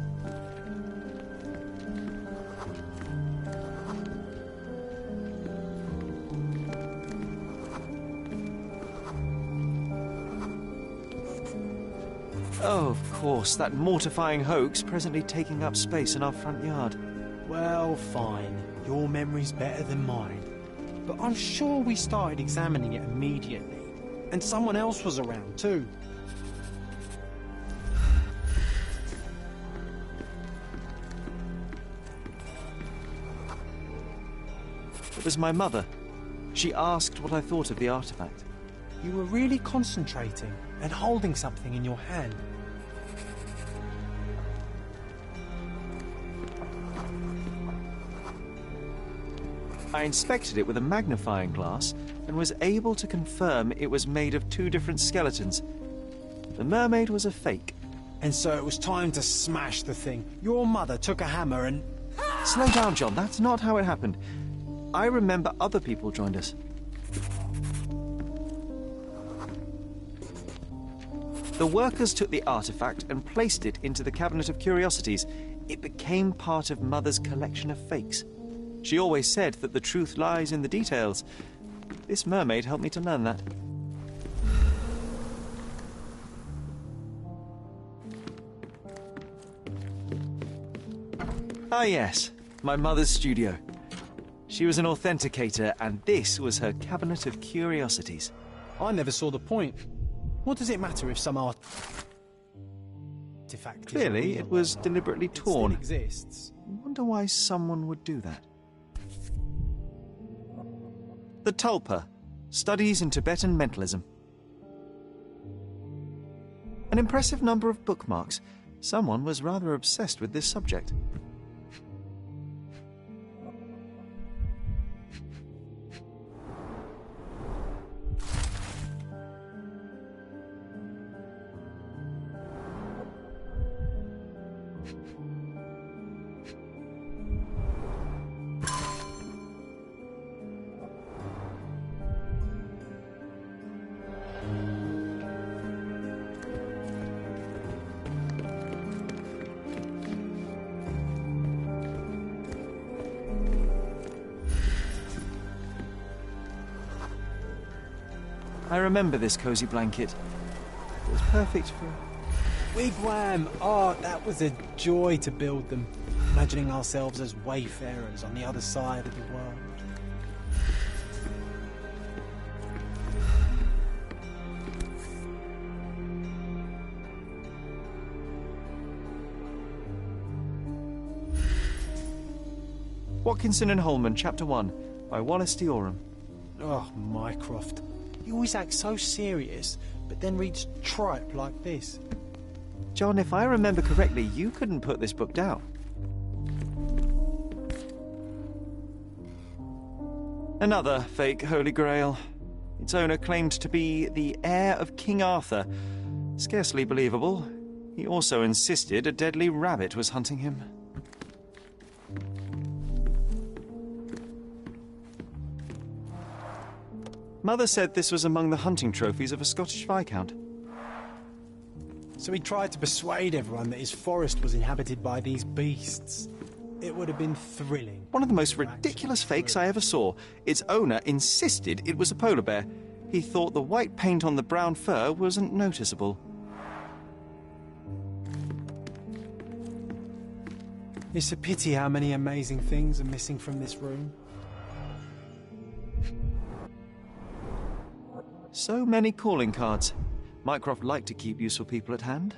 Oh, of course, that mortifying hoax presently taking up space in our front yard. Well, fine. Your memory's better than mine. But I'm sure we started examining it immediately. And someone else was around, too. It was my mother. She asked what I thought of the artifact. You were really concentrating and holding something in your hand. I inspected it with a magnifying glass and was able to confirm it was made of 2 different skeletons. The mermaid was a fake. And so it was time to smash the thing. Your mother took a hammer and... Slow down, John. That's not how it happened. I remember other people joined us. The workers took the artifact and placed it into the Cabinet of Curiosities. It became part of Mother's collection of fakes. She always said that the truth lies in the details. This mermaid helped me to learn that. Ah yes, my mother's studio. She was an authenticator, and this was her Cabinet of Curiosities. I never saw the point. What does it matter if some artifact Clearly, it was deliberately torn. It still exists. I wonder why someone would do that. The Tulpa, Studies in Tibetan Mentalism. An impressive number of bookmarks. Someone was rather obsessed with this subject. I remember this cozy blanket. It was perfect for... Wigwam! Oh, that was a joy to build them. Imagining ourselves as wayfarers on the other side of the world. Watkinson and Holman, Chapter 1, by Wallace D. Oram. Oh, Mycroft. You always act so serious, but then reads tripe like this. John, if I remember correctly, you couldn't put this book down. Another fake Holy Grail. Its owner claimed to be the heir of King Arthur. Scarcely believable. He also insisted a deadly rabbit was hunting him. Mother said this was among the hunting trophies of a Scottish Viscount. So he tried to persuade everyone that his forest was inhabited by these beasts. It would have been thrilling. One of the most ridiculous fakes I ever saw. Its owner insisted it was a polar bear. He thought the white paint on the brown fur wasn't noticeable. It's a pity how many amazing things are missing from this room. So many calling cards. Mycroft liked to keep useful people at hand.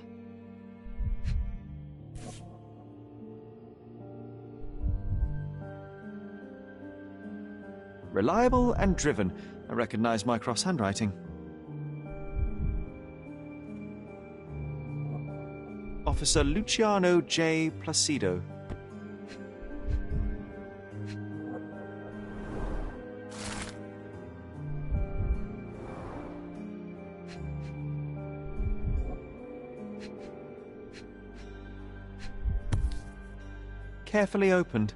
Reliable and driven. I recognise Mycroft's handwriting. Officer Luciano J. Placido. Carefully opened.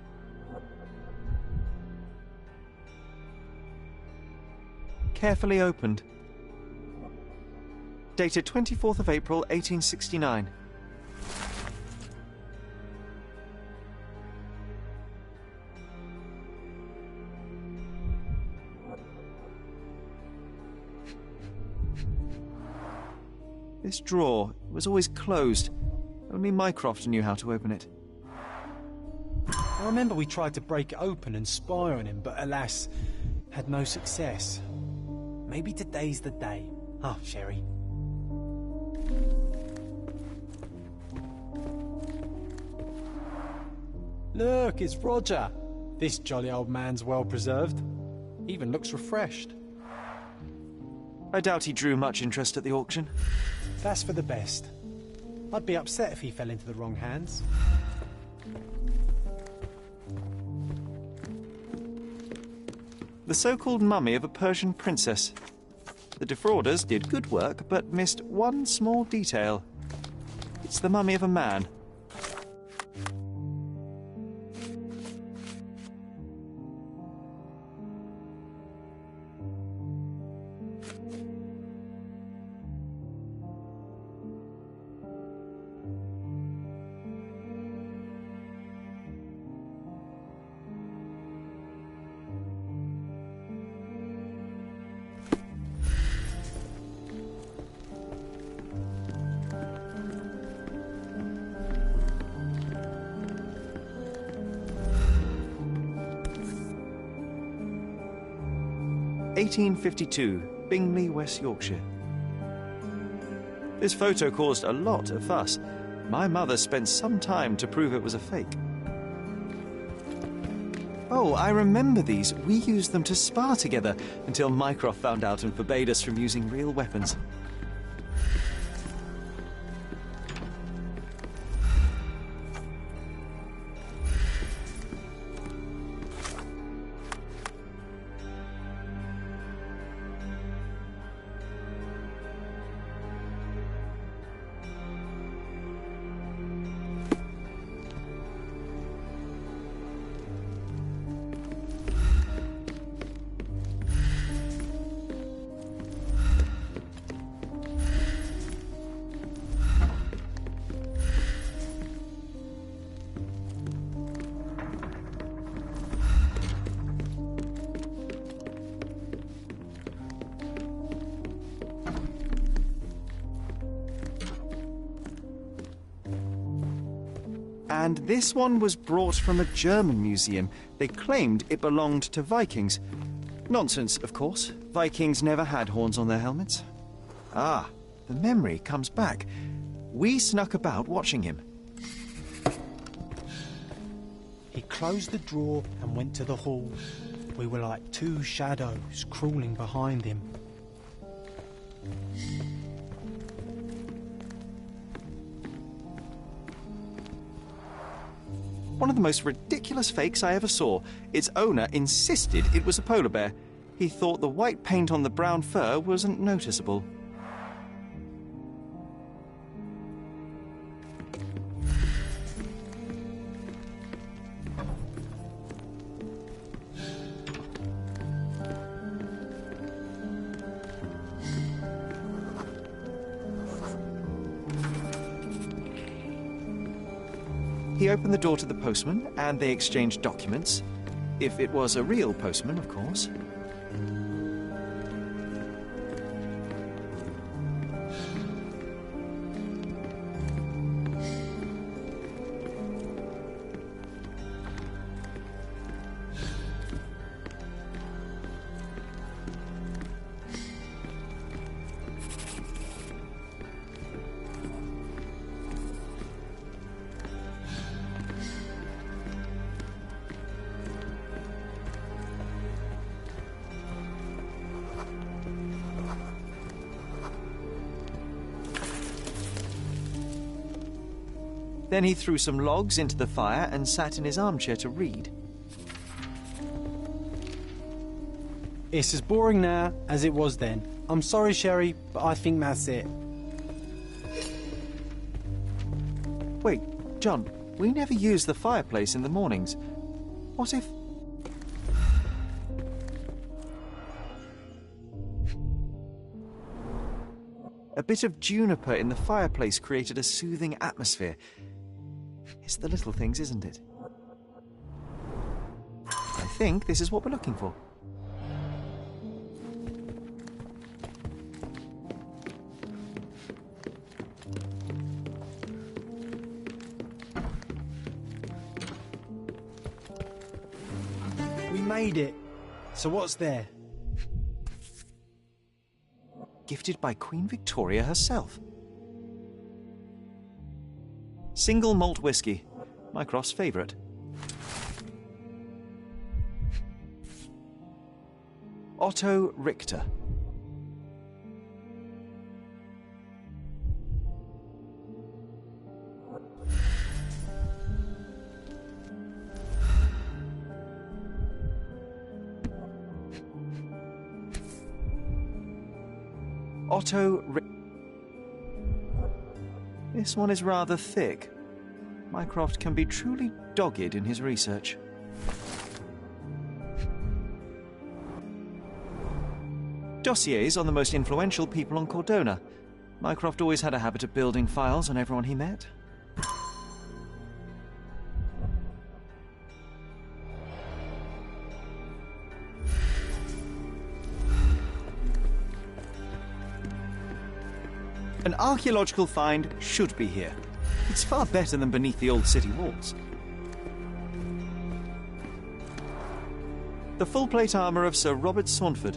Carefully opened. Dated 24th of April, 1869. This drawer was always closed. Only Mycroft knew how to open it. I remember we tried to break it open and spy on him, but alas, had no success. Maybe today's the day. Oh, Sherry. Look, it's Roger. This jolly old man's well preserved. Even looks refreshed. I doubt he drew much interest at the auction. That's for the best. I'd be upset if he fell into the wrong hands. The so-called mummy of a Persian princess. The defrauders did good work, but missed one small detail. It's the mummy of a man. (1852), Bingley, West Yorkshire. This photo caused a lot of fuss. My mother spent some time to prove it was a fake. Oh, I remember these. We used them to spar together until Mycroft found out and forbade us from using real weapons. And this one was brought from a German museum. They claimed it belonged to Vikings. Nonsense, of course. Vikings never had horns on their helmets. Ah, the memory comes back. We snuck about watching him. He closed the drawer and went to the hall. We were like two shadows crawling behind him. One of the most ridiculous fakes I ever saw. Its owner insisted it was a polar bear. He thought the white paint on the brown fur wasn't noticeable. He opened the door to the postman, and they exchanged documents. If it was a real postman, of course. Then he threw some logs into the fire and sat in his armchair to read. It's as boring now as it was then. I'm sorry, Sherry, but I think that's it. Wait, John, we never use the fireplace in the mornings. What if... A bit of juniper in the fireplace created a soothing atmosphere. It's the little things, isn't it? I think this is what we're looking for. We made it. So what's there? Gifted by Queen Victoria herself. Single malt whiskey, Mycroft's favourite. Otto Richter. Otto... This one is rather thick. Mycroft can be truly dogged in his research. Dossiers on the most influential people on Cordona. Mycroft always had a habit of building files on everyone he met. An archaeological find should be here. It's far better than beneath the old city walls. The full-plate armour of Sir Robert Saunford.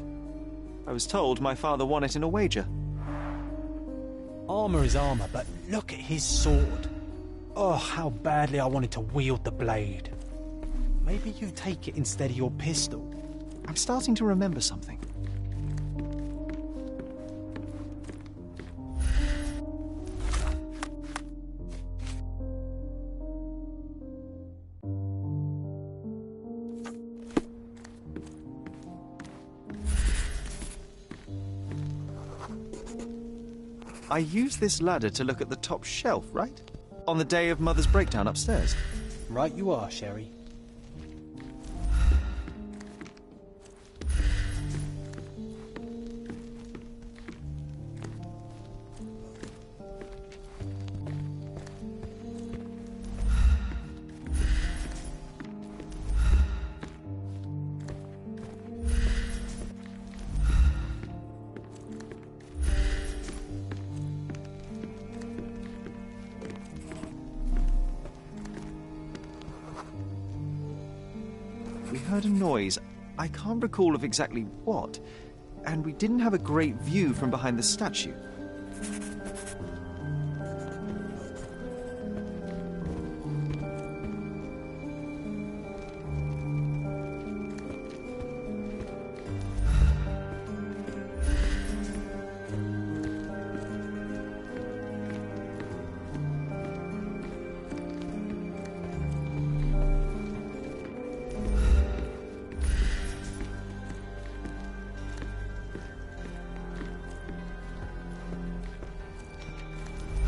I was told my father won it in a wager. Armour is armour, but look at his sword. Oh, how badly I wanted to wield the blade. Maybe you take it instead of your pistol. I'm starting to remember something. I used this ladder to look at the top shelf, right? On the day of Mother's breakdown upstairs. Right you are, Sherry. We heard a noise. I can't recall of exactly what, and we didn't have a great view from behind the statue.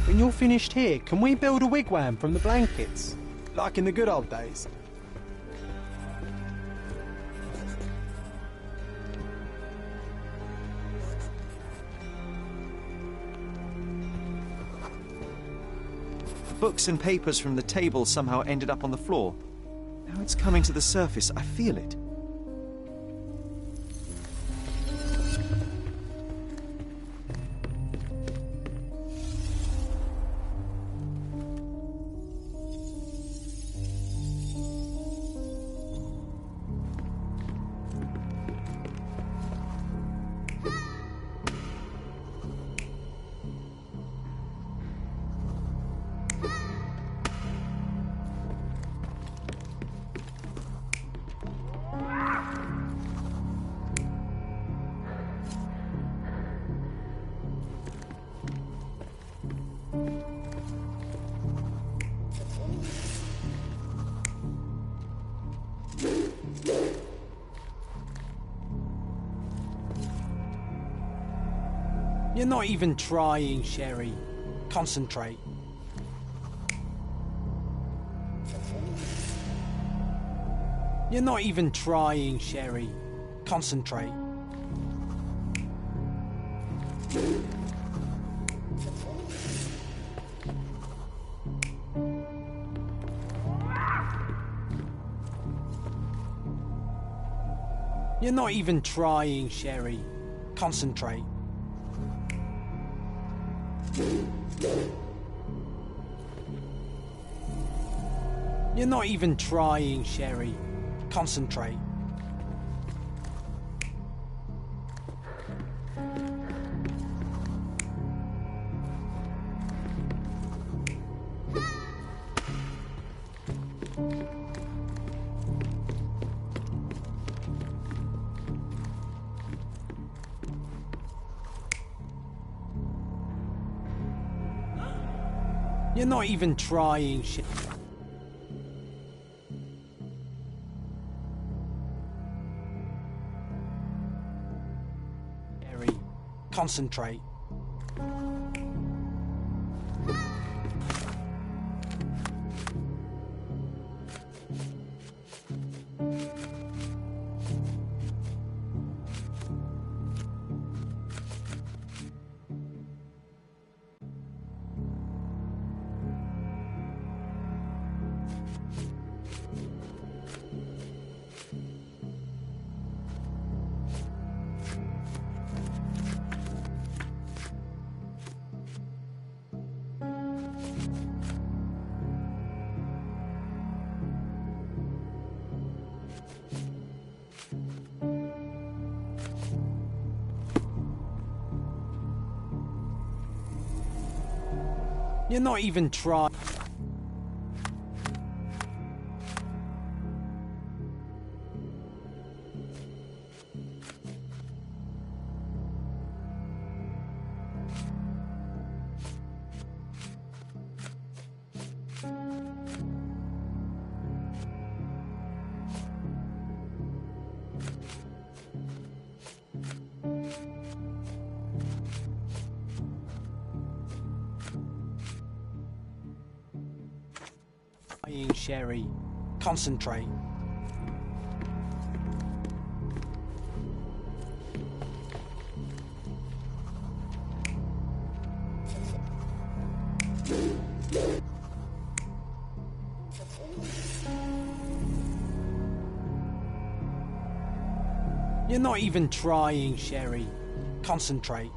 When you're finished here, can we build a wigwam from the blankets? Like in the good old days? Books and papers from the table somehow ended up on the floor. Now it's coming to the surface. I feel it. You're not even trying, Sherry. Concentrate. You're not even trying, Sherry. Concentrate. You're not even trying, Sherry. Concentrate. You're not even trying, Sherry. Concentrate. You're not even trying, Sherry. Concentrate. You're not even trying. Sherry, concentrate. You're not even trying, Sherry. Concentrate.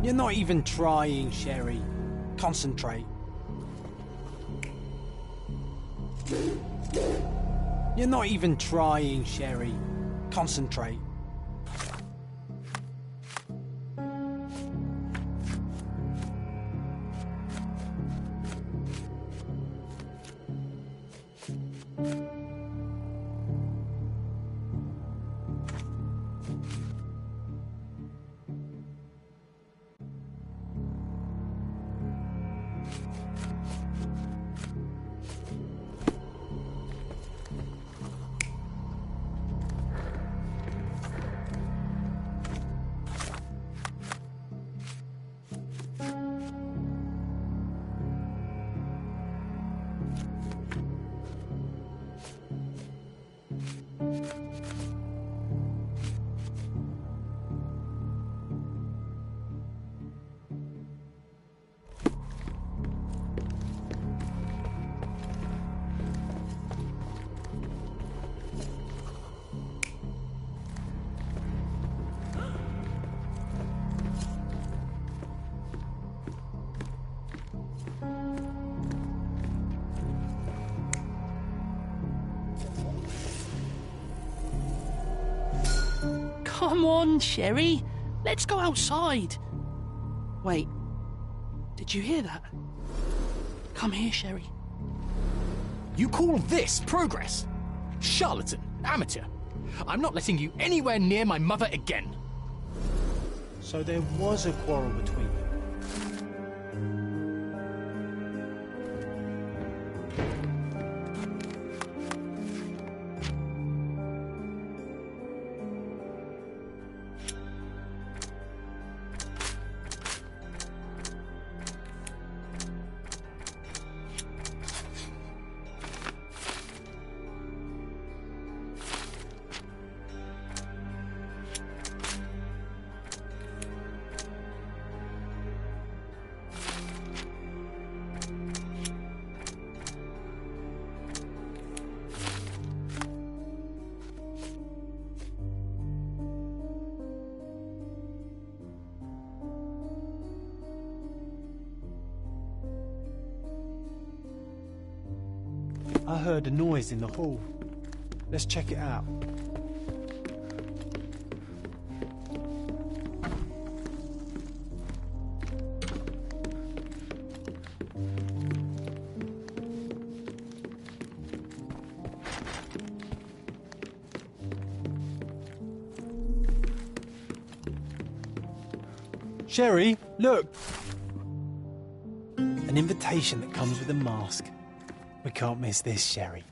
You're not even trying, Sherry. Concentrate. You're not even trying, Sherry. Concentrate. Come on, Sherry. Let's go outside. Wait. Did you hear that? Come here, Sherry. You call this progress? Charlatan, amateur. I'm not letting you anywhere near my mother again. So there was a quarrel between you. I heard a noise in the hall. Let's check it out. Sherry, look! An invitation that comes with a mask. We can't miss this, Sherry.